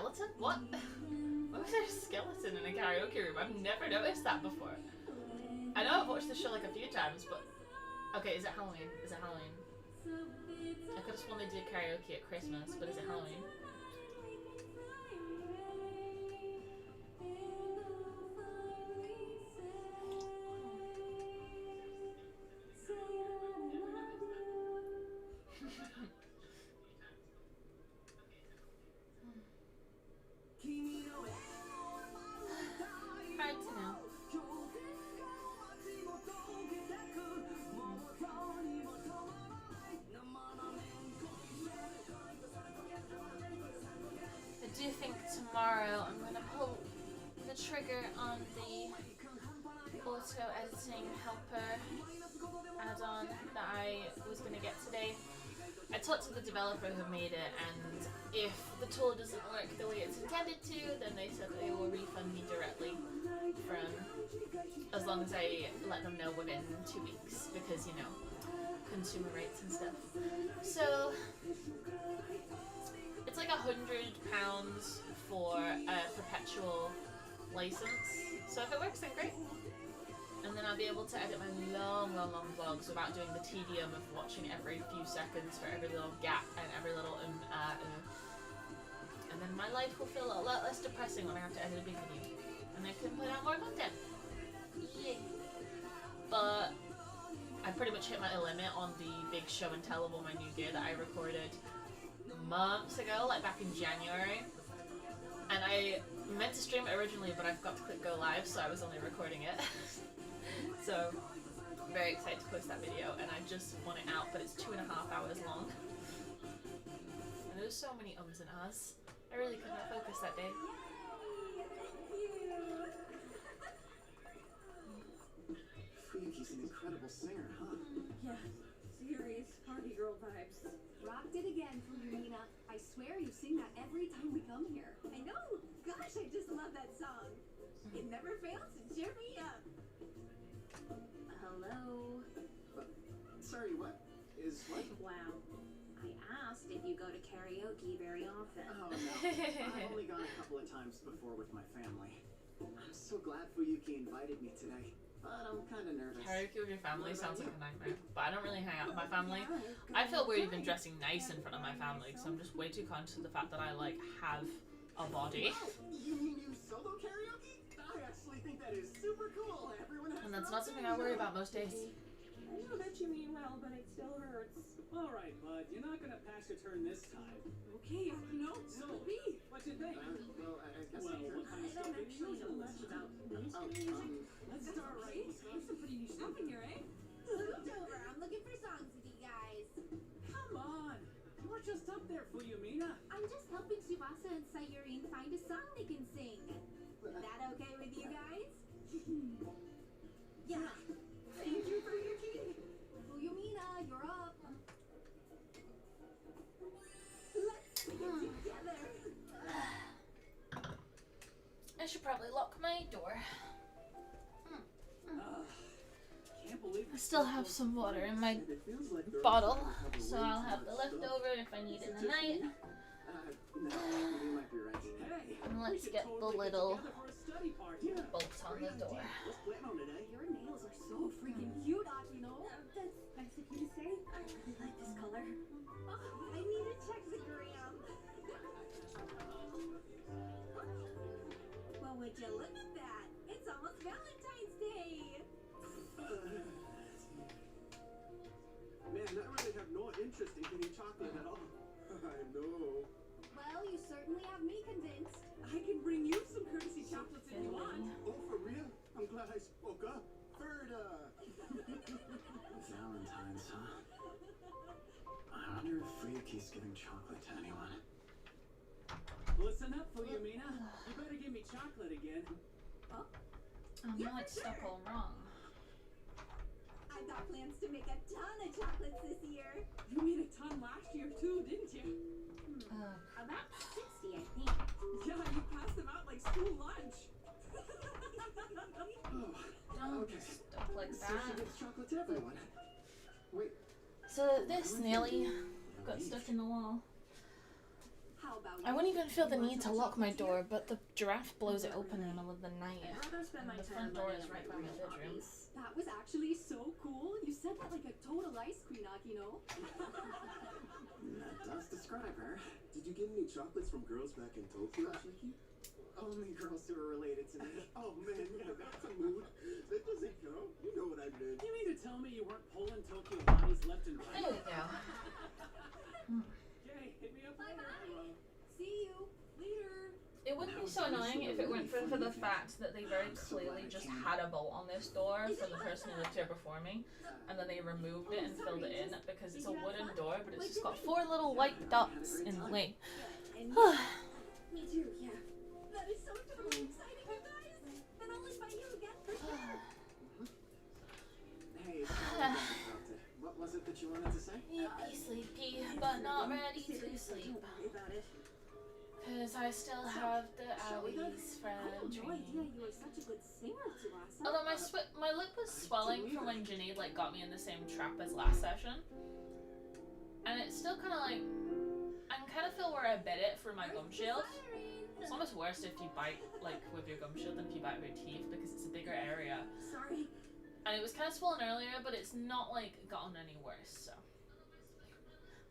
skeleton? What? Why was there a skeleton in a karaoke room? I've never noticed that before. I know I've watched the show like a few times, but... Okay, is it Halloween? Is it Halloween? I could have sworn they did karaoke at Christmas, but is it Halloween? Hard to know. I do think tomorrow I'm gonna pull the trigger on the auto editing helper add-on that I was gonna get today. I talked to the developer who made it, and if the tool doesn't work the way it's intended to, then they said they will refund me directly from, as long as I let them know within 2 weeks, because, you know, consumer rights and stuff. So it's like £100 for a perpetual license. So if it works, then great. And then I'll be able to edit my long vlogs without doing the tedium of watching every few seconds for every little gap and every little And then my life will feel a lot less depressing when I have to edit a big video. And I can put out more content. Yay. But I pretty much hit my limit on the big show and tell of all my new gear that I recorded months ago, like back in January. And I meant to stream it originally, but I forgot to click go live, so I was only recording it. So I'm very excited to post that video, and I just want it out, but it's 2.5 hours long. And there's so many ums and ahs. I really could not focus that day. Fuyuki's an incredible singer, huh? Yeah, serious party girl vibes. Rocked it again for you, Nina. I swear you sing that every time we come here. I know! Gosh, I just love that song. It never fails to cheer me up. Hello? Sorry, what? Is what? Wow. I asked if you go to karaoke very often. Oh, no. I've only gone a couple of times before with my family. I'm so glad Fuyuki invited me today, but I'm kind of nervous. Karaoke with your family sounds like a nightmare, but I don't really hang out with my family. I feel weird even dressing nice in front of my family, because I'm just way too conscious of the fact that I, like, have a body. You mean you solo karaoke? I actually think that is super cool. Everyone has And that's not something I worry about most days. I know that you mean well, but it still hurts. All right, bud. You're not gonna pass your turn this time. Okay, no, So, not me. what you think? Well, I guess Well, I what kind of stuff do you know much about music? Let's start right. There's some pretty new stuff in here, eh? Sleepover. I'm looking for songs with you guys. Come on. You were just up there, Fuyumina. I'm just helping Tsubasa and Sayuri find a song they can sing. That okay with you guys? Yeah. Thank you for your key. Fuyumina, you're up. Let's sing it together. I should probably lock my door. Can't believe I still have some water in my bottle, so I'll have the leftover if I need it in the night. No, you might be right. Hey, And we let's should get totally the little together for a study party. bolts on the door. Let's plan on it, eh? Your nails are so freaking cute, Akino. That's nice of you to say. I really like this color. Oh, I need to check the gram. Well, would you look at that? It's almost Valentine's Day. Man, I really have no interest in getting chocolate at all. I know. Well, you certainly have me convinced. I can bring you some courtesy chocolates if you want. Oh, for real? I'm glad I spoke up. Ferda! Valentine's, huh? I wonder if Fuyuki's giving chocolate to anyone. Listen up, Fuyumina. You better give me chocolate again. Huh? Oh no, it's Stockholm wrong. I've got plans to make a ton of chocolates this year. You made a ton last year too, didn't you? About 60, I think. Yeah, you passed them out like school lunch. Don't Okay. stuff like So she that. gives chocolate to everyone. Wait, So this nearly got stuck in the wall. How How about I you? wouldn't even feel the You want need to some lock my chocolates here? door, but the giraffe blows it open in the middle of the night. How do I spend my And the time front door money is on right my by my real bedroom. hobbies? That was actually so cool. You said that like a total ice queen, Akino. That does describe her. Did you get any chocolates from girls back in Tokyo, Shiki? Only girls who are related to me. Oh man, yeah, that's a mood. That doesn't count. You know what I meant. You mean to tell me you weren't pulling Tokyo bodies left and right? There we go. Okay, hit me up later. Bye-bye. See you later. It wouldn't be so annoying if it weren't for the fact that they very clearly just had a bolt on this door from the person who lived here before me, and then they removed it and filled it in because it's a wooden door, but it's just got 4 little white dots in the way. And me too, yeah. That is so totally exciting, you guys. And I'll invite you again for sure. Hey, it's Charlie interrupted. What was it that you wanted to say? Be sleepy, but not ready to sleep. Don't worry about it. Cause I still have the Owie's I had friend no dream. idea you were such a good singer, Tsubasa. Although my lip was swelling from when Janaid like got me in the same trap as last session, and it's still kind of like I can kind of feel where I bit it through my gum shield. It's almost worse if you bite like with your gum shield than if you bite with your teeth because it's a bigger area. Sorry. And it was kind of swollen earlier, but it's not like gotten any worse. So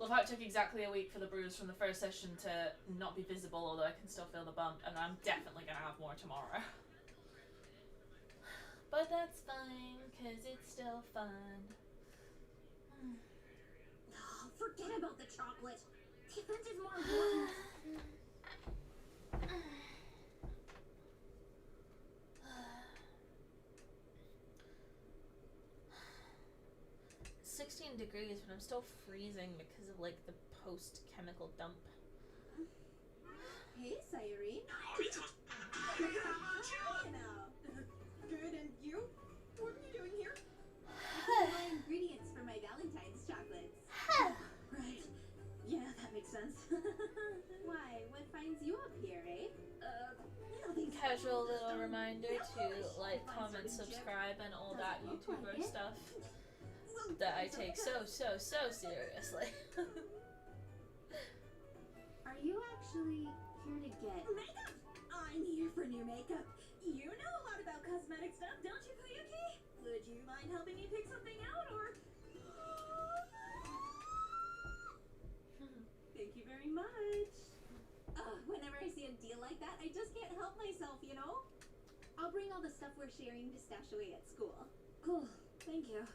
love how it took exactly a week for the bruise from the first session to not be visible, although I can still feel the bump, and I'm definitely gonna have more tomorrow. But that's fine, cause it's still fun. Oh, forget about the chocolate. The event is more important. 16 degrees, but I'm still freezing because of like the post-chemical dump. Hey, Sayuri. Good, and you? What are you doing here? My ingredients for my Valentine's chocolates. Right. Yeah, that makes sense. Why? What finds you up here, eh? Casual little reminder to like, comment, subscribe, and all that YouTuber stuff that I take so seriously. Are you actually here to get makeup? I'm here for new makeup. You know a lot about cosmetic stuff, don't you, Fuyuki? Would you mind helping me pick something out, or? Thank you very much. Whenever I see a deal like that, I just can't help myself, you know? I'll bring all the stuff we're sharing to stash away at school. Cool. Thank you.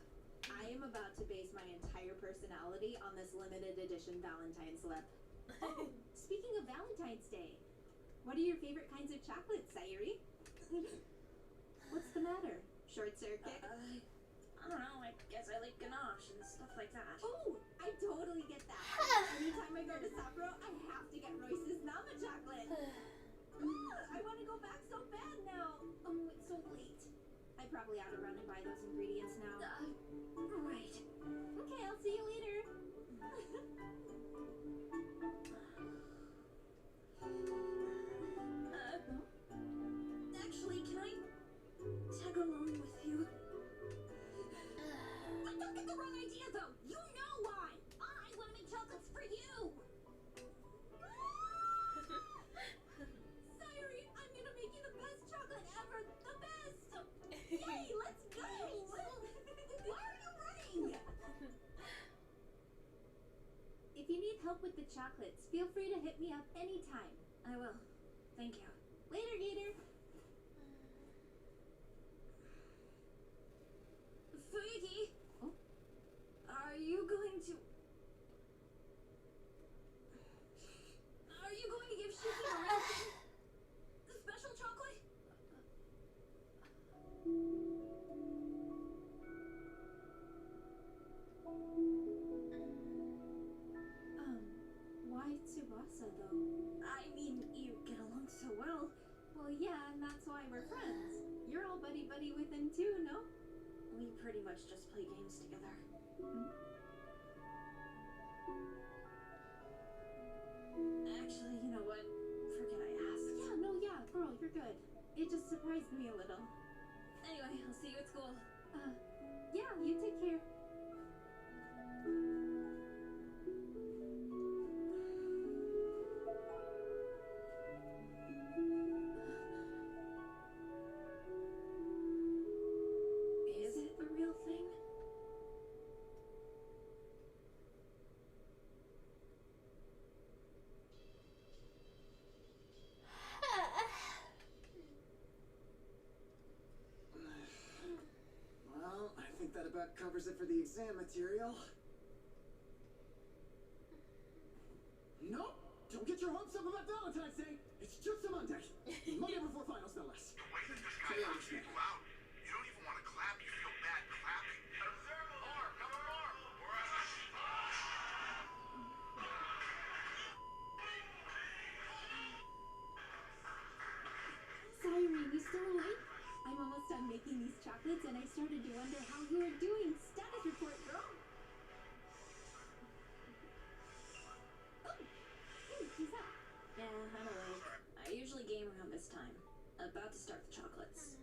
I am about to base my entire personality on this limited edition Valentine's slip. Oh, speaking of Valentine's Day, what are your favorite kinds of chocolates, Sayuri? What's the matter? Short circuit? I don't know, I guess I like ganache and stuff like that. Oh, I totally get that. Anytime I go to Sapporo, I have to get Royce's Nama chocolate. I want to go back so bad now. Oh, it's so late. I probably ought to run and buy those ingredients now. Right. Okay, I'll see you later. Actually, can I tag along with you? Don't get the wrong idea, though. You know why. I want to make chocolates for you. Sayuri, I'm gonna make you the best chocolate ever. The best. Yay, let's go. Why are you running? If you need help with the chocolates, feel free to hit me up anytime. I will. Thank you. Later, Gator. Fuyuki! Oh? Are you going to give Shiki a real thing? The special chocolate? Why Tsubasa, though? I mean, you get along so well. Well, yeah, and that's why we're friends. You're all buddy-buddy with him, too, no? We pretty much just play games together. Actually, you know what? Forget I asked. Yeah, girl, you're good. It just surprised me a little. Anyway, I'll see you at school. Yeah, you take care. covers it for the exam material. Nope! Don't get your hopes up about Valentine's Day! It's just a Monday! Monday before finals, no less. The way that this guy knocks people out, you don't even want to clap, you feel bad clapping. Observe alarm, number alarm! Siren, you still awake? I'm almost done making these chocolates and I started to wonder how you were doing. Status report, girl. Oh, hey, who's that? Yeah, I'm awake. I usually game around this time. About to start the chocolates.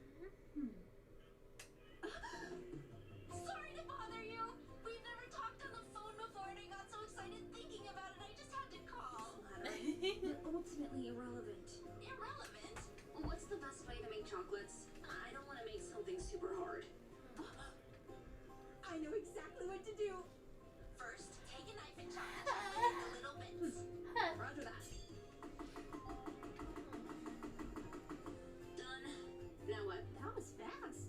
Sorry to bother you. We've never talked on the phone before and I got so excited thinking about it I just had to call. But ultimately irrelevant. Irrelevant? What's the best way to make chocolates? I don't want to make something super hard. I know exactly what to do. First, take a knife and chop the chocolate into little bits. Roger that. Done. Now what? That was fast.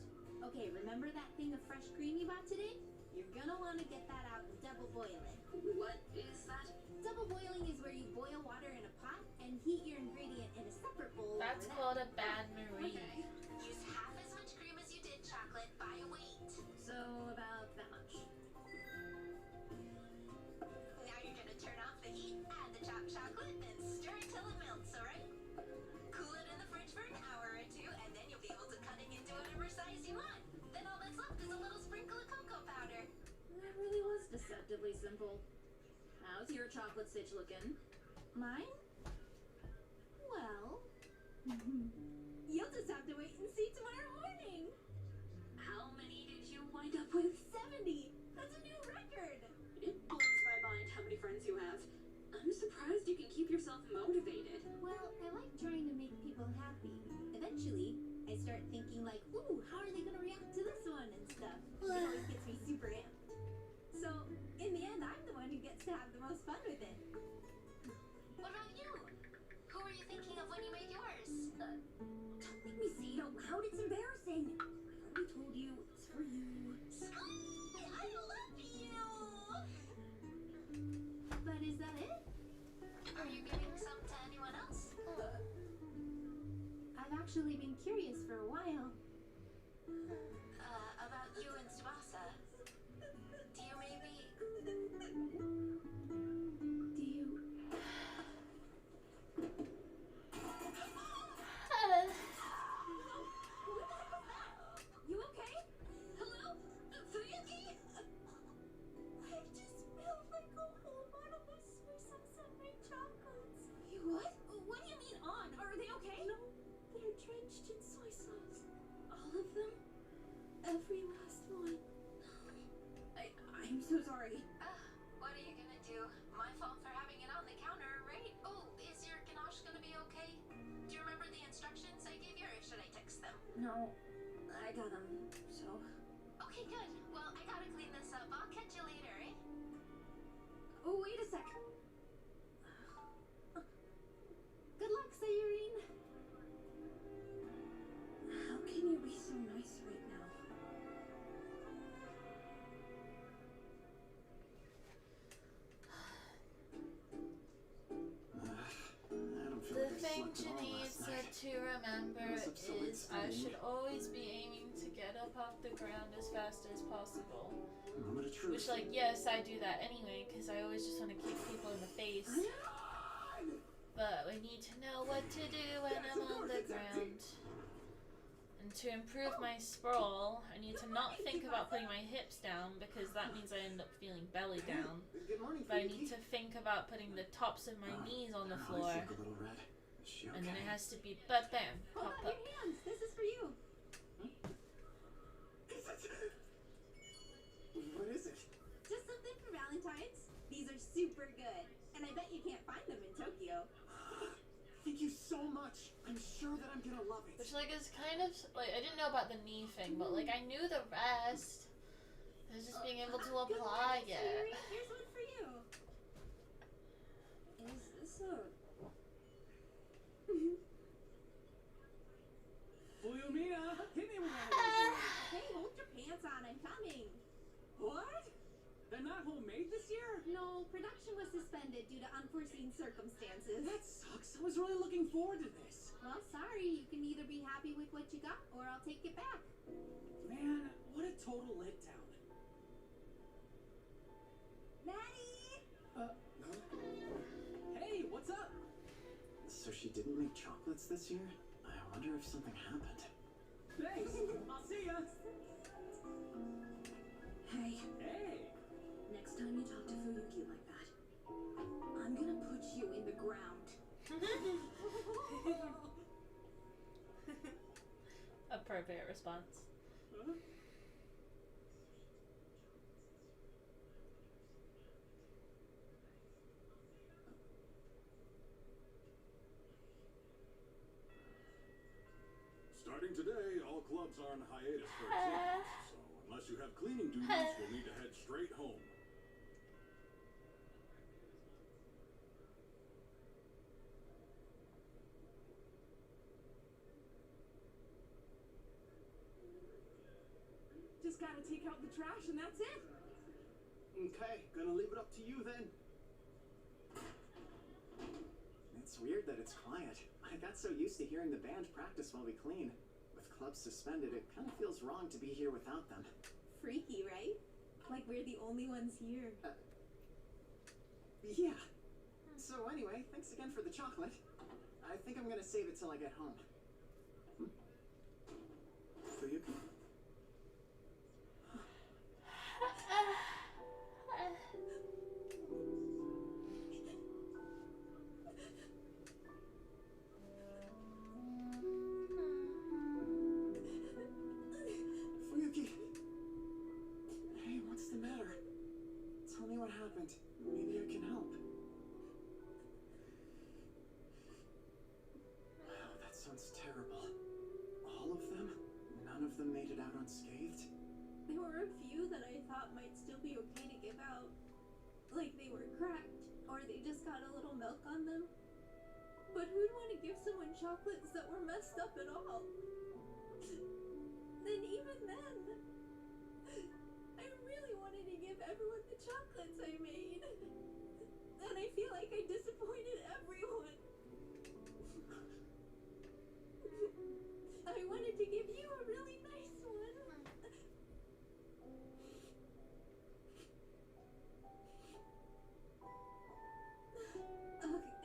Okay, remember that thing of fresh cream you bought today? You're gonna want to get that out and double boil it. What is that? Double boiling is where you boil water in a pot and heat your ingredient in a separate bowl. That's over called that. a bad Marie. Okay. Use half as much cream as you did chocolate by weight. So about that much. Now you're gonna turn off the heat, add the chopped chocolate, and stir it till it melts, alright? Cool it in the fridge for an hour or two, and then you'll be able to cut it into whatever size you want. Then all that's left is a little sprinkle of cocoa powder. That really was deceptively simple. How's your chocolate stitch looking? Mine? Well, you'll just have to wait and see tomorrow morning. How many did you wind up with? 70! That's a new record! It blows my mind how many friends you have. I'm surprised you can keep yourself motivated. Well, I like trying to make people happy. Eventually, I start thinking like, ooh, how are they gonna react to this one and stuff. It always gets me super amped. So, in the end, I'm the one who gets to have the most fun with it. What about you? Who were you thinking of when you made yours? Don't make me say it out loud, it's embarrassing. I already told you it's for you. I love you! But is that it? Are you giving some to anyone else? I've actually been curious for a while. About you and Tsubasa. Do you maybe... Do you... You okay? Hello? Fuyuki? I just spilled like a whole bottle of soy sauce on my chocolates. You what? What do you mean on? Are they okay? No, they're drenched in soy sauce. All of them? Every last one. I'm so sorry. What are you gonna do? My fault for having it on the counter, right? Oh, is your ganache gonna be okay? Do you remember the instructions I gave you, or should I text them? No, I got them, so... Okay, good. Well, I gotta clean this up. I'll catch you later, eh? Oh, wait a sec. Good luck, Sayurine. How can you be so nice right now? The thing to need to remember is I should always be aiming to get up off the ground as fast as possible. Which, like, yes, I do that anyway, because I always just want to kick people in the face. But I need to know what to do when I'm on the ground. And to improve my sprawl, I need to not think about putting my hips down, because that means I end up feeling belly down. But I need to think about putting the tops of my knees on the floor. And then it has to be bam, Hold pop out up. your hands. This is for you. What is it? Just something for Valentine's. These are super good. And I bet you can't find them in Tokyo. Thank you so much. I'm sure that I'm gonna love it. Which, like, is kind of, like, I didn't know about the knee thing, but, like, I knew the rest. I was just being able to apply it. Here's one for you. Is this a... Fuyumina, hit me with one of those. Hey, hold your pants on. I'm coming. What? They're not homemade this year? No, production was suspended due to unforeseen circumstances. That sucks. I was really looking forward to this. Well, sorry. You can either be happy with what you got, or I'll take it back. Man, what a total letdown. Maddie! Hey, what's up? So she didn't make chocolates this year? I wonder if something happened. Thanks. I'll see ya. Hey, Hey. next time you talk to Fuyuki like that, I'm gonna put you in the ground. Appropriate response. Huh? Starting today, all clubs are on hiatus for exams, so unless you have cleaning duties, you'll need to head straight home. Just gotta take out the trash and that's it. Okay, gonna leave it up to you then. It's weird that it's quiet. I got so used to hearing the band practice while we clean. With clubs suspended, it kind of feels wrong to be here without them. Freaky, right? Like we're the only ones here. Yeah. So anyway, thanks again for the chocolate. I think I'm gonna save it till I get home. Fuyuki? Fuyuki! Hey, what's the matter? Tell me what happened. Maybe I can help. Wow, that sounds terrible. All of them? None of them made it out unscathed? There were a few that I thought might still be okay to give out. Like they were cracked, or they just got a little milk on them. But who'd want to give someone chocolates that were messed up at all? Then even then, I really wanted to give everyone the chocolates I made. And I feel like I disappointed everyone. I wanted to give you a really nice one.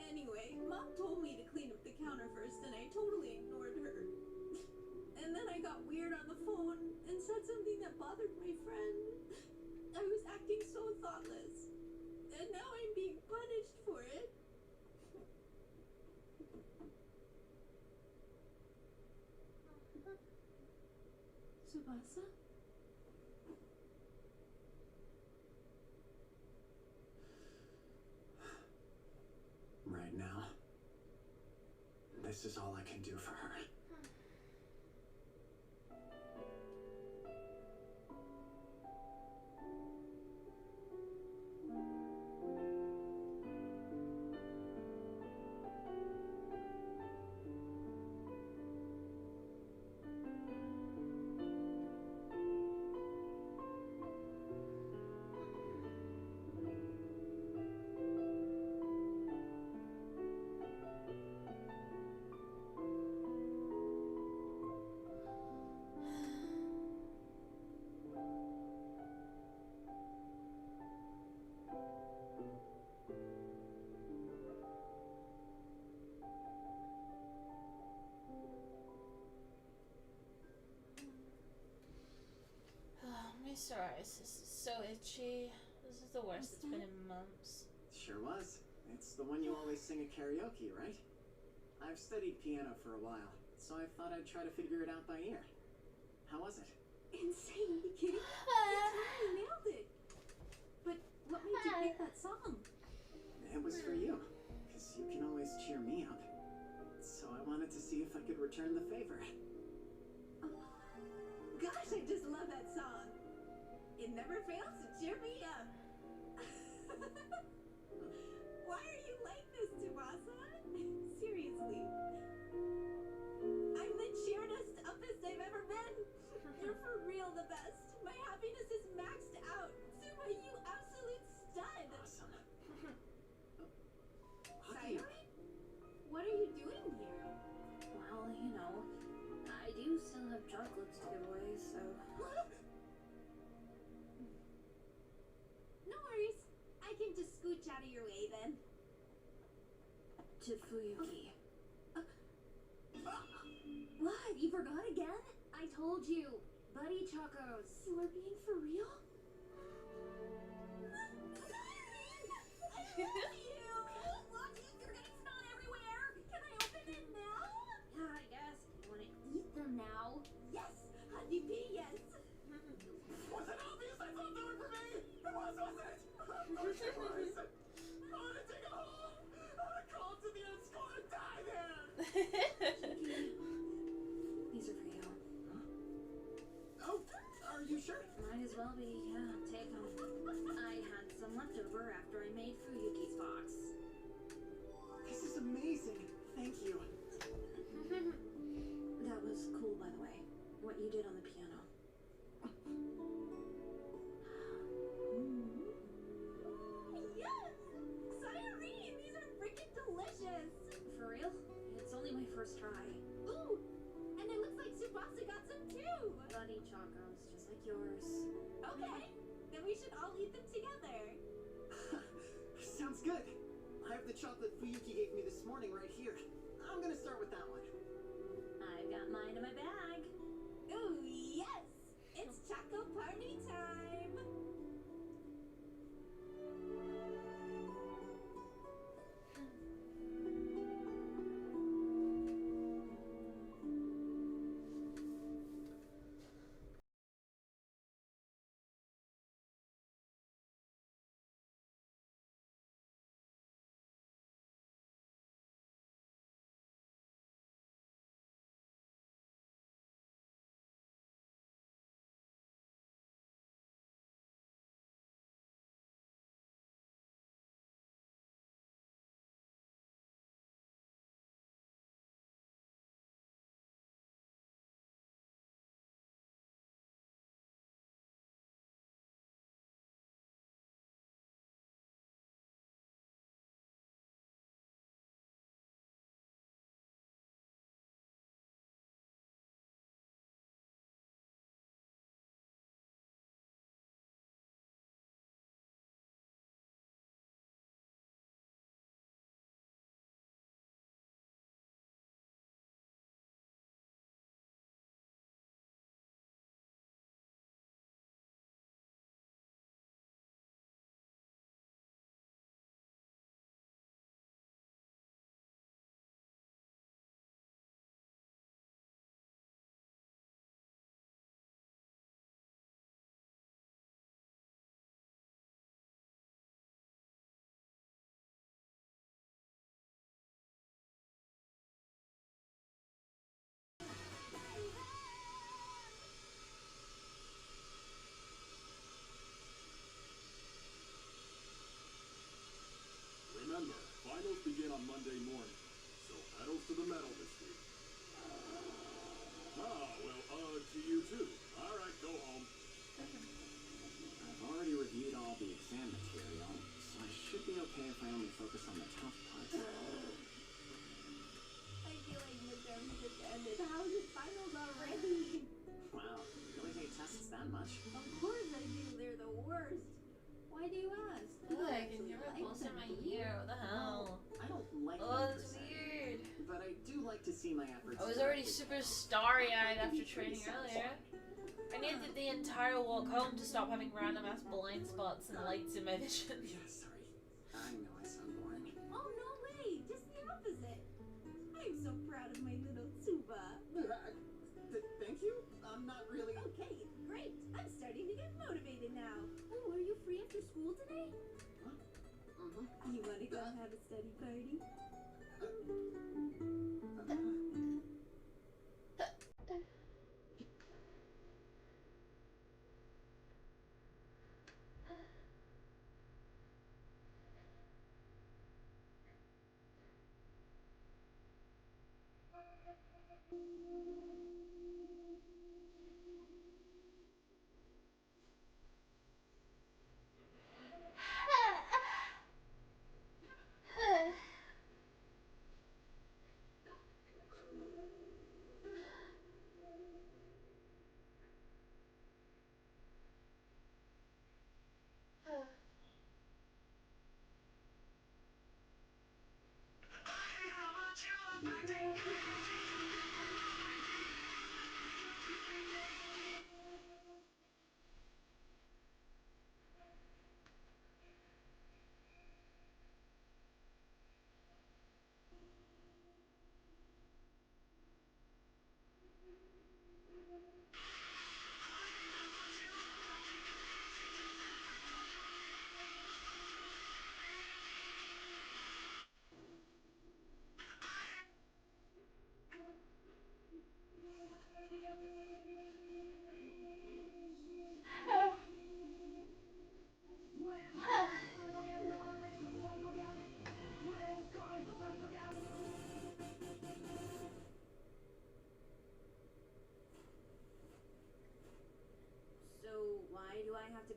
Anyway, Mom told me to clean up the counter first, and I totally ignored her. And then I got weird on the phone and said something that bothered my friend. I was acting so thoughtless, and now I'm being punished for it. Tsubasa? Right now, this is all I can do for her. My psoriasis is so itchy. This is the worst it's been in months. Sure was. It's the one you always sing at karaoke, right? I've studied piano for a while, so I thought I'd try to figure it out by ear. How was it? Insane, you kidding? You totally nailed it. But what made you pick that song? It was for you, because you can always cheer me up. So I wanted to see if I could return the favor. Gosh, I just love that song. It never fails to cheer me up. Why are you like this, Tsubasa? Seriously. I'm the cheeredest, uppest I've ever been. You're for real the best. My happiness is maxed out. Suba, you absolute stud. Awesome. Sayori? What are you doing here? Well, you know, I do still have chocolates to give away, so... No worries. I can just scooch out of your way then. To Fuyuki. What? You forgot again? I told you! Buddy Chocos! You are being for real? I love you! Look, you're getting snot everywhere! Can I open it now? Yeah, I guess. You wanna eat them now? Yes! Honey bee, yes! Was it obvious I thought they were for me? It was, wasn't it? Of course it was. I want to take it home. I want to crawl to the end school and die there. These are for you. Oh, are you sure? Might as well be, yeah. Take them. I had some left over after I made Fuyuki's box. This is amazing. Thank you. That was cool, by the way. What you did on the piano. Yes! Sayori, these are freaking delicious! For real? It's only my first try. Ooh! And it looks like Tsubasa got some too! Buddy Chocos, just like yours. Okay, then we should all eat them together. Sounds good. I have the chocolate Fuyuki gave me this morning right here. I'm gonna start with that one. I've got mine in my bag. Ooh, yes! It's Choco Party time! Remember, finals begin on Monday morning, so pedals to the metal this week. To you too. All right, go home. I've already reviewed all the exam material, so I should be okay if I only focus on the tough parts. I feel like midterms just ended. How's it finals already? Wow, you really hate tests that much? Of course I do. They're the worst. Why do you ask? Ooh, I can hear my pulse in my ear. What the hell? I don't like Oh, them that's per se, weird. but I do like to see my efforts. I was already super starry-eyed after training earlier. I needed the entire walk home to stop having random ass blind spots and lights in my vision. Yeah, sorry. I know I sound boring. Oh, no way. Just the opposite. I'm so proud of my little Tsuba. Thank you? I'm not really... Okay, great. I'm starting to get motivated now. Oh, are you free after school today? Huh? You want to go have a study party?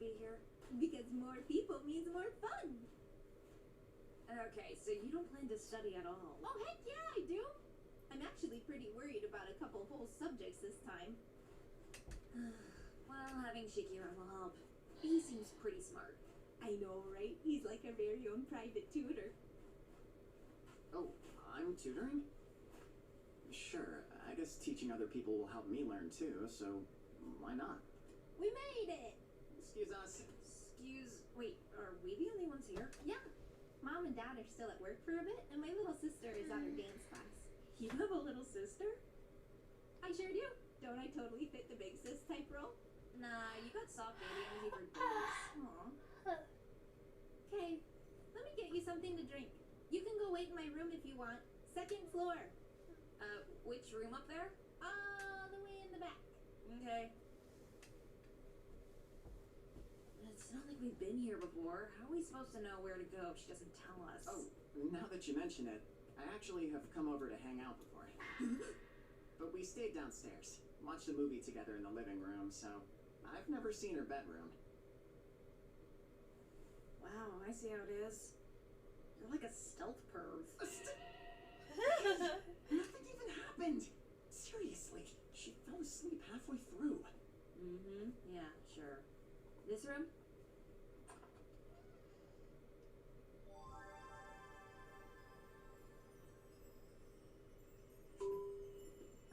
be here? Because more people means more fun. Okay, so you don't plan to study at all. Oh, heck yeah, I do. I'm actually pretty worried about a couple whole subjects this time. Well, having Shiki around will help. He seems pretty smart. I know, right? He's like our very own private tutor. Oh, I'm tutoring? Sure, I guess teaching other people will help me learn too, so why not? We made it! Excuse us. Wait, are we the only ones here? Yeah. Mom and Dad are still at work for a bit, and my little sister is on her dance class. You have a little sister? I sure do. Don't I totally fit the big sis type role? Nah, you got soft baby energy for days. Aw. Okay, let me get you something to drink. You can go wait in my room if you want. Second floor. Which room up there? All the way in the back. Okay. It's not like we've been here before. How are we supposed to know where to go if she doesn't tell us? Oh, now that you mention it, I actually have come over to hang out before. But we stayed downstairs, watched a movie together in the living room, so I've never seen her bedroom. Wow, I see how it is. You're like a stealth perv. Nothing even happened! Seriously, she fell asleep halfway through. Mm-hmm, yeah, sure. This room?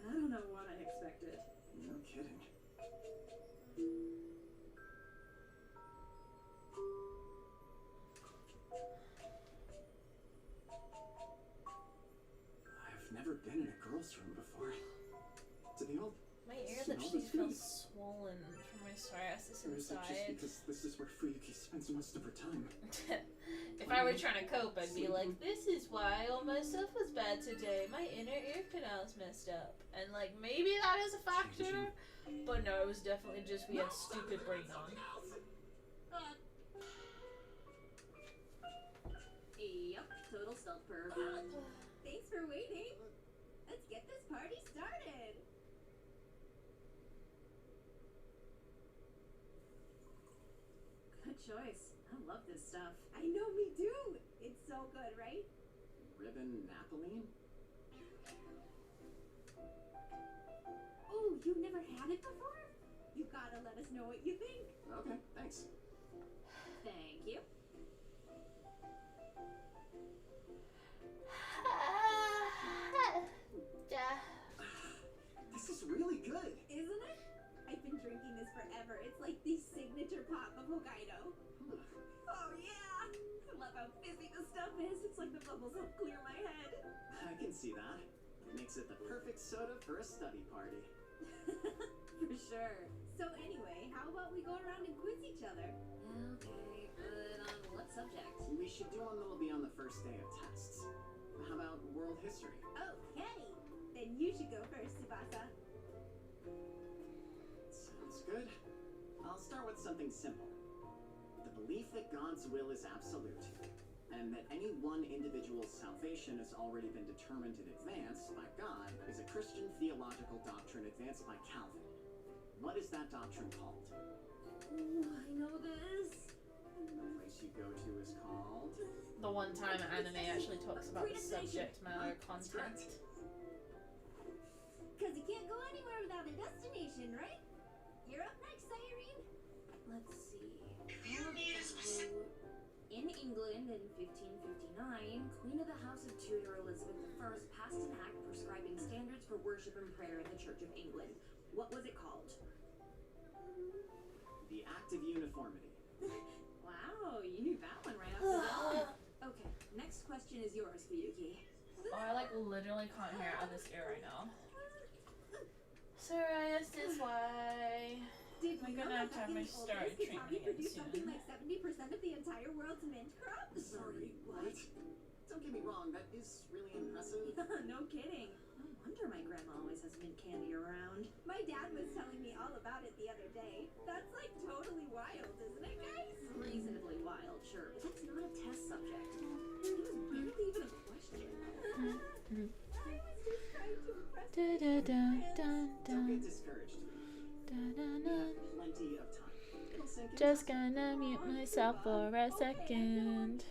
I don't know what I expected. No kidding. I've never been in a girl's room before. Do they all My ear smell literally the same? feels swollen from my psoriasis Or is it just inside. because this is where Fuyuki spends most of her time? If I were trying to cope, I'd be like, this is why all my stuff was bad today. My inner ear canal's messed up. And like, maybe that is a factor. But no, it was definitely just we had stupid brain on. Yep, total stealth perv. Thanks for waiting. Let's get this party started. Good choice. I love this stuff. I know, me too. It's so good, right? Ribbon Napoleon? Oh, you've never had it before? You gotta let us know what you think. Okay, thanks. Thank you. This is really good. Isn't it? I've been drinking this forever. It's like the signature pop of Hokkaido. Oh yeah! I love how fizzy the stuff is. It's like the bubbles help clear my head. I can see that. It makes it the perfect soda for a study party. For sure. So anyway, how about we go around and quiz each other? Okay, but on what subject? We should do one that'll be on the first day of tests. How about world history? Okay. Then you should go first, Tsubasa. Sounds good. I'll start with something simple. The belief that God's will is absolute, and that any one individual's salvation has already been determined in advance by God, is a Christian theological doctrine advanced by Calvin. What is that doctrine called? Ooh, I know this. The place you go to is called... The one time anime actually talks about the subject matter That's content. correct. Because you can't go anywhere without a destination, right? You're up next, Irene. Let's see. If you need a specific... In England in 1559, Queen of the House of Tudor Elizabeth I passed an act prescribing standards for worship and prayer in the Church of England. What was it called? The Act of Uniformity. Wow, you knew that one right off the bat. Okay, next question is yours, Fuyuki. Oh, I like literally can't hear out of this ear right now. Psoriasis, why? Did I'm you know gonna that have to have back in my the old steroid days, treatment Kitami again produced something soon. like 70% of the entire world's mint crop? Sorry, what? Don't get me wrong, that is really impressive. No kidding. No wonder my grandma always has mint candy around. My dad was telling me all about it the other day. That's like totally wild, isn't it, guys? Reasonably wild, sure, but that's not a test subject. It was barely even a question. I was just trying to impress Da da da da Don't da get discouraged. da da We da. have plenty of time. It'll sink in? Just gonna mute myself for a second.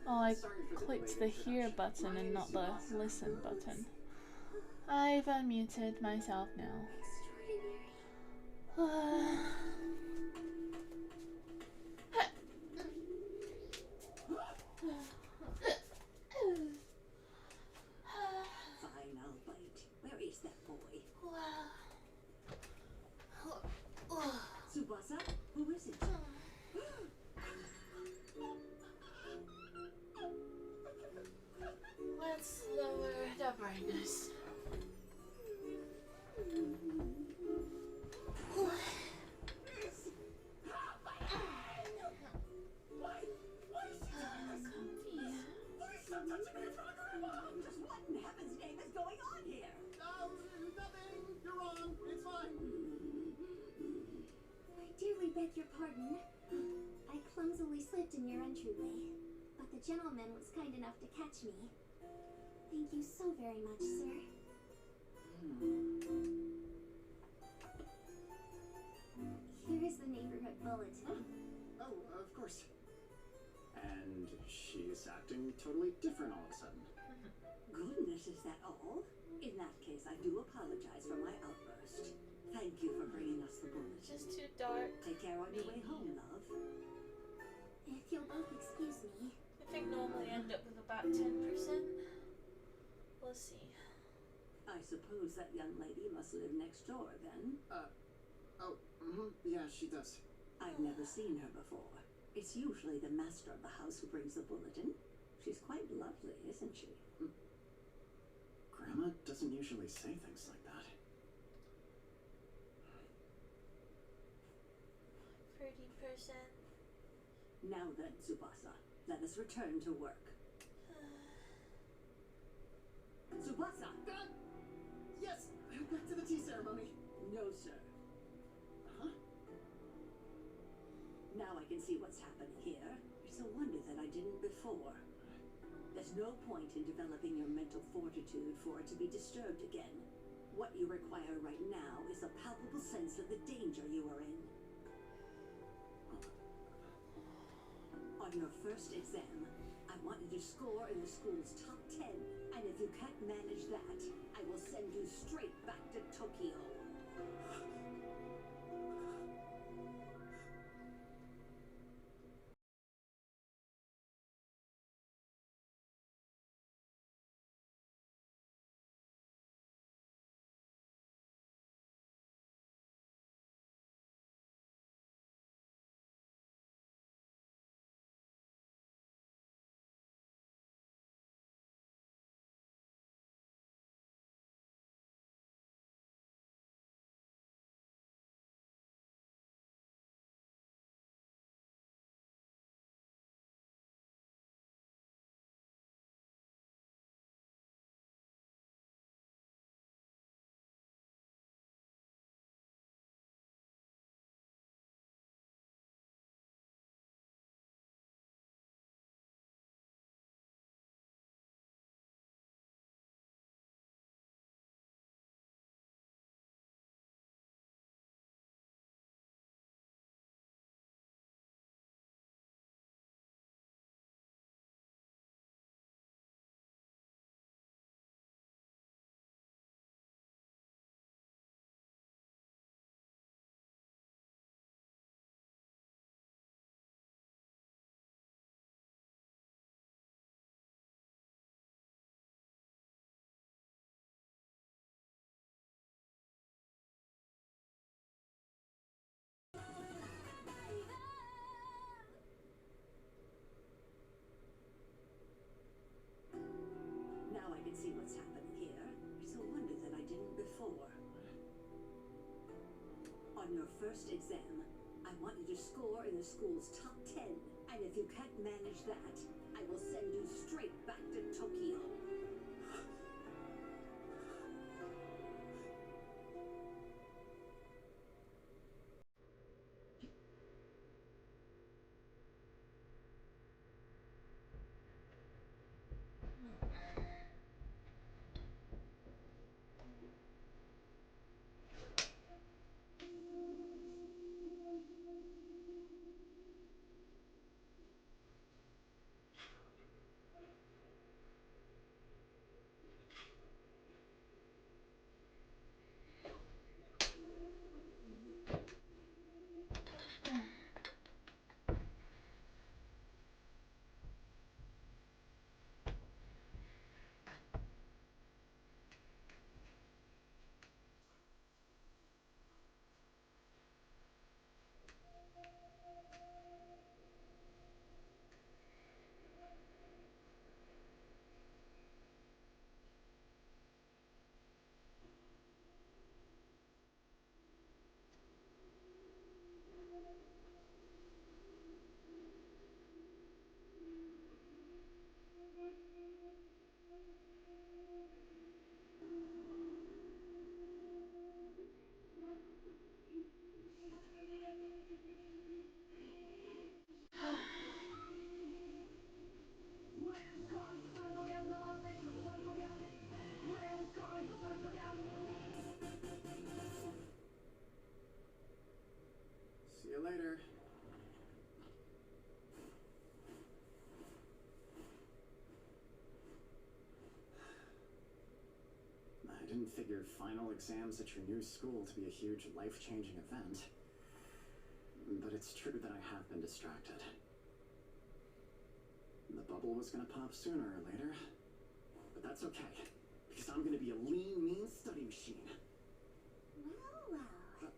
Oh, I Sorry for the clicked delayed the hear introduction. button My and name not is the Tsubasa. listen button. I've unmuted myself now. Fine, I'll bite. Where is that boy? Tsubasa? Who is it? Let's lower the brightness. Just what in heaven's name is going on here? Nothing. You're wrong. It's fine. I dearly beg your pardon. I clumsily slipped in your entryway, but the gentleman was kind enough to catch me. Thank you so very much, sir. Here is the neighborhood bulletin. Oh, of course. And she's acting totally different all of a sudden. Goodness, is that all? In that case, I do apologize for my outburst. Thank you for bringing us the bulletin. Just too dark. Take care on your way home, love. If you'll both excuse me. I think normally end up with about 10%. We'll see. I suppose that young lady must live next door, then. Yeah, she does. I've never seen her before. It's usually the master of the house who brings the bulletin. She's quite lovely, isn't she? Grandma doesn't usually say things like that. 30%. Now then, Tsubasa, let us return to work. Tsubasa! Yes, back to the tea ceremony. No, sir. Huh? Now I can see what's happening here. It's a wonder that I didn't before. There's no point in developing your mental fortitude for it to be disturbed again. What you require right now is a palpable sense of the danger you are in. On your first exam, I want you to score in the school's top 10. And if you can't manage that, I will send you straight back to Tokyo. Now I can see what's happening here. It's a wonder that I didn't before. On your first exam, I want you to score in the school's top 10. And if you can't manage that, I will send you straight back to Tokyo. didn't figure final exams at your new school to be a huge life-changing event. But it's true that I have been distracted. The bubble was gonna pop sooner or later. But that's okay, because I'm gonna be a lean, mean study machine. Well,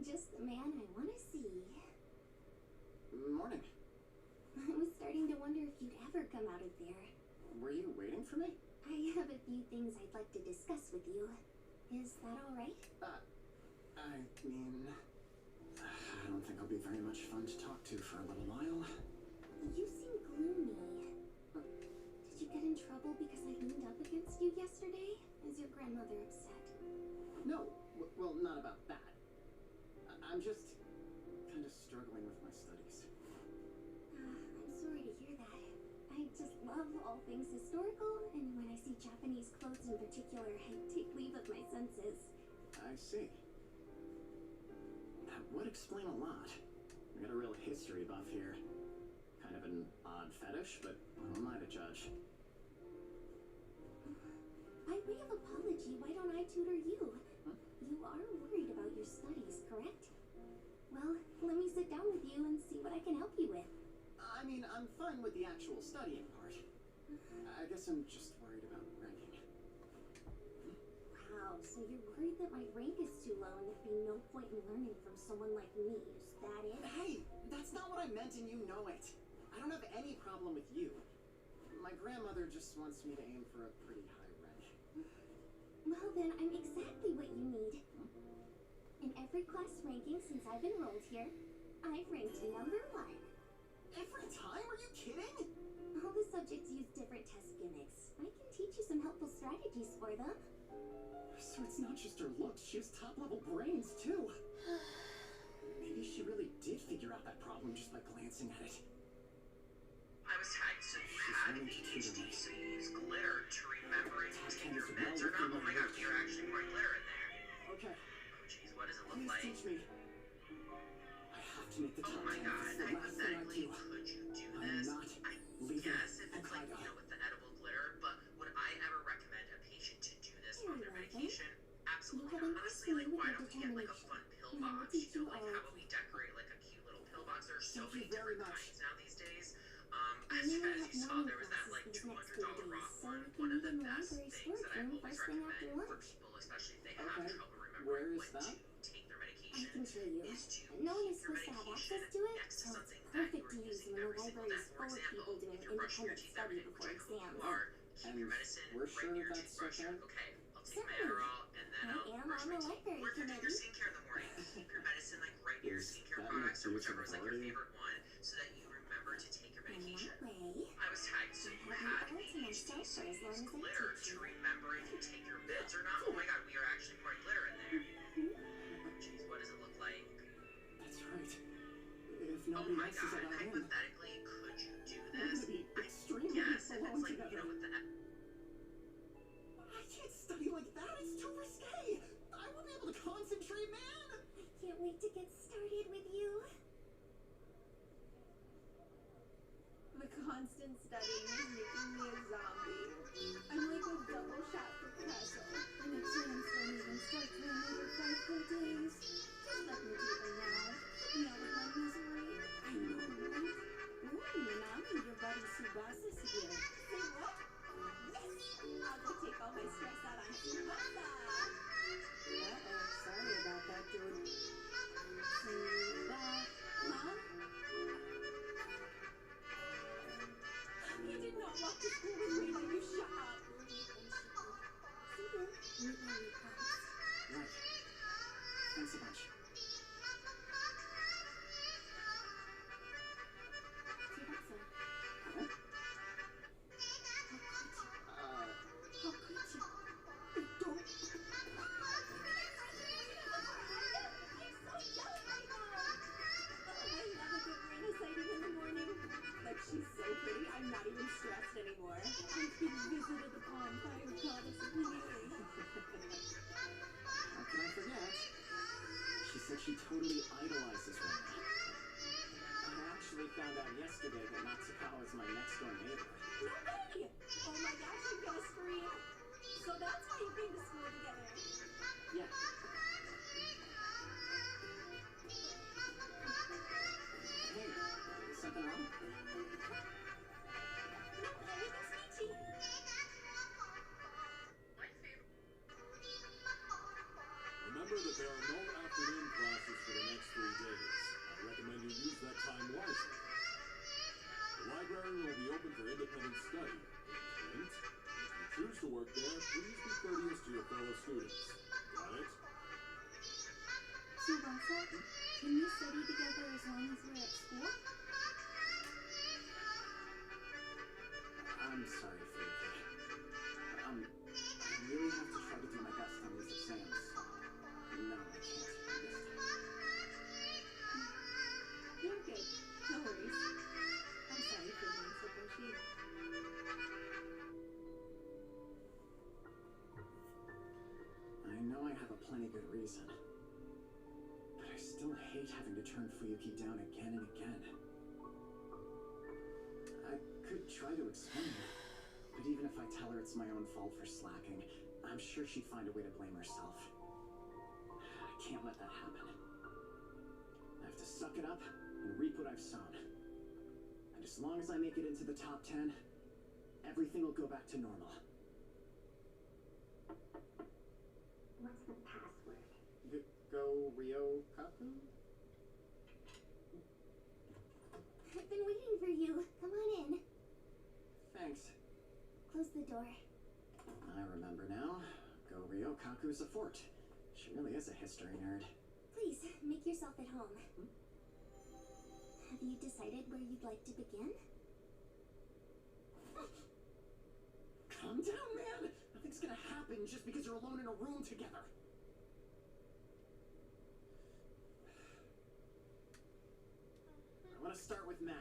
just the man I want to see. Morning. I was starting to wonder if you'd ever come out of there. Were you waiting for me? I have a few things I'd like to discuss with you. Is that all right? I mean, I don't think I'll be very much fun to talk to for a little while. You seem gloomy. Did you get in trouble because I leaned up against you yesterday? Is your grandmother upset? No, well, not about that. I'm just kind of struggling with my studies. I'm sorry to hear that. I just love all things historical, and when I see Japanese clothes in particular, I take leave of my senses. I see. That would explain a lot. We got a real history buff here. Kind of an odd fetish, but who am I to judge? By way of apology, why don't I tutor you? You are worried about your studies, correct? Well, let me sit down with you and see what I can help you with. I mean, I'm fine with the actual studying part. I guess I'm just worried about ranking. Wow, so you're worried that my rank is too low and there'd be no point in learning from someone like me, is that it? Hey, that's not what I meant and you know it. I don't have any problem with you. My grandmother just wants me to aim for a pretty high rank. Well then, I'm exactly what you need. In every class ranking since I've enrolled here, I've ranked #1. Every time? Are you kidding? All the subjects use different test gimmicks. I can teach you some helpful strategies for them. So it's not just her looks, she has top-level brains, too. Maybe she really did figure out that problem just by glancing at it. I was tagged, so you had ADHD, so you use glitter to remember if you take your meds or not. Oh my god, you're actually pouring glitter in there. Okay. Oh jeez, what does it look Please like? teach me. I have to make the Oh top my 10. god, It's the last thing I hypothetically, do. could you do I'm this? not I leaving guess if it's like, Hokkaido. with the edible glitter, but would I ever recommend a patient to do this on their You're welcome. medication? Absolutely You have not. a Honestly, like, nice why feeling don't of we get like a determination. fun pill And I will box? teach You know, you like all how of about we decorate like a cute little pill box? There are so Thank you many very different much. kinds now these days. I As may you not have saw, morning there was that classes like these next $200 few days, rock so one. you can One of meet the in the best library things that I storeroom always first thing after recommend for lunch. people, especially if they have Okay. trouble Where remembering is when that? to take their I medication, can show you. is to No one keep is your supposed to have medication access to it, next to so it's something that perfect you to are use using when the every single library day. is For full of example, people doing if you're brushing your independent teeth study every day, which before I hope you exams. are, keep And your medicine we're right sure near your that's toothbrush. okay? Okay, I'll take my Certainly. Adderall and then I I'll am brush on my the teeth. library Or if you're doing your committee. skincare in the morning, keep your medicine like right near your Is skincare that products or an whichever is like your authority? favorite one, so that you remember to take your And medication. that way, I was tagged, so you I had have you all to ADHD, myself so for you as long use as I glitter teach to you. remember if you take your meds or not. Oh my god, we are actually pouring glitter in there. Jeez, what does it look like? That's right. If Oh nobody my else is god, allowed in, hypothetically, could you do we're this? gonna be extremely Yes, if alone it's like, together. with the I can't study like that. It's too risque. I won't be able to concentrate, man. I can't wait to get started with you. The constant studying is making me a zombie. I'm like a double shot professor. And exams don't even start till another 5 full days. Just let me do them now. Put me out of my misery. I know, right? Ooh, Nanami, your buddy Subasa's here. Say what? Yes! I'll go take all my stress out on Tsubasa. Sorry about that, dude. Huh? You did not walk that there are no afternoon classes for the next 3 days. I recommend you use that time wisely. The library will be open for independent study. Hint, if you choose to work there, please be courteous to your fellow students. Got it? Tsubasa, can we study together as long as we're at school? I'm sorry, Fuyuki. I really have to try to do my best on these exams. No, I can't this time. You're good. No worries. I'm sorry for being so pushy. I know I have a plenty good reason. But I still hate having to turn Fuyuki down again and again. I could try to explain it, but even if I tell her it's my own fault for slacking, I'm sure she'd find a way to blame herself. I can't let that happen. I have to suck it up and reap what I've sown. And as long as I make it into the top 10, everything will go back to normal. What's the password? Go Ryo Kaku? I've been waiting for you. Come on in. Thanks. Close the door. I remember now. Go Ryo Kaku's a fort. She really is a history nerd. Please, make yourself at home. Have you decided where you'd like to begin? Calm down, man! Nothing's gonna happen just because you're alone in a room together. I want to start with math.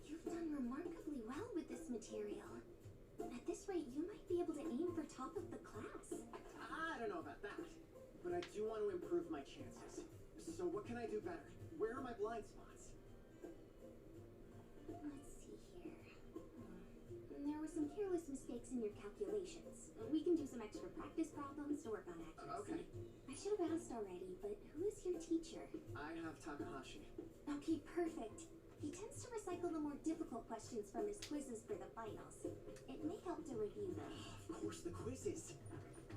You've done remarkably well with this material. At this rate, you might be able to aim for top of the class. I don't know about that, but I do want to improve my chances. So what can I do better? Where are my blind spots? Let's see here. There were some careless mistakes in your calculations. We can do some extra practice problems to work on accuracy. Okay. I should have asked already, but who is your teacher? I have Takahashi. Okay, perfect. He tends to recycle the more difficult questions from his quizzes for the finals. It may help to review them. Of course, the quizzes.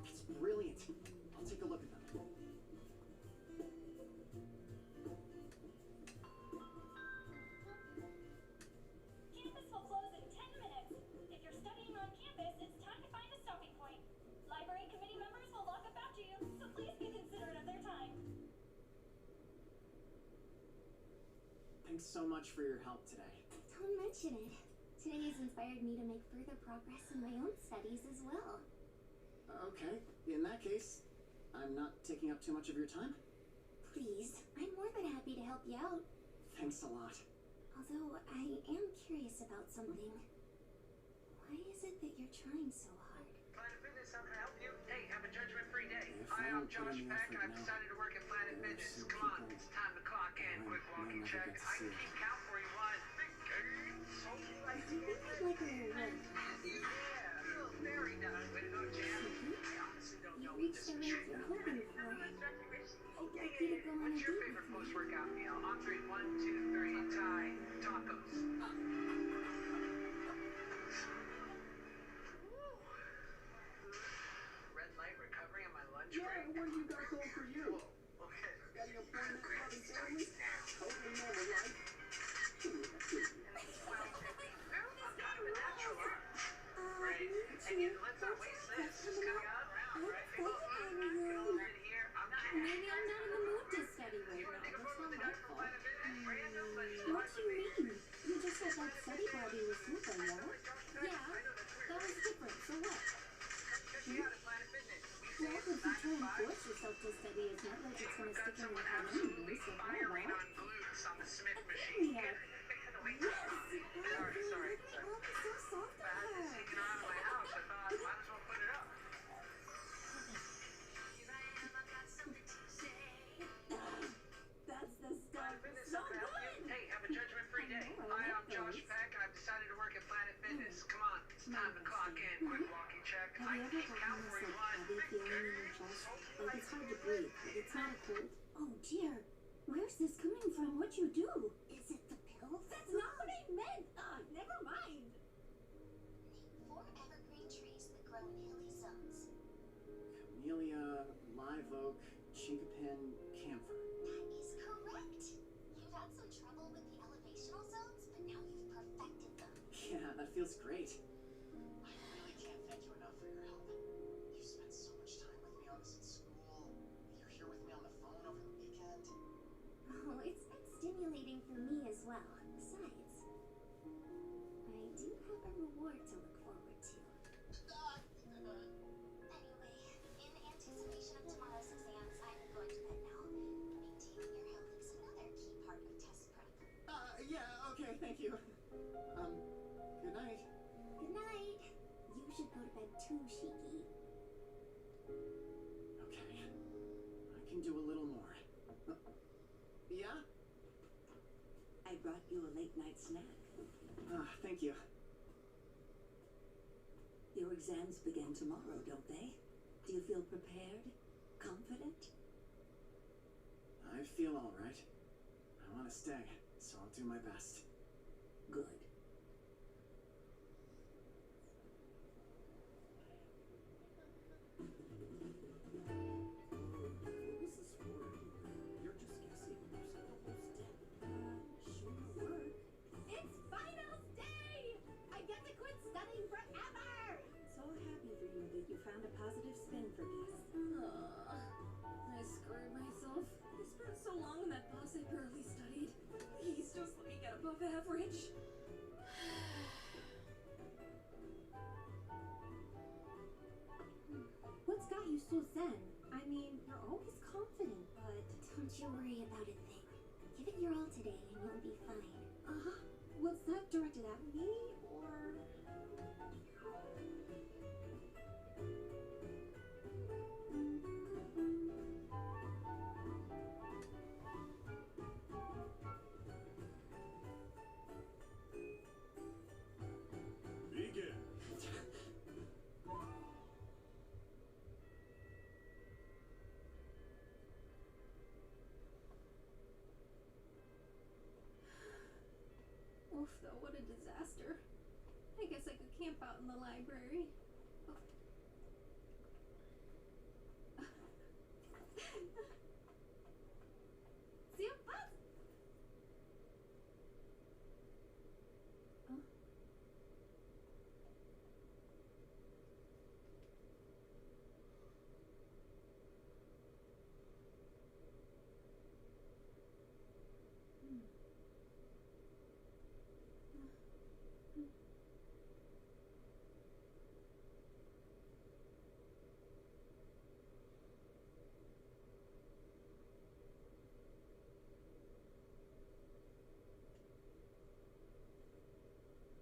That's brilliant. I'll take a look at them. Campus will close in 10 minutes. If you're studying on campus, it's time to find a stopping point. Library committee members will walk up after you, so please be considerate of their time. Thanks so much for your help today. Don't mention it. Today has inspired me to make further progress in my own studies as well. Okay, in that case, I'm not taking up too much of your time. Please, I'm more than happy to help you out. Thanks a lot. Although I am curious about something. Why is it that you're trying so hard? Planet Fitness, how can I help you? Hey, have a judgment-free day. If Hi, I I'm don't put Josh in the Peck, and effort I've now, decided to work at Planet there are Fitness. some Come on, people it's time to clock in. I Quick might walking never check. get to I see. can keep count for you. 1, big game. So like You make it like a little run. yeah, feel very done. Way to go, Jam. I honestly don't know You what reached this the is. range you're hoping for. I'd like you to go on a What's your date favorite with me. post-workout meal? Entree 1, 2, 3, Thai, tacos. Red light recovery on my lunch Yeah, break. what do you got going for you? Whoa, okay. Got an appointment, having family? Totally normal life. Right? And yet, let's not waste this. It's coming out around, right? Maybe I'm not in the mood to study right now. That's not my fault. What do you mean? You just said that study body was super, yeah? Yeah, that was different. So what? Well, if you try and force yourself to study, it's not like it's going to stick in your head anyway, so why not? Yeah. Yes! Sorry. Oh, it's so soft on her. Taking around my house, I thought, might as well put it up. That's the stuff. Fitness, So how can I help you? good! Hey, have a judgment-free day. I know, Hi, I I'm like Josh those. Peck, and I've decided to work at Planet Fitness. Come on, it's time to clock in. Quick walking check. Have I you can ever keep gotten count for this you. like 1, heavy feeling in your chest? Like it's hard to breathe, but it's not a cold. Oh dear, where's this coming from? What'd you do? Is it the pills? That's not what I meant! Never mind! Name 4 evergreen trees that grow evoke chinkapin camphor. That is correct. You've had some trouble with the elevational zones, but now you've perfected them. Yeah, that feels great. I really can't thank you enough for your help. You spent so much time with me on this at school. You're here with me on the phone over the weekend. Oh, it's been stimulating for me as well. Besides, I do have a reward to look forward to. Anyway, in anticipation of tomorrow's exams, I'm going to bed now. Maintaining your health is another key part of test prep. Yeah, okay, thank you. Good night. Good night. You should go to bed too, Shiki. Okay. I can do a little more. Yeah? I brought you a late night snack. Thank you. Your exams begin tomorrow, don't they? Do you feel prepared? Confident? I feel all right. I want to stay, so I'll do my best. Good. Who's this for? You're just guessing. You said the whole step. Sure work. It's finals day! I get to quit studying forever! So happy for you that you found a positive spin for this. I scarred myself. I spent so long on that boss I barely studied. Please just let me get above average. What's got you so zen? I mean, you're always confident, but don't you worry about a thing. Give it your all today and you'll be fine. Was that directed at me, or...? Begin. Oof, though, what a disaster. I guess I could camp out in the library. See you, bus!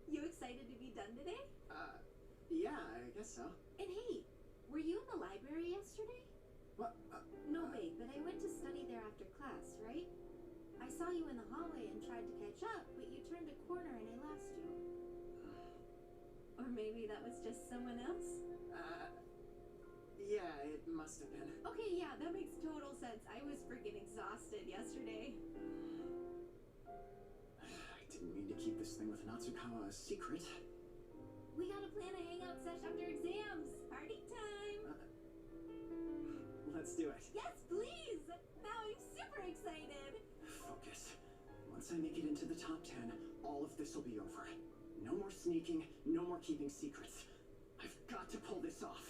You excited to be done today? Yeah, I guess so. And hey, were you in the library yesterday? What? No, babe, but I went to study there after class, right? I saw you in the hallway and tried to catch up, but you turned a corner and I lost you. Or maybe that was just someone else? Yeah, it must have been. Okay, yeah, that makes total sense. I was freaking exhausted yesterday. I didn't mean to keep this thing with Natsukawa a secret. We gotta plan a hangout sesh after exams. Party time! Let's do it. Yes, please! Now I'm super excited! Focus. Once I make it into the top 10, all of this will be over. No more sneaking, no more keeping secrets. I've got to pull this off.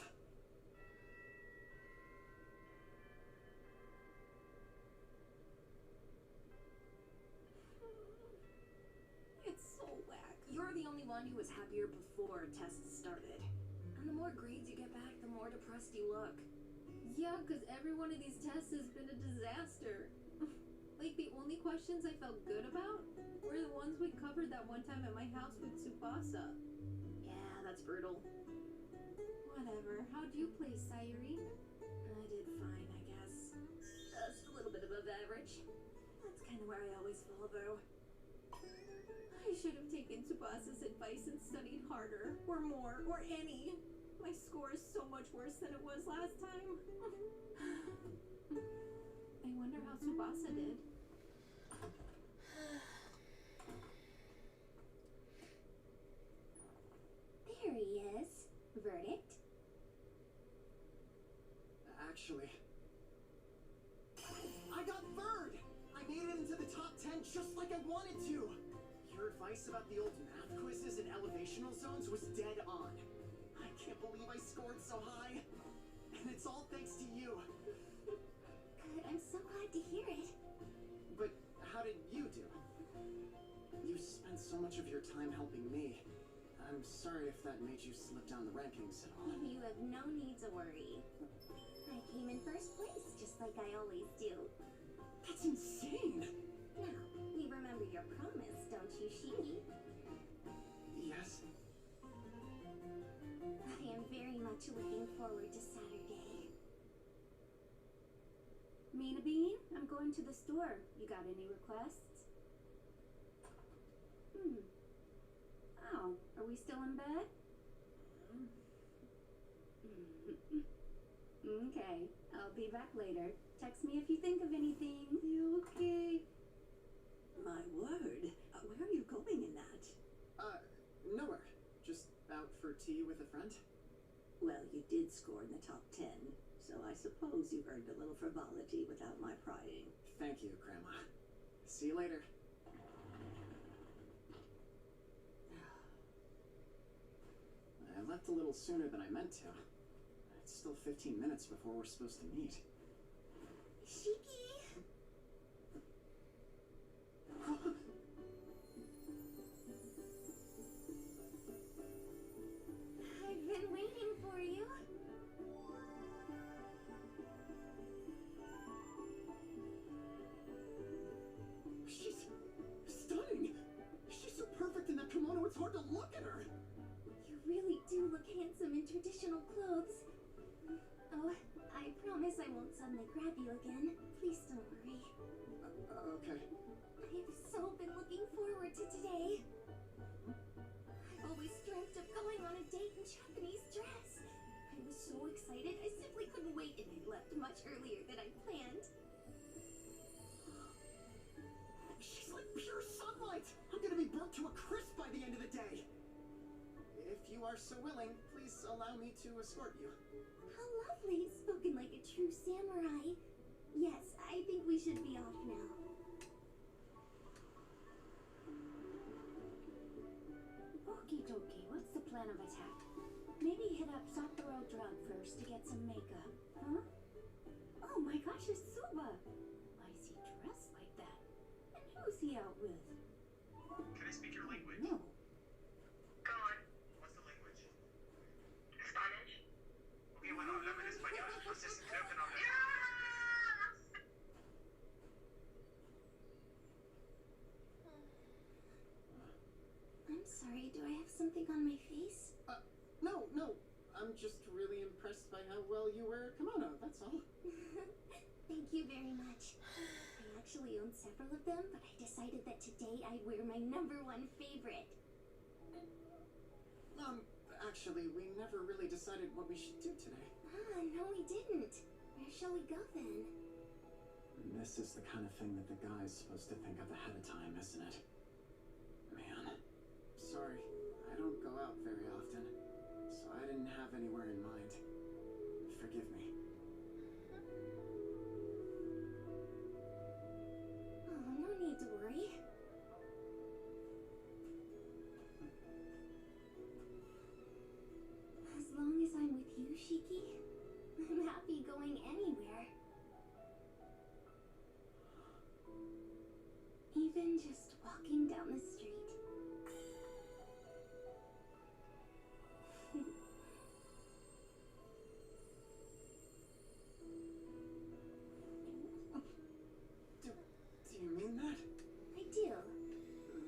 It's so whack. You're the only one who was happier before tests started. And the more grades you get back, the more depressed you look. Yeah, because every one of these tests has been a disaster. Like, the only questions I felt good about were the ones we covered that one time at my house with Tsubasa. Yeah, that's brutal. Whatever. How'd you play, Sayuri? I did fine, I guess. Just a little bit above average. That's kind of where I always fall, though. I should have taken Tsubasa's advice and studied harder, or more, or any. My score is so much worse than it was last time. I wonder how Tsubasa did. There he is. Verdict? Actually, wanted to. Your advice about the old math quizzes and elevational zones was dead on. I can't believe I scored so high. And it's all thanks to you. Good, I'm so glad to hear it. But how did you do? You spent so much of your time helping me. I'm sorry if that made you slip down the rankings at all. You have no need to worry. I came in first place, just like I always do. That's insane! Now, you remember your promise, don't you, Shiki? Yes? I am very much looking forward to Saturday. Mina Bean, I'm going to the store. You got any requests? Oh, are we still in bed? Okay, I'll be back later. Text me if you think of anything. You okay? My word. Where are you going in that? Nowhere. Just out for tea with a friend. Well, you did score in the top 10, so I suppose you earned a little frivolity without my prying. Thank you, Grandma. See you later. I left a little sooner than I meant to. It's still 15 minutes before we're supposed to meet. Shiki! I've been waiting for you. She's stunning! She's so perfect in that kimono, it's hard to look at her! You really do look handsome in traditional clothes. Oh, I promise I won't suddenly grab you again. Please don't worry. Okay. I've so been looking forward to today. I've always dreamt of going on a date in Japanese dress. I was so excited, I simply couldn't wait, and I left much earlier than I planned. She's like pure sunlight! I'm gonna be burnt to a crisp by the end of the day! If you are so willing, please allow me to escort you. How lovely, spoken like a true samurai. Yes, I think we should be off now. Okie dokie, what's the plan of attack? Maybe hit up Sakura Drug first to get some makeup, huh? Oh my gosh, it's Suba! Why is he dressed like that? And who's he out with? Can I speak your language? No. Go on. What's the language? Spanish. Okay, bueno, háblame en español. No sé si creo que no hablas. I'm sorry, do I have something on my face? No. I'm just really impressed by how well you wear a kimono, that's all. Thank you very much. I actually own several of them, but I decided that today I'd wear my #1 favorite. Actually, we never really decided what we should do today. No we didn't. Where shall we go then? This is the kind of thing that the guy's supposed to think of ahead of time, isn't it? Man, sorry. I don't go out very often, so I didn't have anywhere in mind. Forgive me. Oh, no need to worry. As long as I'm with you, Shiki, I'm happy going anywhere. Even just walking down the street. Do you mean that? I do.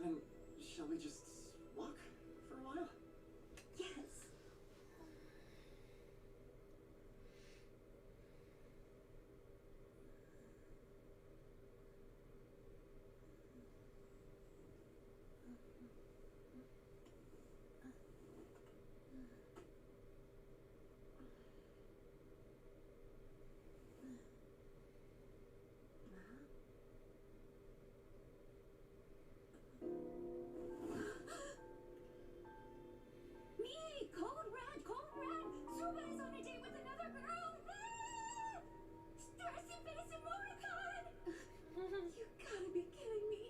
Then, shall we just walk for a while? Yes. Me! Code Red! Suba is on a date with another girl! Ah! Stressy face and Moricon! You gotta be kidding me.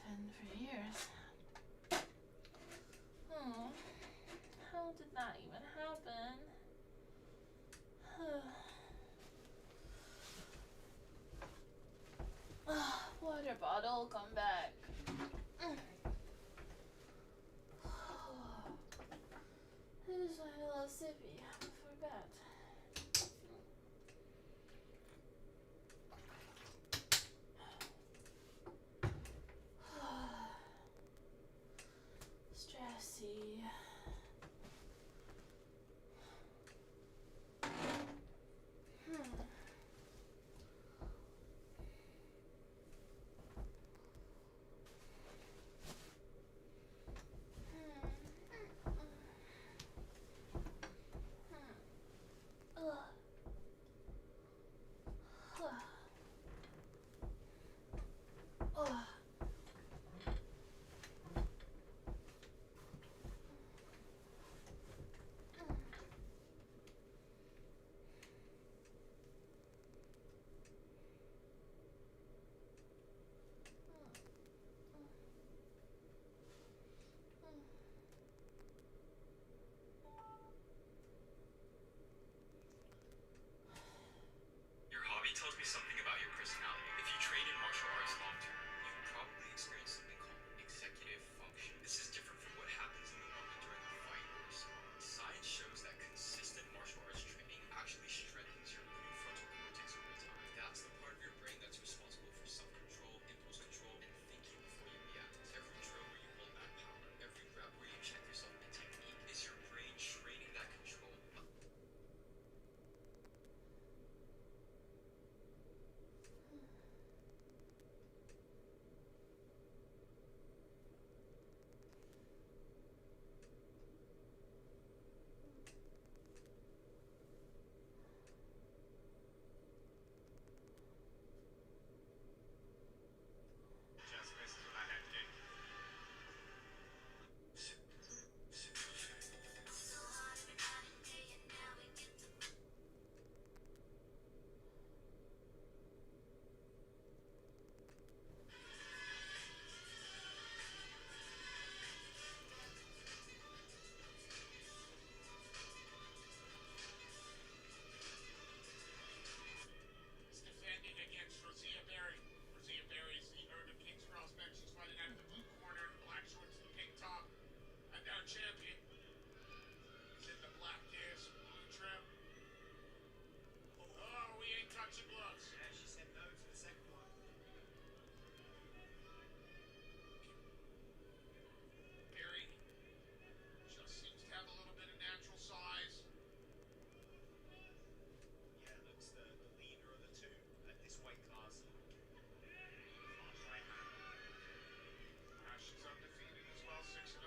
been for years. Oh, how did that even happen? Water bottle, come back. This is my little sippy before bed. Stressy. Your hobby tells me something about your personality. If you train in martial arts long term, you've probably experienced something called executive function. This is different from what happens in the moment during a fight or a spar. Science shows that consistent martial arts training actually strengthens your prefrontal cortex over time. That's the part of your brain that's responsible for self-control, impulse control, and thinking before you react. Every drill where you hold that power, every rep where you check yourself in technique is your brain training that control. Just missed what I had to do. He's defending against Rosia Berry. Rosia Berry's the Earl of King's prospect. She's fighting out of the blue corner, black shorts and the pink top. And our champion is in the black disc, blue trim. Oh, we ain't touching gloves. Yeah, she said no to the second one. Berry just seems to have a little bit of natural size. Yeah, looks the leader of the two at this weight class. She's undefeated as well, 6-0.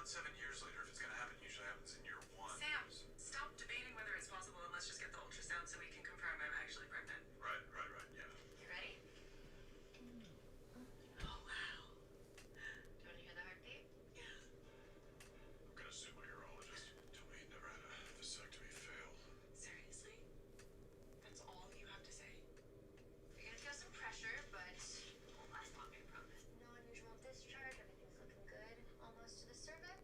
not 7 years later. If it's gonna happen, it usually happens in year 1. Sam, stop debating whether it's possible and let's just get the ultrasound so we can confirm I'm actually pregnant. Right, yeah. You ready? Oh, wow. Do you want to hear the heartbeat? Yeah. I'm gonna sue my urologist. Told me he'd never had a vasectomy fail. Seriously? That's all you have to say? You're gonna feel some pressure, but it won't last long, I promise. No unusual discharge, everything's looking good. Almost to the cervix.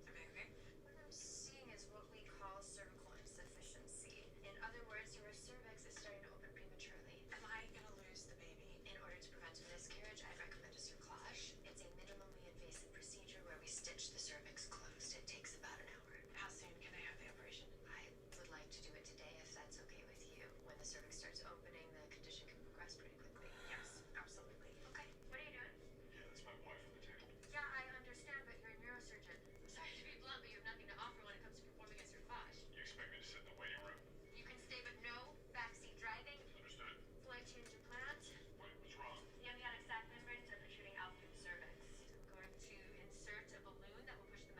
Okay. What I'm seeing is what we call cervical insufficiency. In other words, your cervix is starting to open prematurely. Am I gonna lose the baby? In order to prevent a miscarriage, I'd recommend a cerclage. It's a minimally invasive procedure where we stitch the cervix closed. It takes about an hour. How soon can I have the operation? I would like to do it today if that's okay with you. When the cervix starts opening, the condition can progress pretty quickly. Yes, absolutely. Okay, what are you doing? Yeah, that's my wife on the table. Yeah, I understand, but you're a neurosurgeon. Sorry to be blunt, but you have nothing to offer when it comes to performing a cerclage. You expect me to sit in the waiting room? You can stay, but no backseat driving. Understood. Flight change of plans. Wait, what's wrong? The amniotic sac membranes are protruding out through the cervix. I'm going to insert a balloon that will push the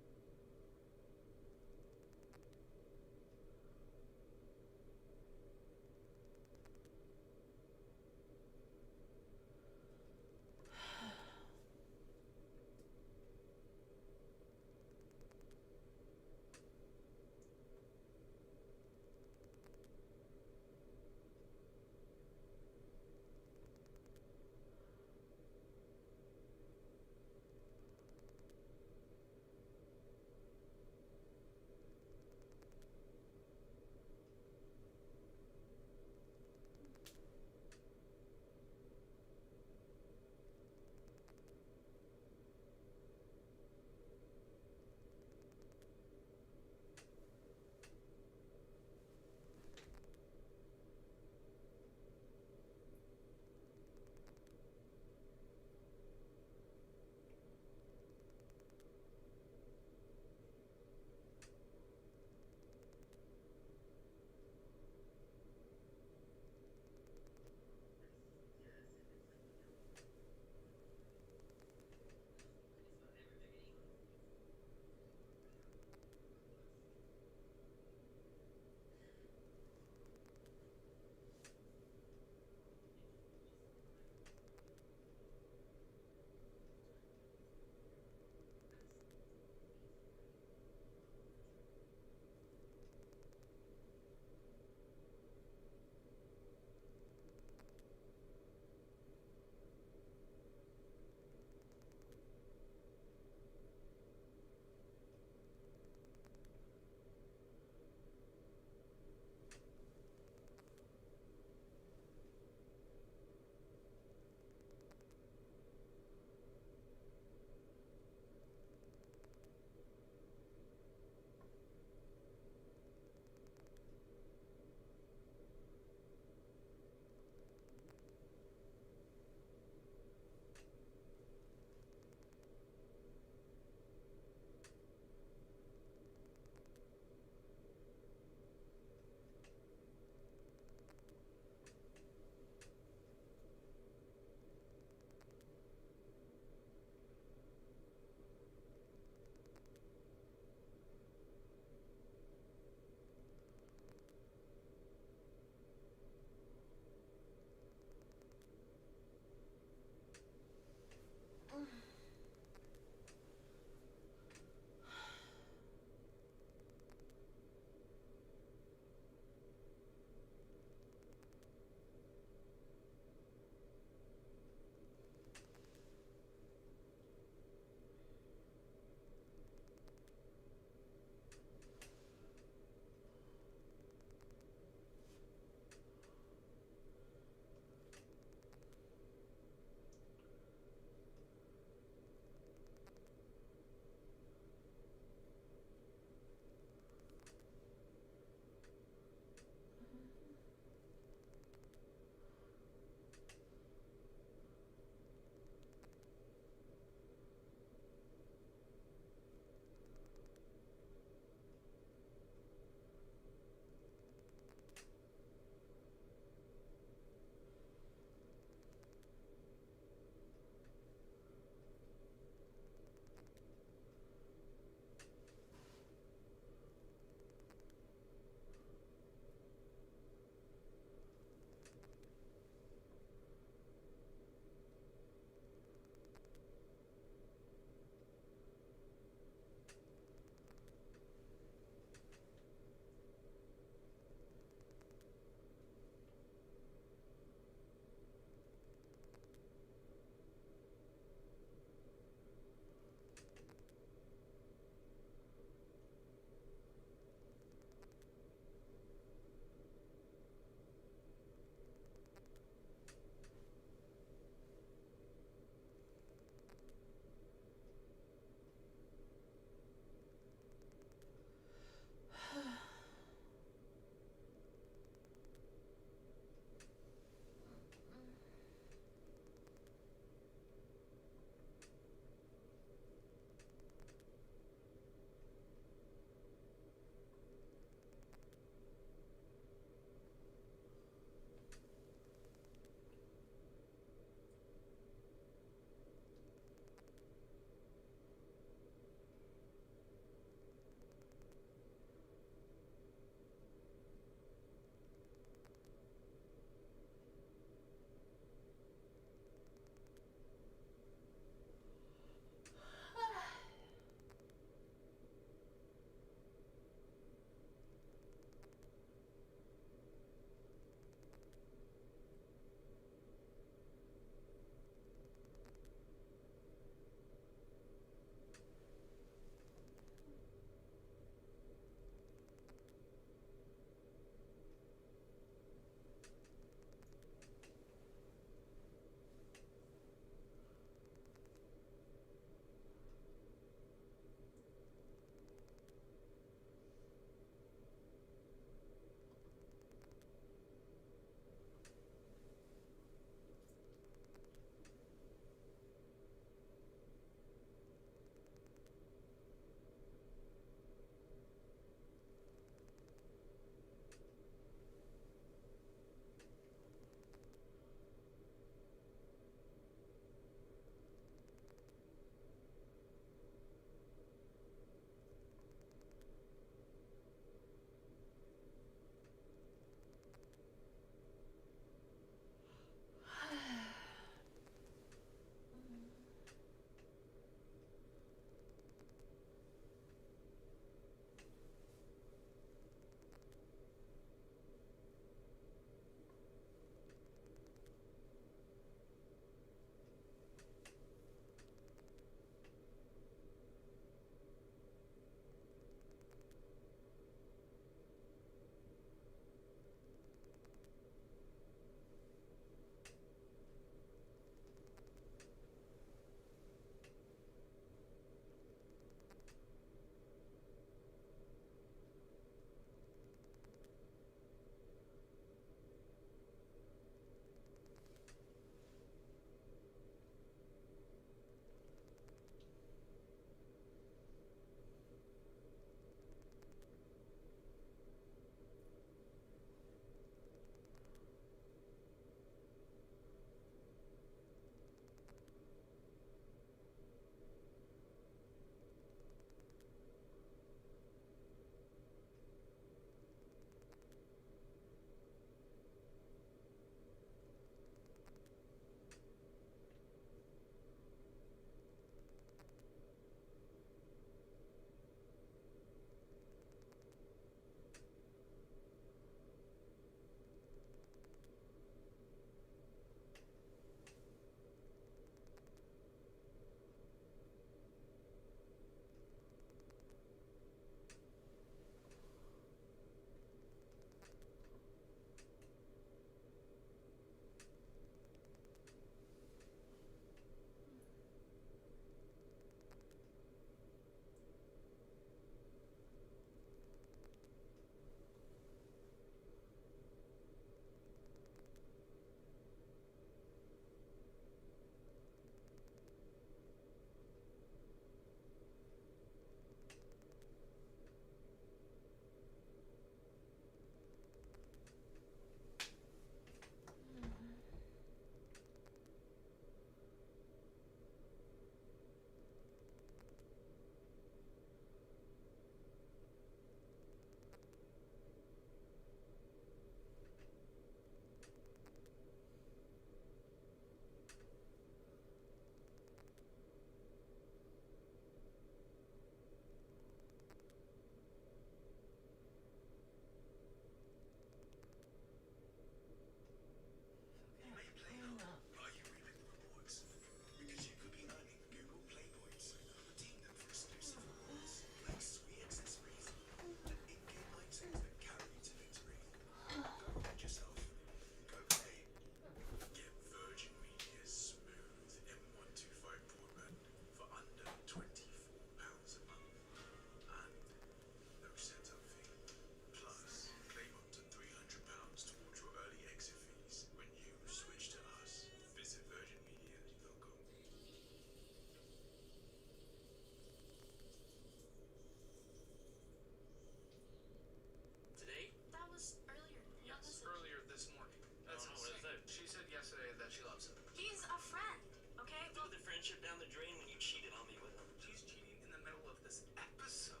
friendship down the drain when you cheated on me with him. She's cheating in the middle of this episode.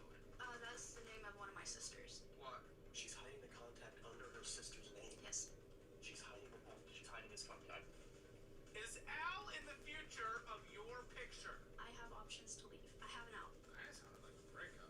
That's the name of one of my sisters. What? She's hiding the contact under her sister's name. Yes. She's hiding his contact. Is Al in the future of your picture? I have options to leave. I have an out. That sounded like a breakup.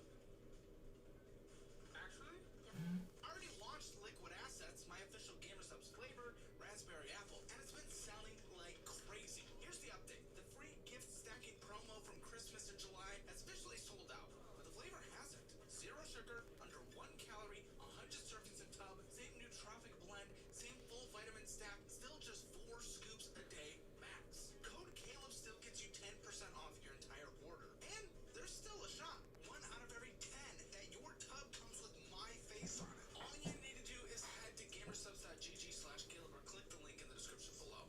Actually? Yep. I already launched Liquid Assets, my official GamerSubs flavor, Raspberry Apple, and it's been selling like crazy. Here's the update. The free gift stacking promo from Christmas in July has officially sold out, but the flavor hasn't. 0 sugar, under 1 calorie, 100 servings a tub, same nootropic blend, same full vitamin stack, still just 4 scoops a day max. Code Caleb still gets you 10% off your entire order. And there's still a shot. 1 out of every 10 that your tub comes with my face on it. All you need to do is head to gamersubs.gg/Caleb or click the link in the description below.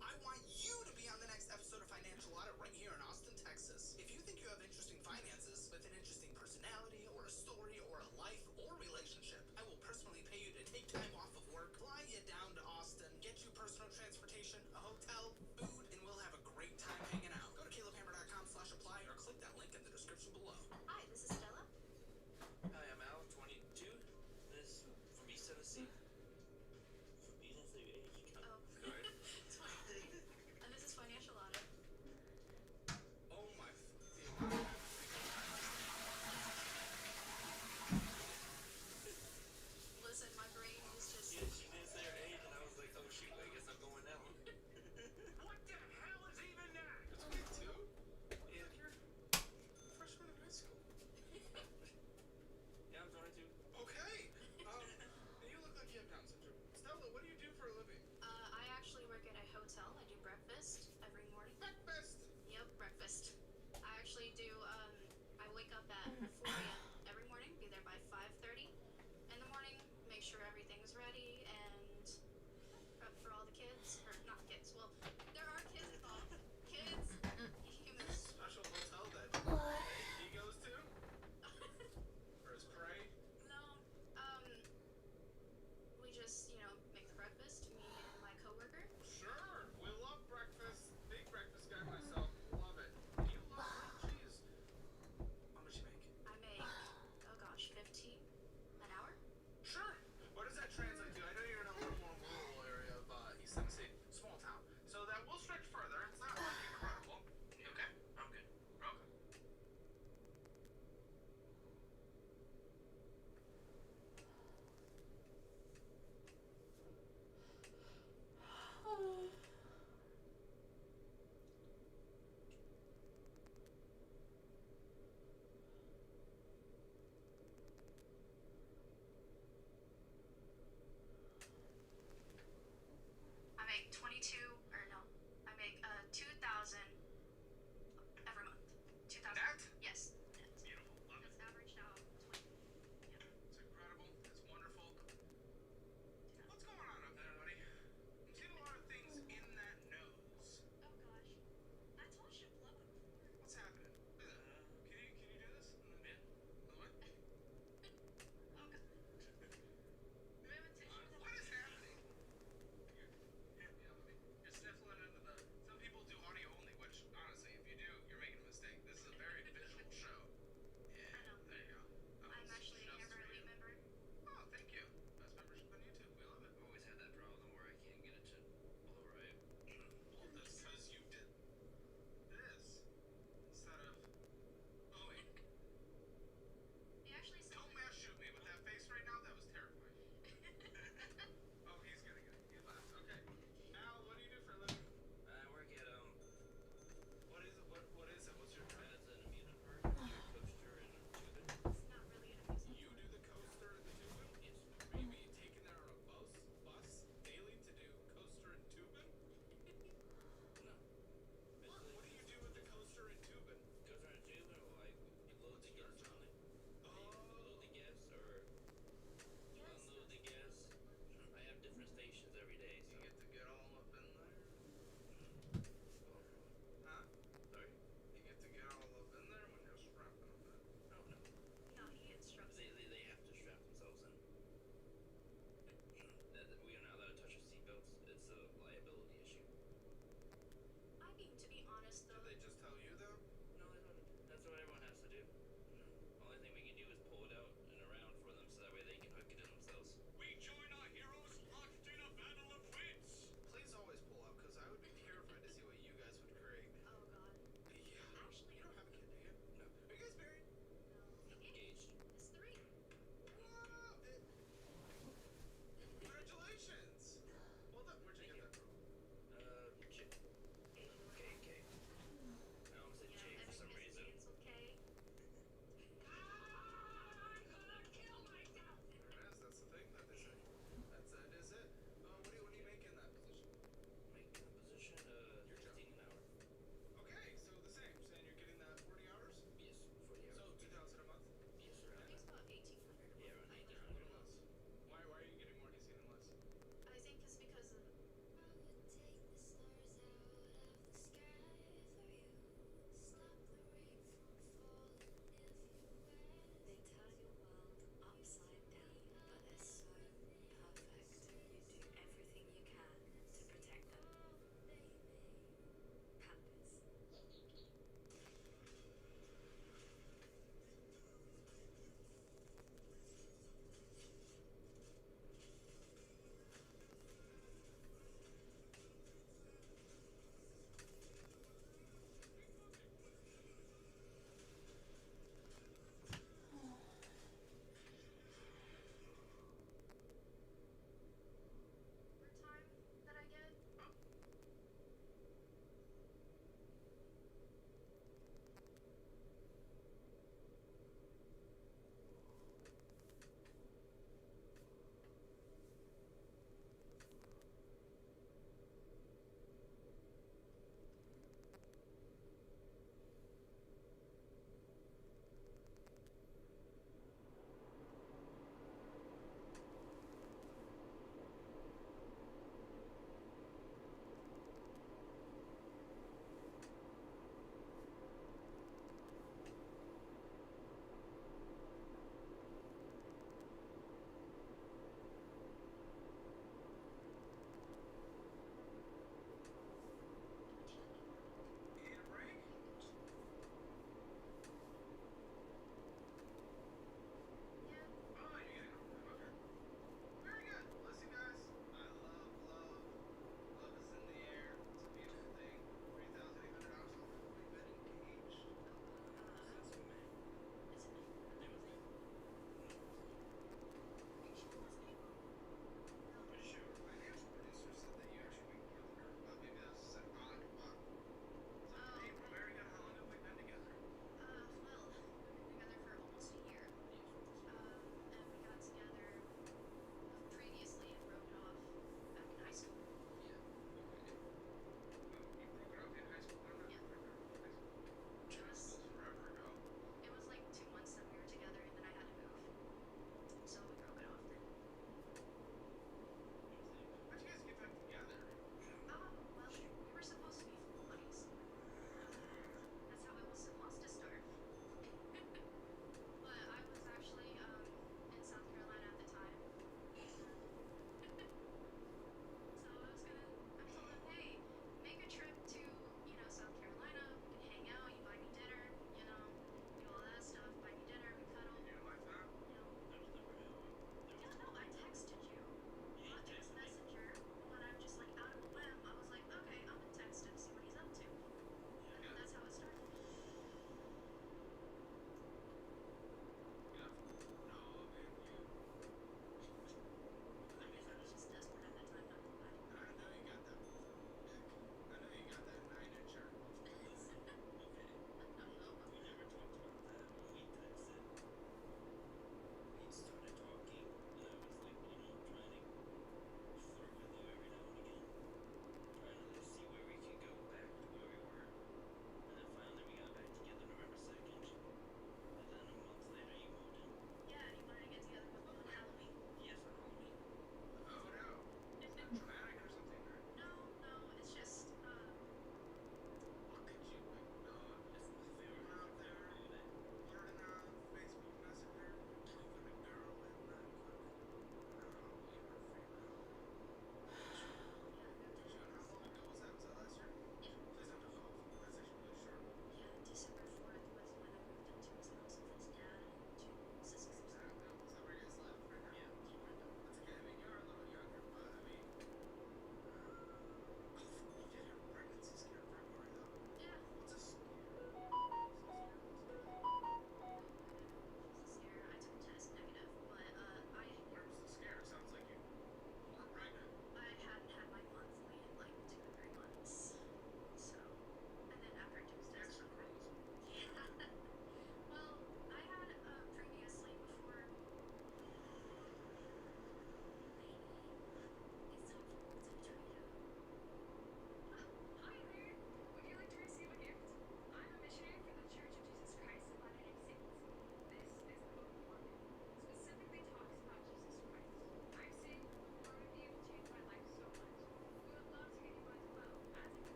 I want you to be on the next episode of Financial Audit right here in Austin, Texas. If you think you have interesting finances with an interesting personality or a story or a life or relationship, I will personally pay you to take time off of work, fly you down to Austin, get you personal transportation, a hotel, food, and we'll have a great time hanging out. Go to calebhammer.com/apply or click that link in the description below. Hi, this is Stella. Hi, I'm Al, 22. This from East Tennessee. From East Tennessee, Oh. Alright. 23. And this is Financial Audit. Oh my. Listen, my brain is just... Yeah, she didn't say her age, and I was like, oh shoot, I guess I'm going down. What the hell is even that? It's 22? Yeah, you're a freshman in high school. Yeah, I'm 22. Okay. And you look like you have Down syndrome. Stella, what do you do for a living? I actually work at a hotel. I do breakfast every morning. Breakfast? Yep, breakfast. I actually do, I wake up at 4 a.m. every morning, be there by 5:30 in the morning, make sure everything's ready, and prep for all the kids, or not kids, well, there are kids involved. Kids, humans. Special hotel that he goes to? For his prey? No, we just, make the breakfast, me and my coworker. Sure. We love breakfast. Big breakfast guy myself. Love it. You love grilled cheese. How much you make? I make, oh gosh, 15 an hour? Sure. What does that translate to? I know you're in a little more rural area of East Tennessee. Small town. So that will stretch further. It's not like incredible. You okay? I'm good. Okay. I make 22, or no, I make 2,000 every month. 2,000. Net? Yes. Beautiful. Love it. That's averaged out 20. Yeah. It's incredible. It's wonderful. What's going on up there, buddy? I'm seeing a lot of things in that nose. Oh gosh. I told you to blow it before. What's happening? Can you do this? Yeah. What? Oh god. Do we have a tissue? What is happening? You're sniffling into the. Some people do audio only, which honestly, if you do, you're making a mistake. This is a very visual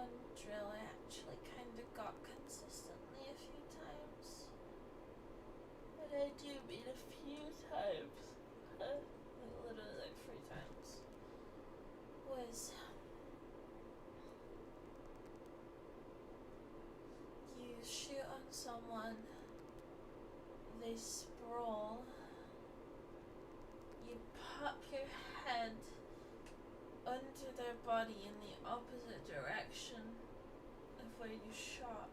one drill I actually kind of got consistently a few times. And I do mean a few times. Like literally like 3 times. Was you shoot on someone, they sprawl, you pop your head under their body in the opposite direction of where you shot.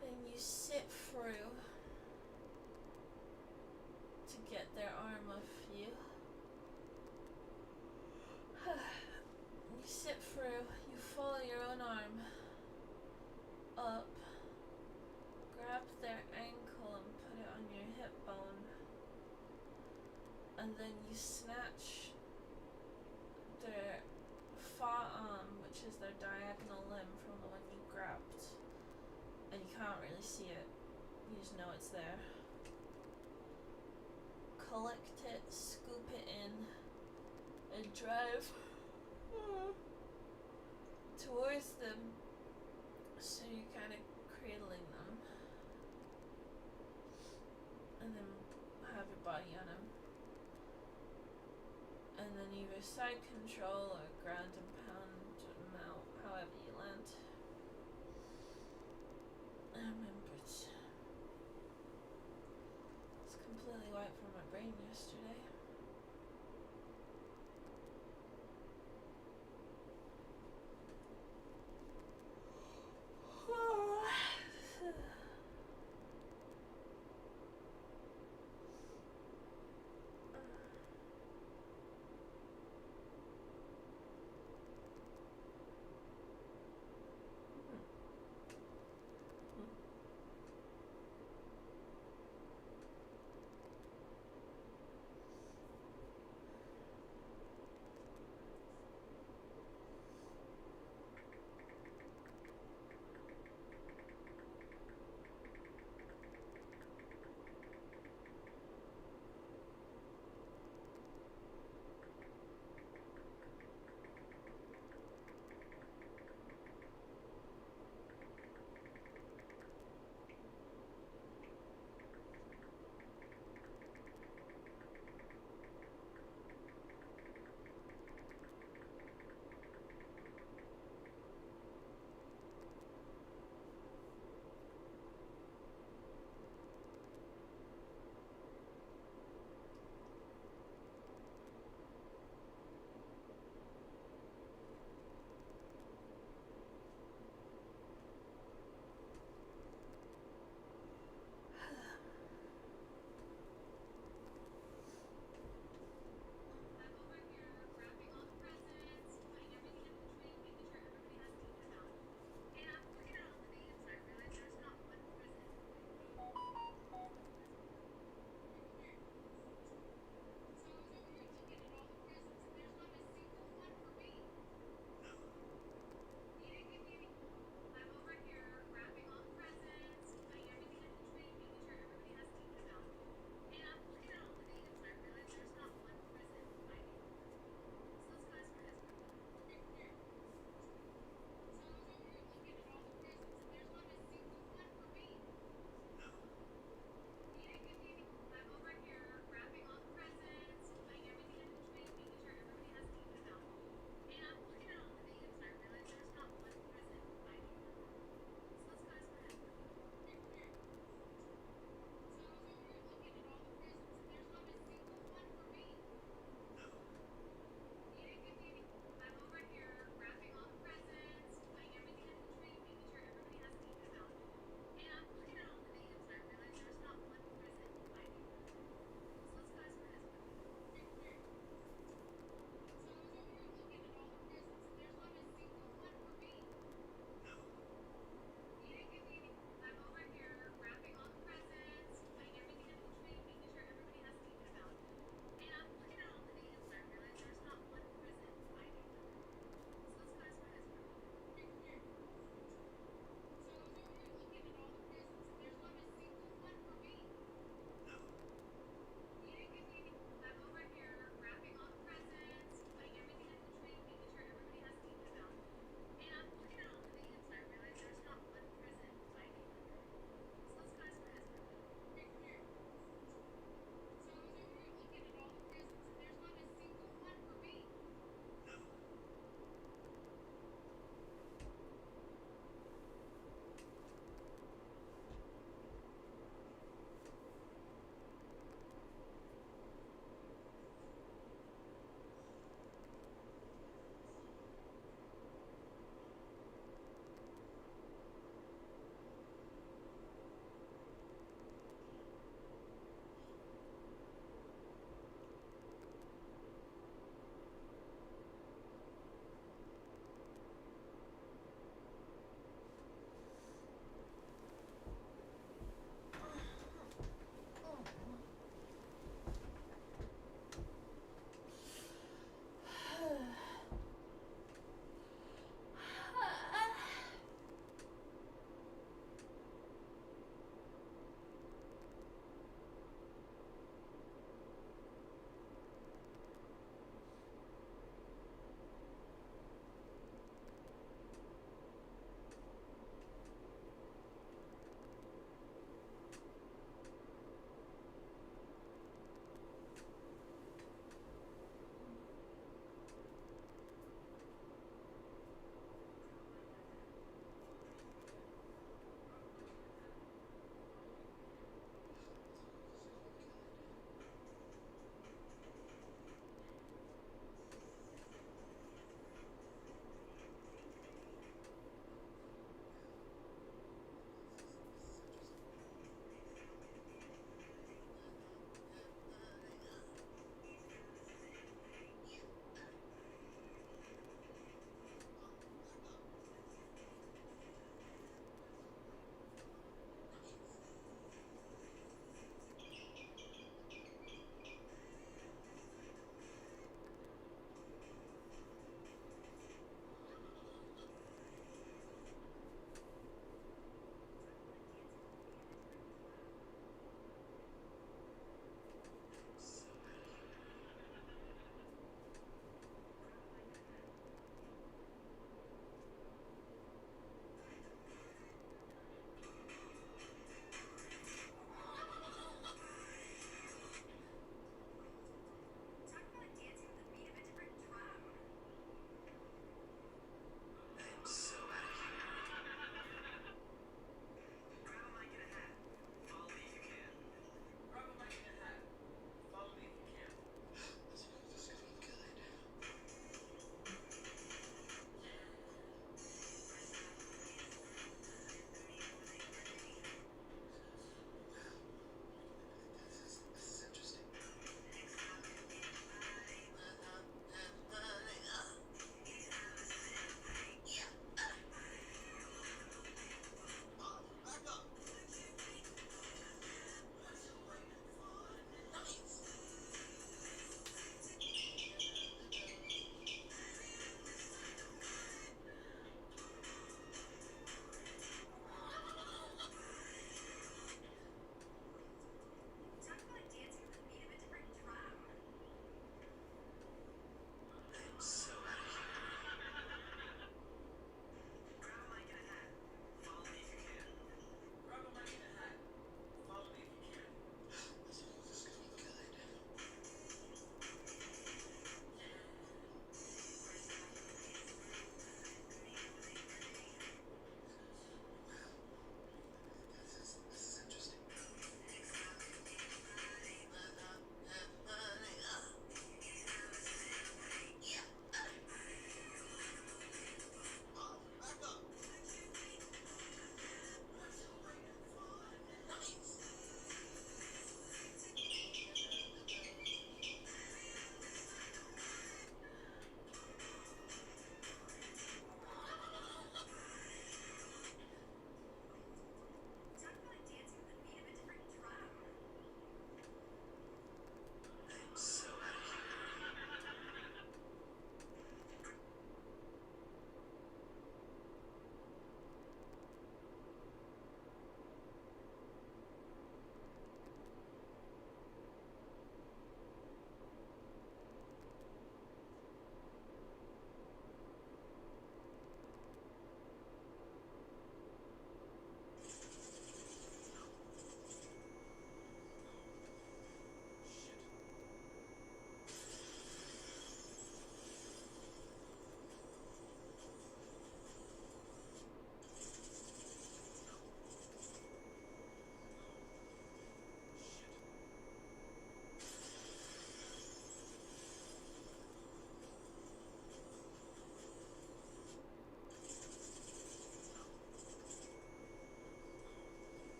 Then you sit through to get their arm off you. You sit through, you follow your own arm up, grab their ankle and put it on your hip bone, and then you snatch their far arm, which is their diagonal limb from the one you grabbed, and you can't really see it, you just know it's there. Collect it, scoop it in, and drive towards them, so you're kind of cradling them, and then have your body on them, and then either side control or ground and pound them out, however you land. I remember it's completely wiped from my brain yesterday.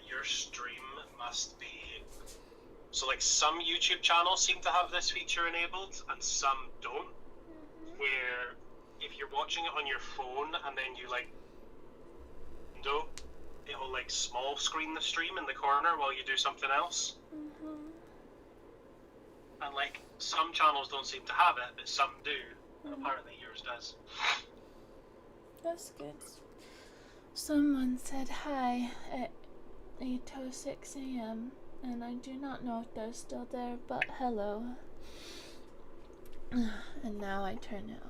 your stream must be... So like some YouTube channels seem to have this feature enabled and some don't. Where if you're watching it on your phone and then you like window, it'll like small screen the stream in the corner while you do something else. And like some channels don't seem to have it, but some do. And apparently yours does. That's good. Someone said hi at 8:06 a.m. and I do not know if they're still there, but hello. And now I turn it